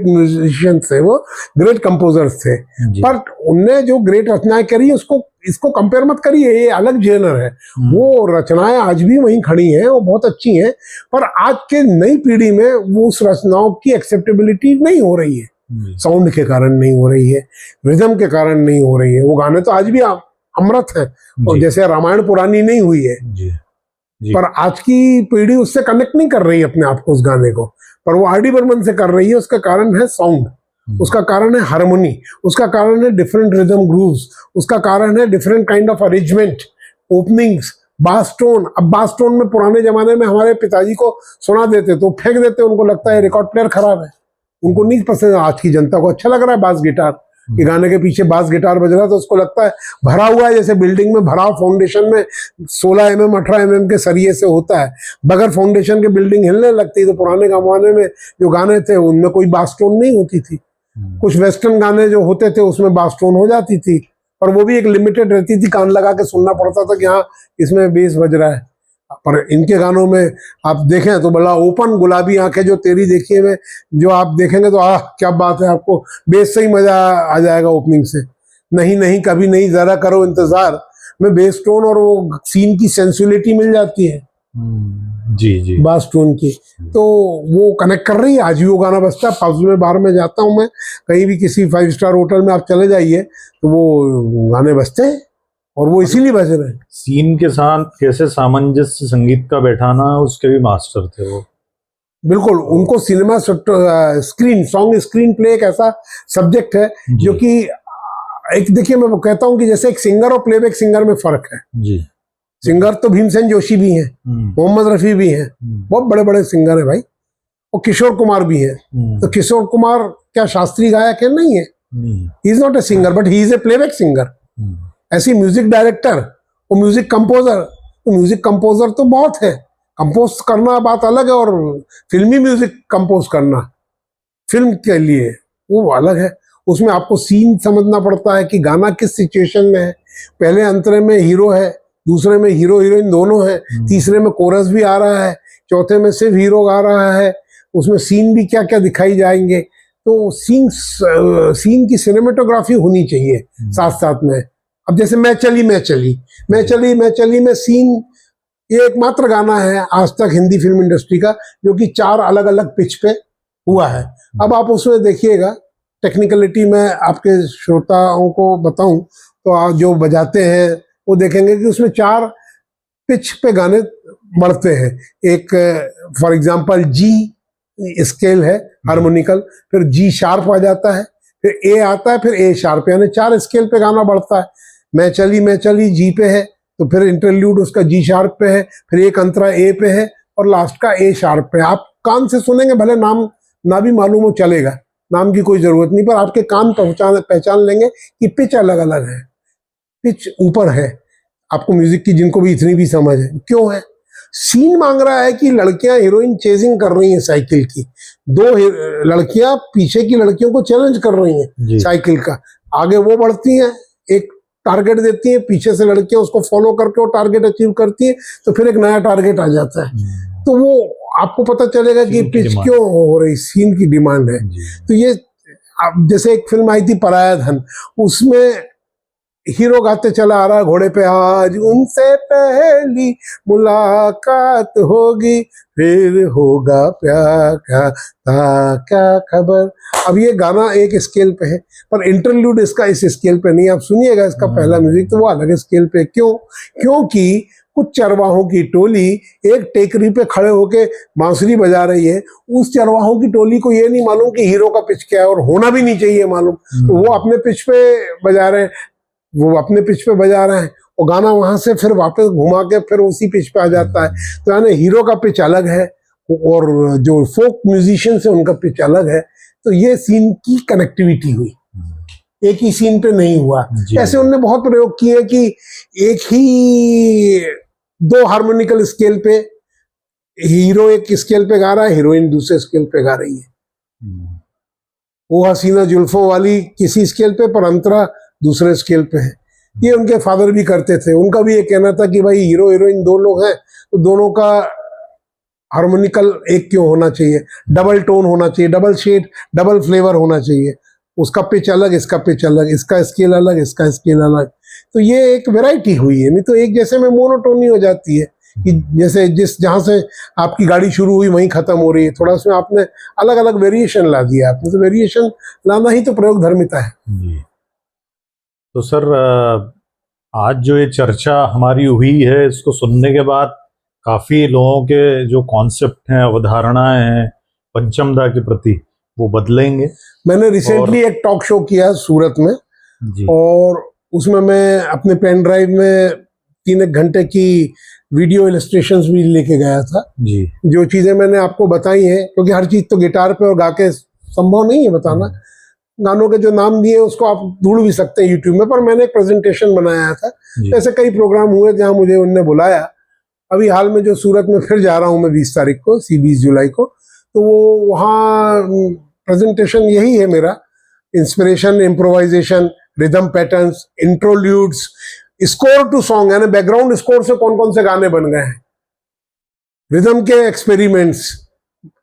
म्यूजिशियन थे, वो ग्रेट कंपोजर्स थे, पर उनने जो ग्रेट रचनाएं करी उसको, इसको कंपेयर मत करिए, ये अलग जेनर है। वो रचनाएं आज भी वहीं खड़ी हैं, वो बहुत अच्छी हैं, पर आज के नई पीढ़ी में वो उस रचनाओं की एक्सेप्टेबिलिटी नहीं हो रही है। साउंड के कारण नहीं हो रही है, रिदम के कारण नहीं हो रही है। वो गाने तो आज भी अमृत हैं, और जैसे रामायण पुरानी नहीं हुई है, पर आज की पीढ़ी उससे कनेक्ट नहीं कर रही है अपने आप को, उस गाने को, पर वो आर डी बर्मन से कर रही है। उसका कारण है साउंड, उसका कारण है हारमोनी, उसका कारण है डिफरेंट रिदम ग्रूव्स, उसका कारण है different kind of arrangement, openings, बास टोन। अब बास टोन में पुराने जमाने में हमारे पिताजी को सुना देते तो फेंक देते, उनको लगता है रिकॉर्ड प्लेयर खराब है, उनको नहीं पसंद। आज की जनता को अच्छा लग रहा है बास गिटार, कि गाने के पीछे बास गिटार बज रहा है तो उसको लगता है भरा हुआ है, जैसे बिल्डिंग में भरा फाउंडेशन में 16 mm 18 mm के सरिये से होता है, बगैर फाउंडेशन के बिल्डिंग हिलने लगती। तो पुराने जमाने में जो गाने थे उनमें कोई बास टोन नहीं होती थी। कुछ वेस्टर्न गाने जो होते थे उसमें बास टोन हो जाती थी, पर वो भी एक लिमिटेड रहती थी, कान लगा के सुनना पड़ता था कि हाँ इसमें बेस बज रहा है। पर इनके गानों में आप देखें तो बड़ा ओपन, गुलाबी आंखें जो तेरी देखिए में जो आप देखेंगे तो क्या बात है, आपको बेस से ही मजा आ जाएगा ओपनिंग से। नहीं नहीं कभी नहीं, जरा करो इंतजार में बेस टोन और वो सीन की सेंसुअलिटी मिल जाती है जी बास टोन की, तो वो कनेक्ट कर रही है। आज भी वो गाना बजता है। पास में बाहर में जाता हूँ मैं, कहीं भी किसी 5 स्टार होटल में आप चले जाइए तो वो गाने बजते हैं, और वो इसीलिए बज रहे हैं। सीन के साथ कैसे सामंजस्य संगीत का बैठाना, उसके भी मास्टर थे वो। बिल्कुल, उनको cinema screen song screen play एक ऐसा सब्जेक्ट है जो कि एक, देखिए मैं कहता हूँ कि जैसे एक सिंगर और प्लेबैक सिंगर में फर्क है। जी, सिंगर तो भीमसेन जोशी भी हैं, मोहम्मद रफी भी हैं, बहुत बड़े बड़े सिंगर है भाई, और किशोर कुमार भी हैं। तो किशोर कुमार क्या शास्त्रीय गायक है? नहीं है, he is not a singer but he is a playback singer. ऐसी म्यूजिक डायरेक्टर और म्यूजिक कंपोजर, तो म्यूजिक कंपोजर तो बहुत है, कंपोज करना बात अलग है, और फिल्मी म्यूजिक कंपोज करना फिल्म के लिए वो अलग है। उसमें आपको सीन समझना पड़ता है कि गाना किस सिचुएशन में है। पहले अंतरे में हीरो है, दूसरे में हीरो हीरोइन दोनों है, तीसरे में कोरस भी आ रहा है, चौथे में सिर्फ हीरो गा रहा है। उसमें सीन भी क्या क्या दिखाई जाएंगे, तो सीन की सिनेमेटोग्राफी होनी चाहिए साथ साथ में। अब जैसे मैं चली में सीन, ये एकमात्र गाना है आज तक हिंदी फिल्म इंडस्ट्री का जो कि 4 अलग अलग पिच पे हुआ है। अब आप उसमें देखिएगा, टेक्निकलिटी में आपके श्रोताओं को बताऊं तो आप जो बजाते हैं वो देखेंगे कि उसमें 4 पिच पे गाने बढ़ते हैं। एक फॉर एग्जांपल जी स्केल है हार्मोनिकल, फिर जी शार्प आ जाता है, फिर ए आता है, फिर ए शार्प, यानी 4 स्केल पे गाना बढ़ता है। मैं चली जी पे है, तो फिर इंटरल्यूड उसका जी शार्प पे है, फिर एक अंतरा ए पे है और लास्ट का ए शार्प पे। आप कान से सुनेंगे, भले नाम ना भी मालूम हो चलेगा, नाम की कोई जरूरत नहीं, पर आपके कान पहचान लेंगे कि पिच अलग अलग है, पिच ऊपर है। आपको म्यूजिक की जिनको भी इतनी भी समझ है, क्यों है? सीन मांग रहा है कि लड़कियां हीरोइन चेजिंग कर रही हैं साइकिल की, 2 लड़कियां पीछे की लड़कियों को चैलेंज कर रही हैं साइकिल का, आगे वो बढ़ती हैं, एक टारगेट देती हैं, पीछे से लड़कियां उसको फॉलो करके वो टारगेट अचीव करती हैं, तो फिर एक नया टारगेट आ जाता है। तो वो आपको पता चलेगा कि पिच क्यों हो रही, सीन की डिमांड है। तो ये जैसे एक फिल्म आई थी पराया धन, उसमें हीरो गाते चला आ रहा है घोड़े पे, आज उनसे पहली मुलाकात होगी, फिर होगा प्यार का क्या खबर। अब ये गाना एक स्केल पे है, पर इंटरल्यूड इसका इस स्केल पे नहीं। आप सुनिएगा इसका पहला म्यूजिक तो वो अलग स्केल पे। क्योंकि कुछ चरवाहों की टोली एक टेकरी पे खड़े होके बांसुरी बजा रही है। उस चरवाहों की टोली को ये नहीं मालूम कि हीरो का पिच क्या है, और होना भी नहीं चाहिए मालूम। तो वो अपने पिच पे बजा रहे हैं, और गाना वहां से फिर वापस घुमा के फिर उसी पिच पे आ जाता है। तो यानी हीरो का पिच अलग है और जो फोक म्यूजिशियंस है उनका पिच अलग है। तो ये सीन की कनेक्टिविटी हुई, एक ही सीन पे नहीं हुआ। ऐसे उन्होंने बहुत प्रयोग किए कि एक ही 2 हार्मोनिकल स्केल पे, हीरो एक स्केल पे गा रहा है, हीरोइन दूसरे स्केल पे गा रही है। वो हसीना जुल्फों वाली किसी स्केल पे, पर अंतरा दूसरे स्केल पे है। ये उनके फादर भी करते थे। उनका भी ये कहना था कि भाई हीरो हीरोइन 2 लोग हैं, तो दोनों का हार्मोनिकल एक क्यों होना चाहिए, डबल टोन होना चाहिए, डबल शेड, डबल फ्लेवर होना चाहिए। उसका पिच अलग, इसका पिच अलग, इसका स्केल अलग, इसका स्केल अलग। तो ये एक वैरायटी हुई है। नहीं तो एक जैसे में मोनोटोनी हो जाती है कि जैसे जहाँ से आपकी गाड़ी शुरू हुई वहीं खत्म हो रही है। थोड़ा उसमें आपने अलग अलग वेरिएशन ला दिया। आपने तो वेरिएशन लाना ही तो प्रयोग धर्मिता है जी। तो सर आज जो ये चर्चा हमारी हुई है, इसको सुनने के बाद काफी लोगों के जो कॉन्सेप्ट हैं, अवधारणाएं हैं पंचमदा के प्रति, वो बदलेंगे। मैंने रिसेंटली एक टॉक शो किया सूरत में जी। और उसमें मैं अपने पेन ड्राइव में 3 घंटे की वीडियो इलस्ट्रेशंस भी लेके गया था जी। जो चीजें मैंने आपको बताई हैं, क्योंकि हर चीज तो गिटार पे और गा के संभव नहीं है बताना। गानों के जो नाम दिए उसको आप ढूंढ भी सकते हैं यूट्यूब में, पर मैंने एक प्रेजेंटेशन बनाया था। ऐसे कई प्रोग्राम हुए जहां मुझे उन्होंने बुलाया। अभी हाल में जो सूरत में फिर जा रहा हूं मैं 20 तारीख को, 20 जुलाई को, तो वो वहाँ प्रेजेंटेशन यही है मेरा, inspiration, improvisation, rhythm patterns, interludes, score to song, यानी बैकग्राउंड स्कोर से कौन कौन से गाने बन गए हैं, रिदम के एक्सपेरिमेंट्स,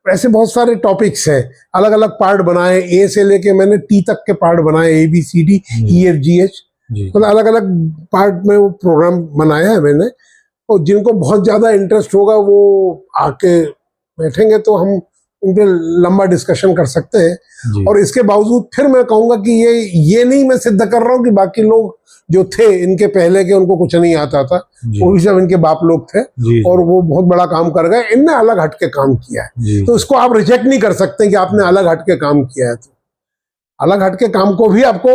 ऐसे बहुत सारे टॉपिक्स हैं। अलग अलग पार्ट बनाए, ए से लेके मैंने टी तक के पार्ट बनाए, ABCD EFGH, मतलब अलग अलग पार्ट में वो प्रोग्राम बनाया है मैंने। और जिनको बहुत ज्यादा इंटरेस्ट होगा वो आके बैठेंगे तो हम उन पे लंबा डिस्कशन कर सकते हैं। और इसके बावजूद फिर मैं कहूंगा कि ये नहीं मैं सिद्ध कर रहा हूँ कि बाकी लोग जो थे इनके पहले के उनको कुछ नहीं आता था, वो भी सब इनके बाप लोग थे और वो बहुत बड़ा काम कर गए। इनने अलग हट के काम किया है, तो इसको आप रिजेक्ट नहीं कर सकते कि आपने अलग हट के काम किया है। तो अलग हट के काम को भी आपको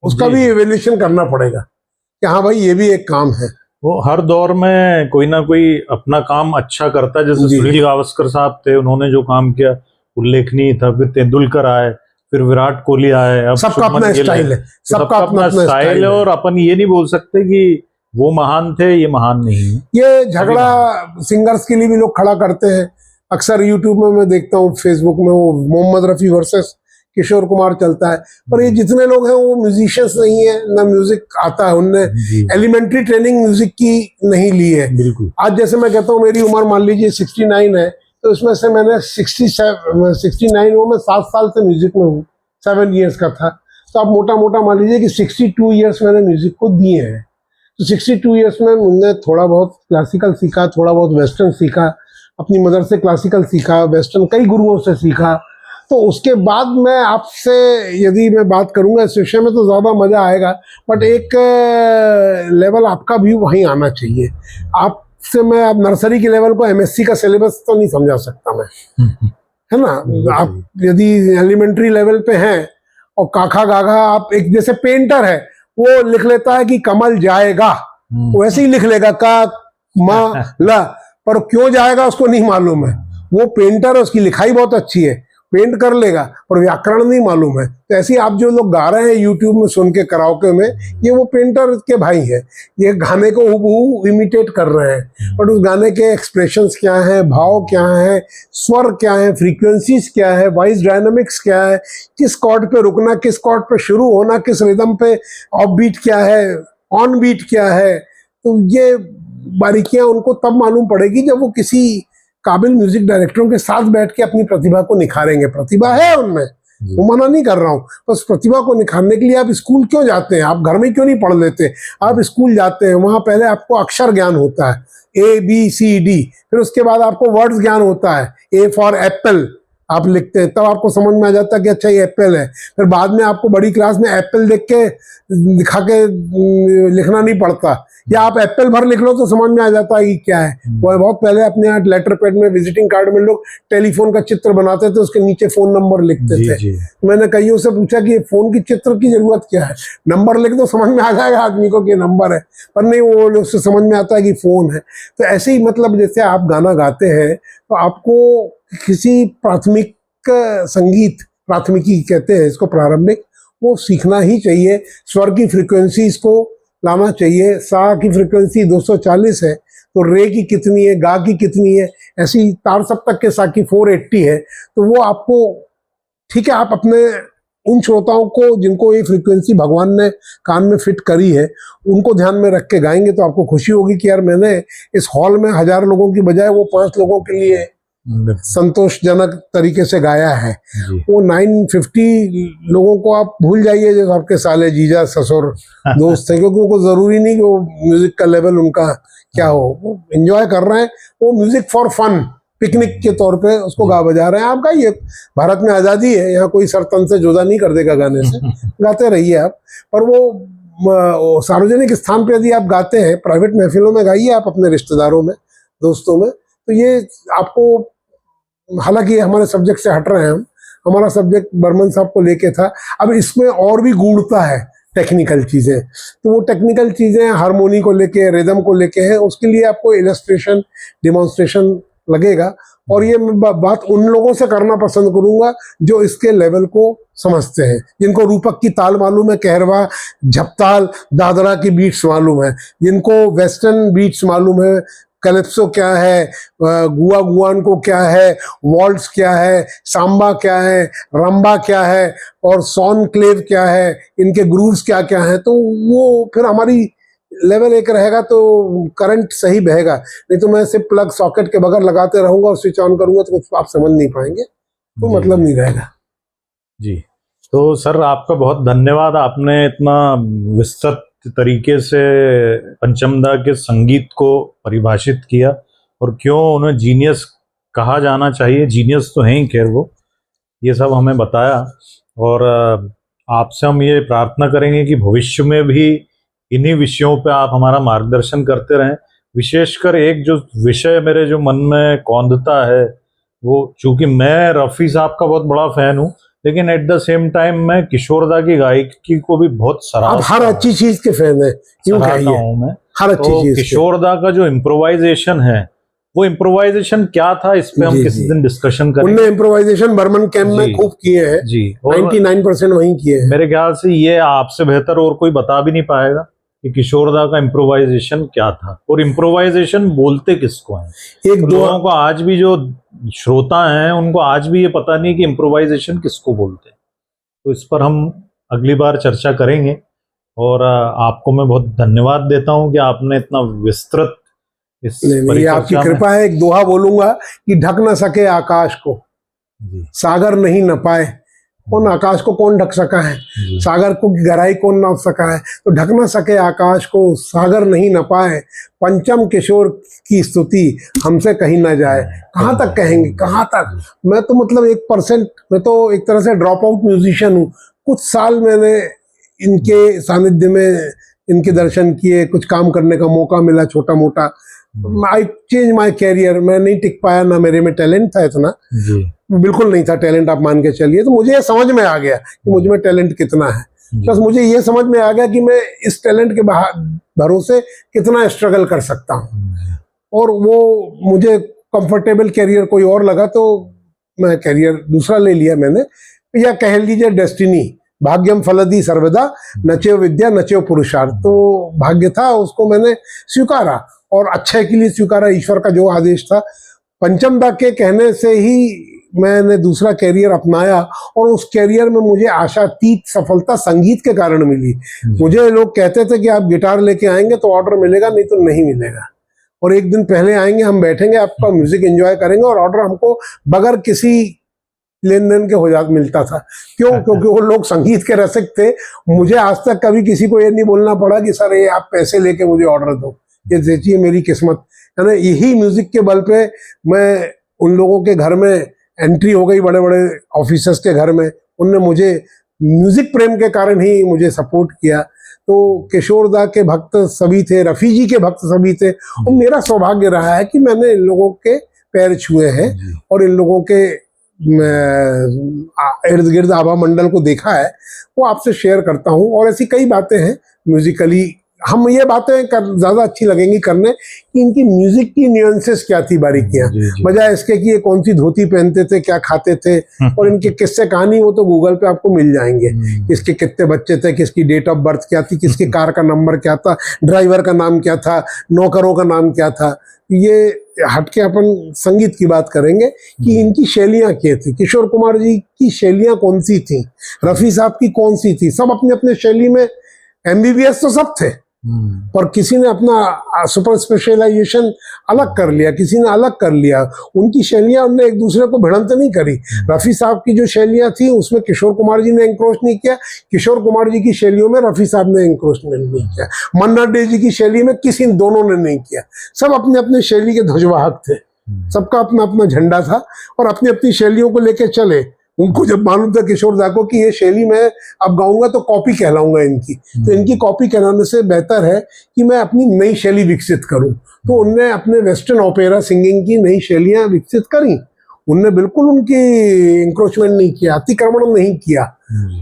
उसका भी इवैल्यूएशन करना पड़ेगा कि हाँ भाई ये भी एक काम है। वो हर दौर में कोई ना कोई अपना काम अच्छा करता है। जैसे सुनील गावस्कर साहब थे, उन्होंने जो काम किया उल्लेखनीय था। फिर तेंदुलकर आए, फिर विराट कोहली आए। अब सबका अपना स्टाइल है, सबका अपना स्टाइल है। और अपन ये नहीं बोल सकते कि वो महान थे, ये महान नहीं है। ये झगड़ा सिंगर्स के लिए भी लोग खड़ा करते हैं। अक्सर यूट्यूब में मैं देखता हूँ, फेसबुक में वो मोहम्मद रफी वर्सेस किशोर कुमार चलता है। पर ये जितने लोग हैं वो म्यूजिशियंस नहीं है, ना म्यूजिक आता है, उनने एलिमेंट्री ट्रेनिंग म्यूजिक की नहीं ली है। बिल्कुल। आज जैसे मैं कहता हूँ मेरी उम्र मान लीजिए 69 है, तो इसमें से मैंने 69 में 7 साल से म्यूजिक में हूँ, 7 ईयर्स का था। तो आप मोटा मोटा मान लीजिए कि 62 ईयर्स मैंने म्यूजिक को दिए हैं। तो 62 ईयर्स में मैंने थोड़ा बहुत क्लासिकल सीखा, थोड़ा बहुत वेस्टर्न सीखा, अपनी मदर से क्लासिकल सीखा, वेस्टर्न कई गुरुओं से सीखा। तो उसके बाद मैं आपसे यदि मैं बात करूंगा इस विषय में तो ज़्यादा मज़ा आएगा, बट एक लेवल आपका भी वहीं आना चाहिए। आपसे मैं अब नर्सरी के लेवल को MSc का सिलेबस तो नहीं समझा सकता मैं। है ना। आप यदि एलिमेंट्री लेवल पे हैं और काखा गागा, आप एक जैसे पेंटर है वो लिख लेता है कि कमल जाएगा, वैसे ही लिख लेगा का मा ला, पर क्यों जाएगा उसको नहीं मालूम है। वो पेंटर है, उसकी लिखाई बहुत अच्छी है, पेंट कर लेगा, पर व्याकरण नहीं मालूम है। तो ऐसे ही आप जो लोग गा रहे हैं यूट्यूब में सुन के कराओके में, ये वो पेंटर के भाई हैं, ये गाने को हूबहू इमिटेट कर रहे हैं, बट उस गाने के एक्सप्रेशंस क्या है, भाव क्या है, स्वर क्या है, फ्रीक्वेंसीज क्या है, वॉइस डायनामिक्स क्या है, किस कॉर्ड पे रुकना, किस कॉर्ड पे शुरू होना, किस रिदम पे ऑफ बीट क्या है, ऑन बीट क्या है। तो ये बारीकियां उनको तब मालूम पड़ेगी जब वो किसी काबिल म्यूजिक डायरेक्टरों के साथ बैठ के अपनी प्रतिभा को निखारेंगे। प्रतिभा है उनमें, वो मना नहीं कर रहा हूँ, बस प्रतिभा को निखारने के लिए आप स्कूल क्यों जाते हैं, आप घर में क्यों नहीं पढ़ लेते। आप स्कूल जाते हैं, वहां पहले आपको अक्षर ज्ञान होता है, ABCD, फिर उसके बाद आपको वर्ड्स ज्ञान होता है, A फॉर एप्पल आप लिखते हैं, तब आपको समझ में आ जाता है कि अच्छा ये एप्पल है। फिर बाद में आपको बड़ी क्लास में एप्पल देख के दिखा के लिखना नहीं पड़ता, या आप एप्पल भर लिख लो तो समझ में आ जाता है कि क्या है। वो बहुत पहले अपने यहाँ लेटर पैड में, विजिटिंग कार्ड में लोग टेलीफोन का चित्र बनाते थे, उसके नीचे फोन नंबर लिखते थे। मैंने कईयों से पूछा कि फोन की चित्र की जरूरत क्या है, नंबर लिख दो समझ में आ जाएगा आदमी को कि नंबर है, पर नहीं, वो उससे समझ में आता है कि फोन है। तो ऐसे ही मतलब जैसे आप गाना गाते हैं तो आपको किसी प्राथमिक संगीत, प्राथमिकी कहते हैं इसको, प्रारंभिक, वो सीखना ही चाहिए। स्वर की फ्रीक्वेंसीज को लाना चाहिए। सा की फ्रीक्वेंसी 240 है, तो रे की कितनी है, गा की कितनी है, ऐसी तार सप्तक के सा की 480 है। तो वो आपको, ठीक है, आप अपने उन श्रोताओं को जिनको ये फ्रीक्वेंसी भगवान ने कान में फिट करी है, उनको ध्यान में रख के गाएंगे तो आपको खुशी होगी कि यार मैंने इस हॉल में 1000 लोगों की बजाय वो 5 लोगों के लिए संतोषजनक तरीके से गाया है। वो 950 लोगों को आप भूल जाइए जो आपके साले जीजा ससुर दोस्त थे, क्योंकि उनको जरूरी नहीं कि वो म्यूजिक का लेवल उनका क्या हो, वो एंजॉय कर रहे हैं, वो म्यूजिक फॉर फन, पिकनिक के तौर पे उसको गा बजा रहे हैं। आप गाइए, भारत में आज़ादी है, यहाँ कोई सर तन से जुदा नहीं कर देगा गाने से, गाते रहिए आप। पर वो सार्वजनिक स्थान पे यदि आप गाते हैं, प्राइवेट महफिलों में गाइए आप अपने रिश्तेदारों में, दोस्तों में, तो ये आपको, हालांकि हमारे सब्जेक्ट से हट रहे हैं हम, हमारा सब्जेक्ट बर्मन साहब को लेके था, अब इसमें और भी गूढ़ता है, टेक्निकल चीज़ें। तो वो टेक्निकल चीज़ें हारमोनी को लेके, रिदम को लेके है, उसके लिए आपको इलस्ट्रेशन, डिमॉन्स्ट्रेशन लगेगा। और ये बात उन लोगों से करना पसंद करूंगा जो इसके लेवल को समझते हैं, जिनको रूपक की ताल मालूम है, कहरवा, झपताल, दादरा की बीट्स मालूम है, जिनको वेस्टर्न बीट्स मालूम है, कैलिप्सो क्या है, गुआ गुआन को क्या है, वॉल्ट्स क्या है, सांबा क्या है, रंबा क्या है, और सॉन क्लेव क्या है, इनके ग्रूव्स क्या क्या हैं। तो वो फिर हमारी लेवल एक रहेगा तो करंट सही बहेगा। नहीं तो मैं सिर्फ प्लग सॉकेट के बगैर लगाते रहूंगा और स्विच ऑन करूंगा तो कुछ आप समझ नहीं पाएंगे, तो मतलब नहीं रहेगा। जी, तो सर आपका बहुत धन्यवाद, आपने इतना विस्तृत तरीके से पंचमदा के संगीत को परिभाषित किया और क्यों उन्हें जीनियस कहा जाना चाहिए, जीनियस तो हैं ही खैर वो, ये सब हमें बताया। और आपसे हम ये प्रार्थना करेंगे कि भविष्य में भी इन्हीं विषयों पे आप हमारा मार्गदर्शन करते रहें। विशेषकर एक जो विषय मेरे जो मन में कौंधता है, वो, चूंकि मैं रफ़ी साहब का बहुत बड़ा फैन हूँ, लेकिन एट द सेम टाइम मैं किशोरदा की गायकी को भी बहुत आप हर अच्छी चीज के फैन है, क्यों हूँ मैं। हर अच्छी तो चीज किशोरदा का जो इम्प्रोवाइजेशन है, वो इम्प्रोवाइजेशन क्या था, इस पे हम किसी दिन डिस्कशन करेंगे। उनने इम्प्रोवाइजेशन बर्मन कैंप में खूब किए हैं जी, 99% वहीं किए हैं। मेरे ख्याल से ये आपसे बेहतर और कोई बता भी नहीं पाएगा कि किशोरदा का इम्प्रोवाइजेशन क्या था और इम्प्रोवाइजेशन बोलते किसको हैं। एक लोगों को आज भी, जो श्रोता हैं, उनको आज भी ये पता नहीं कि इम्प्रोवाइजेशन किसको बोलते हैं। तो इस पर हम अगली बार चर्चा करेंगे। और आपको मैं बहुत धन्यवाद देता हूं कि आपने इतना विस्तृत इस ये आपकी कृपा है। एक दोहा बोलूंगा कि ढक न सके आकाश को सागर नहीं न पाए। कौन आकाश को कौन ढक सका है, सागर को गहराई कौन ना सका है। तो ढक न सके आकाश को सागर नहीं न पाए, पंचम किशोर की स्तुति हमसे कहीं ना जाए। कहाँ तक कहेंगे, कहाँ तक। मैं तो मतलब 1%, मैं तो एक तरह से ड्रॉप आउट म्यूजिशियन हूँ। कुछ साल मैंने इनके सानिध्य में इनके दर्शन किए, कुछ काम करने का मौका मिला छोटा मोटा। I change my career. मैं नहीं टिक पाया, ना मेरे में टैलेंट था इतना, बिल्कुल नहीं था टैलेंट, आप मान के चलिए। तो मुझे ये समझ में आ गया कि मुझ में टैलेंट कितना है, प्लस मुझे ये समझ में आ गया कि मैं इस टैलेंट के भरोसे कितना स्ट्रगल कर सकता हूँ। और वो मुझे कंफर्टेबल कैरियर कोई और लगा तो मैं कैरियर दूसरा ले लिया मैंने, या कह लीजिए डेस्टिनी, भाग्यम फलदी सर्वदा, नचेव विद्या नचेव पुरुषार्थ। तो भाग्य था, उसको मैंने स्वीकारा और अच्छे के लिए स्वीकारा, ईश्वर का जो आदेश था। पंचम दा के कहने से ही मैंने दूसरा कैरियर अपनाया और उस कैरियर में मुझे आशातीत सफलता संगीत के कारण मिली। मुझे लोग कहते थे कि आप गिटार लेके आएंगे तो ऑर्डर मिलेगा, नहीं तो नहीं मिलेगा, और एक दिन पहले आएंगे, हम बैठेंगे, आपका म्यूजिक एंजॉय करेंगे, और ऑर्डर हमको बगैर किसी लेन देन के मिलता था। क्यों? क्योंकि वो लोग संगीत के रसिक थे। मुझे आज तक कभी किसी को ये नहीं बोलना पड़ा कि सर ये आप पैसे लेके मुझे ऑर्डर दो। ये देखिए मेरी किस्मत है ना, यही म्यूजिक के बल पे मैं उन लोगों के घर में एंट्री हो गई, बड़े बड़े ऑफिसर्स के घर में। उनने मुझे म्यूजिक प्रेम के कारण ही मुझे सपोर्ट किया। तो किशोर दा के भक्त सभी थे, रफ़ी जी के भक्त सभी थे, और मेरा सौभाग्य रहा है कि मैंने इन लोगों के पैर छुए हैं और इन लोगों के इर्द गिर्द आभा मंडल को देखा है, वो आपसे शेयर करता हूँ। और ऐसी कई बातें हैं म्यूजिकली, हम ये बातें ज़्यादा अच्छी लगेंगी करने कि इनकी म्यूजिक की न्यूएंसेस क्या थी, बारीकियाँ, बजाय इसके कि ये कौन सी धोती पहनते थे, क्या खाते थे, और इनके किस्से कहानी वो तो गूगल पे आपको मिल जाएंगे। किसके कितने बच्चे थे, किसकी डेट ऑफ बर्थ क्या थी, किसकी कार का नंबर क्या था, ड्राइवर का नाम क्या था, नौकरों का नाम क्या था। ये हटके अपन संगीत की बात करेंगे कि इनकी शैलियाँ क्या थी। किशोर कुमार जी की शैलियाँ कौन सी थी, रफ़ी साहब की कौन सी थी। सब अपने अपने शैली में MBBS तो सब थे, पर किसी ने अपना सुपर स्पेशलाइजेशन अलग कर लिया, किसी ने अलग कर लिया। उनकी शैलियां उनने एक दूसरे को भिड़ंत नहीं करी। रफ़ी साहब की जो शैलियां थी उसमें किशोर कुमार जी ने इंक्रोच नहीं किया, किशोर कुमार जी की शैलियों में रफ़ी साहब ने इंक्रोचमेंट नहीं किया, मन्ना डे जी की शैली में किसी दोनों ने नहीं किया। सब अपने अपने शैली के ध्वजवाहक थे, सबका अपना अपना झंडा था और अपनी अपनी शैलियों को लेके चले। उनको जब मालूम था किशोर दा को कि ये शैली मैं अब गाऊंगा तो कॉपी कहलाऊंगा इनकी, तो इनकी कॉपी कहलाने से बेहतर है कि मैं अपनी नई शैली विकसित करूं। तो उनने अपने वेस्टर्न ओपेरा सिंगिंग की नई शैलियां विकसित करी। उनने बिल्कुल उनकी इंक्रोचमेंट नहीं किया, अतिक्रमण नहीं किया।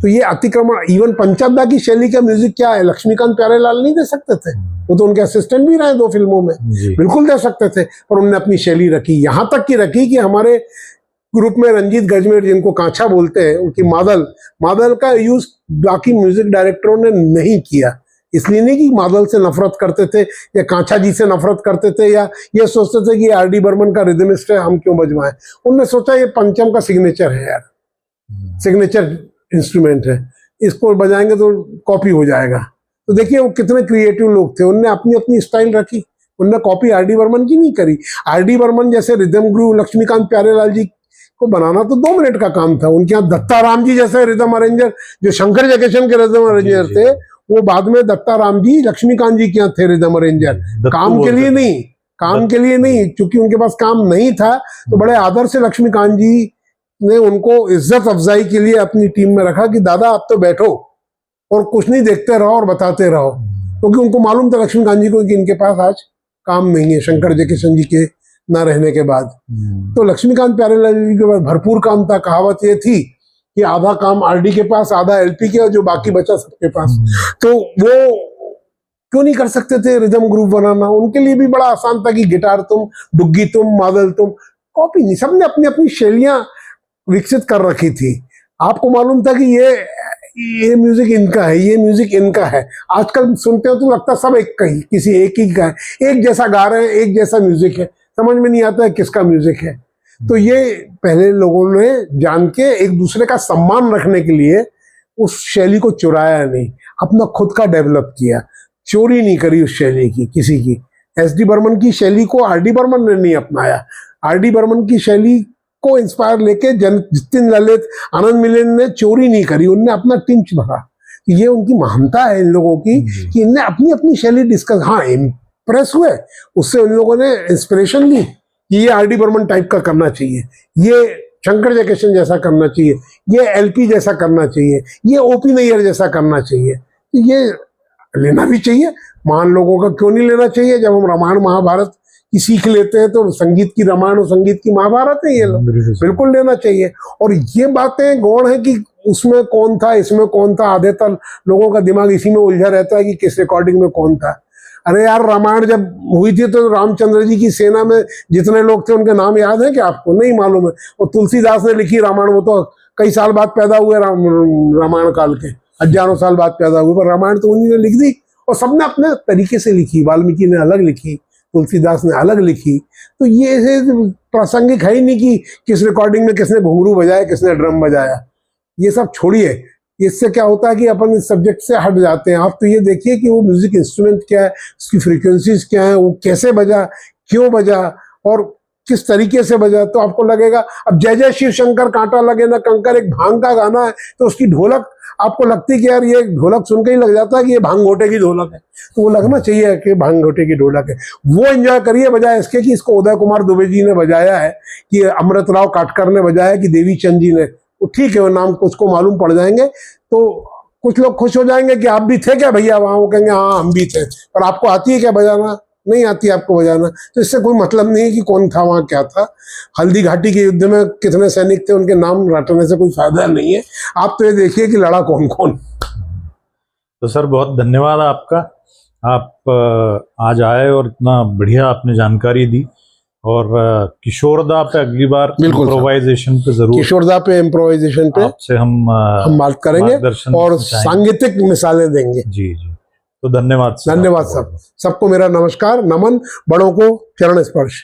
तो ये अतिक्रमण, इवन पंचम दा की शैली का म्यूजिक क्या है, लक्ष्मीकांत प्यारेलाल नहीं दे सकते थे, वो तो उनके असिस्टेंट भी रहे 2 फिल्मों में, बिल्कुल दे सकते थे, पर उनने अपनी शैली रखी। यहाँ तक की रखी कि हमारे ग्रुप में रंजीत गजमेर, जिनको कांचा बोलते हैं, उनकी मादल का यूज बाकी म्यूजिक डायरेक्टरों ने नहीं किया। इसलिए नहीं कि मादल से नफरत करते थे या कांचा जी से नफरत करते थे या ये सोचते थे कि RD बर्मन का रिदमिस्ट है, हम क्यों बजवाएं। उन्होंने सोचा ये पंचम का सिग्नेचर है यार, सिग्नेचर इंस्ट्रूमेंट है, इसको बजाएंगे तो कॉपी हो जाएगा। तो देखिए वो कितने क्रिएटिव लोग थे, उनने अपनी अपनी स्टाइल रखी, उनने कॉपी RD बर्मन की नहीं करी। RD बर्मन जैसे रिदम गुरु लक्ष्मीकांत प्यारेलाल जी को बनाना तो 2 मिनट का काम था। उनके यहाँ दत्ता राम जी जैसे रिदम अरेंजर, जो शंकर जयकिशन के रिदम अरेंजर थे, वो बाद में दत्ता राम जी लक्ष्मीकांत जी के यहाँ थे रिदम अरेंजर, काम के लिए नहीं, काम के लिए नहीं, क्योंकि उनके पास काम नहीं था। तो बड़े आदर से लक्ष्मीकांत जी ने उनको इज्जत अफजाई के लिए अपनी टीम में रखा कि दादा आप तो बैठो और कुछ नहीं, देखते रहो और बताते रहो, क्योंकि उनको मालूम था लक्ष्मीकांत जी को कि इनके पास आज काम नहीं है शंकर जयकिशन जी के ना रहने के बाद। तो लक्ष्मीकांत प्यारेलाल जी के पास भरपूर काम था। कहावत ये थी कि आधा काम RD के पास, आधा LP के, और जो बाकी बचा सबके पास। तो वो क्यों नहीं कर सकते थे रिदम ग्रुप बनाना? उनके लिए भी बड़ा आसान था कि गिटार तुम, डुग्गी तुम, मादल तुम, कॉपी नहीं। सबने अपनी अपनी शैलियां विकसित कर रखी थी। आपको मालूम था कि ये म्यूजिक इनका है, ये म्यूजिक इनका है। आजकल सुनते हो तो लगता सब एक का ही, किसी एक ही का है, एक जैसा गा रहे हैं, एक जैसा म्यूजिक है, समझ में नहीं आता है किसका म्यूजिक है। तो ये पहले लोगों ने जान के एक दूसरे का सम्मान रखने के लिए उस शैली को चुराया नहीं, अपना खुद का डेवलप किया, चोरी नहीं करी उस शैली की किसी की। SD बर्मन की शैली को RD बर्मन ने नहीं अपनाया। RD बर्मन की शैली को इंस्पायर लेके जितिन ललित, आनंद मिलिंद ने चोरी नहीं करी, उनने अपना टिंच भरा। ये उनकी महानता है इन लोगों की कि इनने अपनी अपनी शैली डिस्कस, हाँ प्रेस हुए, उससे उन लोगों ने इंस्पिरेशन ली कि ये RD बर्मन टाइप का करना चाहिए, ये शंकर जयकिशन जैसा करना चाहिए, ये LP जैसा करना चाहिए, ये OP नैयर जैसा करना चाहिए। तो ये लेना भी चाहिए, महान लोगों का क्यों नहीं लेना चाहिए? जब हम रामायण महाभारत की सीख लेते हैं तो संगीत की रामायण और संगीत की महाभारत है ये लोग, बिल्कुल लेना चाहिए। और ये बातें गौण है कि उसमें कौन था, इसमें कौन था, आधे तक लोगों का दिमाग इसी में उलझा रहता है कि किस रिकॉर्डिंग में कौन था। अरे यार, रामायण जब हुई थी तो रामचंद्र जी की सेना में जितने लोग थे उनके नाम याद है क्या आपको? नहीं मालूम है। और तुलसीदास ने लिखी रामायण, वो तो कई साल बाद पैदा हुए, रामायण काल के हजारों साल बाद पैदा हुए, पर रामायण तो उन्हीं ने लिख दी और सबने अपने तरीके से लिखी। वाल्मीकि ने अलग लिखी, तुलसीदास ने अलग लिखी। तो ये प्रासंगिक है ही नहीं कि किस रिकॉर्डिंग में किसने घुंघरू बजाया, किसने ड्रम बजाया। ये सब छोड़िए। इससे क्या होता है कि अपन इस सब्जेक्ट से हट जाते हैं। आप तो ये देखिए कि वो म्यूजिक इंस्ट्रूमेंट क्या है, उसकी फ्रीक्वेंसीज क्या है, वो कैसे बजा, क्यों बजा और किस तरीके से बजा। तो आपको लगेगा, अब जय जय शिव शंकर कांटा लगे ना कंकर एक भांग का गाना है, तो उसकी ढोलक आपको लगती है कि यार ये ढोलक सुन के ही लग जाता है कि ये भांग घोटे की ढोलक है। तो वो लगना चाहिए कि भांग घोटे की ढोलक है। वो एंजॉय करिए, बजाय इसके कि इसको उदय कुमार दुबे जी ने बजाया है, कि अमृतराव काटकर ने बजाया है, कि देवी चंद जी ने। ठीक है, वो नाम उसको मालूम पड़ जाएंगे तो कुछ लोग खुश हो जाएंगे कि आप भी थे क्या भैया वहां। वो कहेंगे हाँ हम भी थे। पर आपको आती है क्या बजाना? नहीं आती आपको बजाना। तो इससे कोई मतलब नहीं है कि कौन था वहां, क्या था। हल्दी घाटी के युद्ध में कितने सैनिक थे, उनके नाम रटने से कोई फायदा नहीं है। आप तो ये देखिए कि लड़ा कौन कौन। तो सर बहुत धन्यवाद आपका। आप आज आए और इतना बढ़िया आपने जानकारी दी। और किशोरदा पे अगली बार इम्प्रोवाइजेशन पे जरूर, किशोरदा पे इम्प्रोवाइजेशन पे आपसे हम बात करेंगे और सांगीतिक मिसालें देंगे। जी जी। तो धन्यवाद सब। सबको मेरा नमस्कार, नमन, बड़ों को चरण स्पर्श।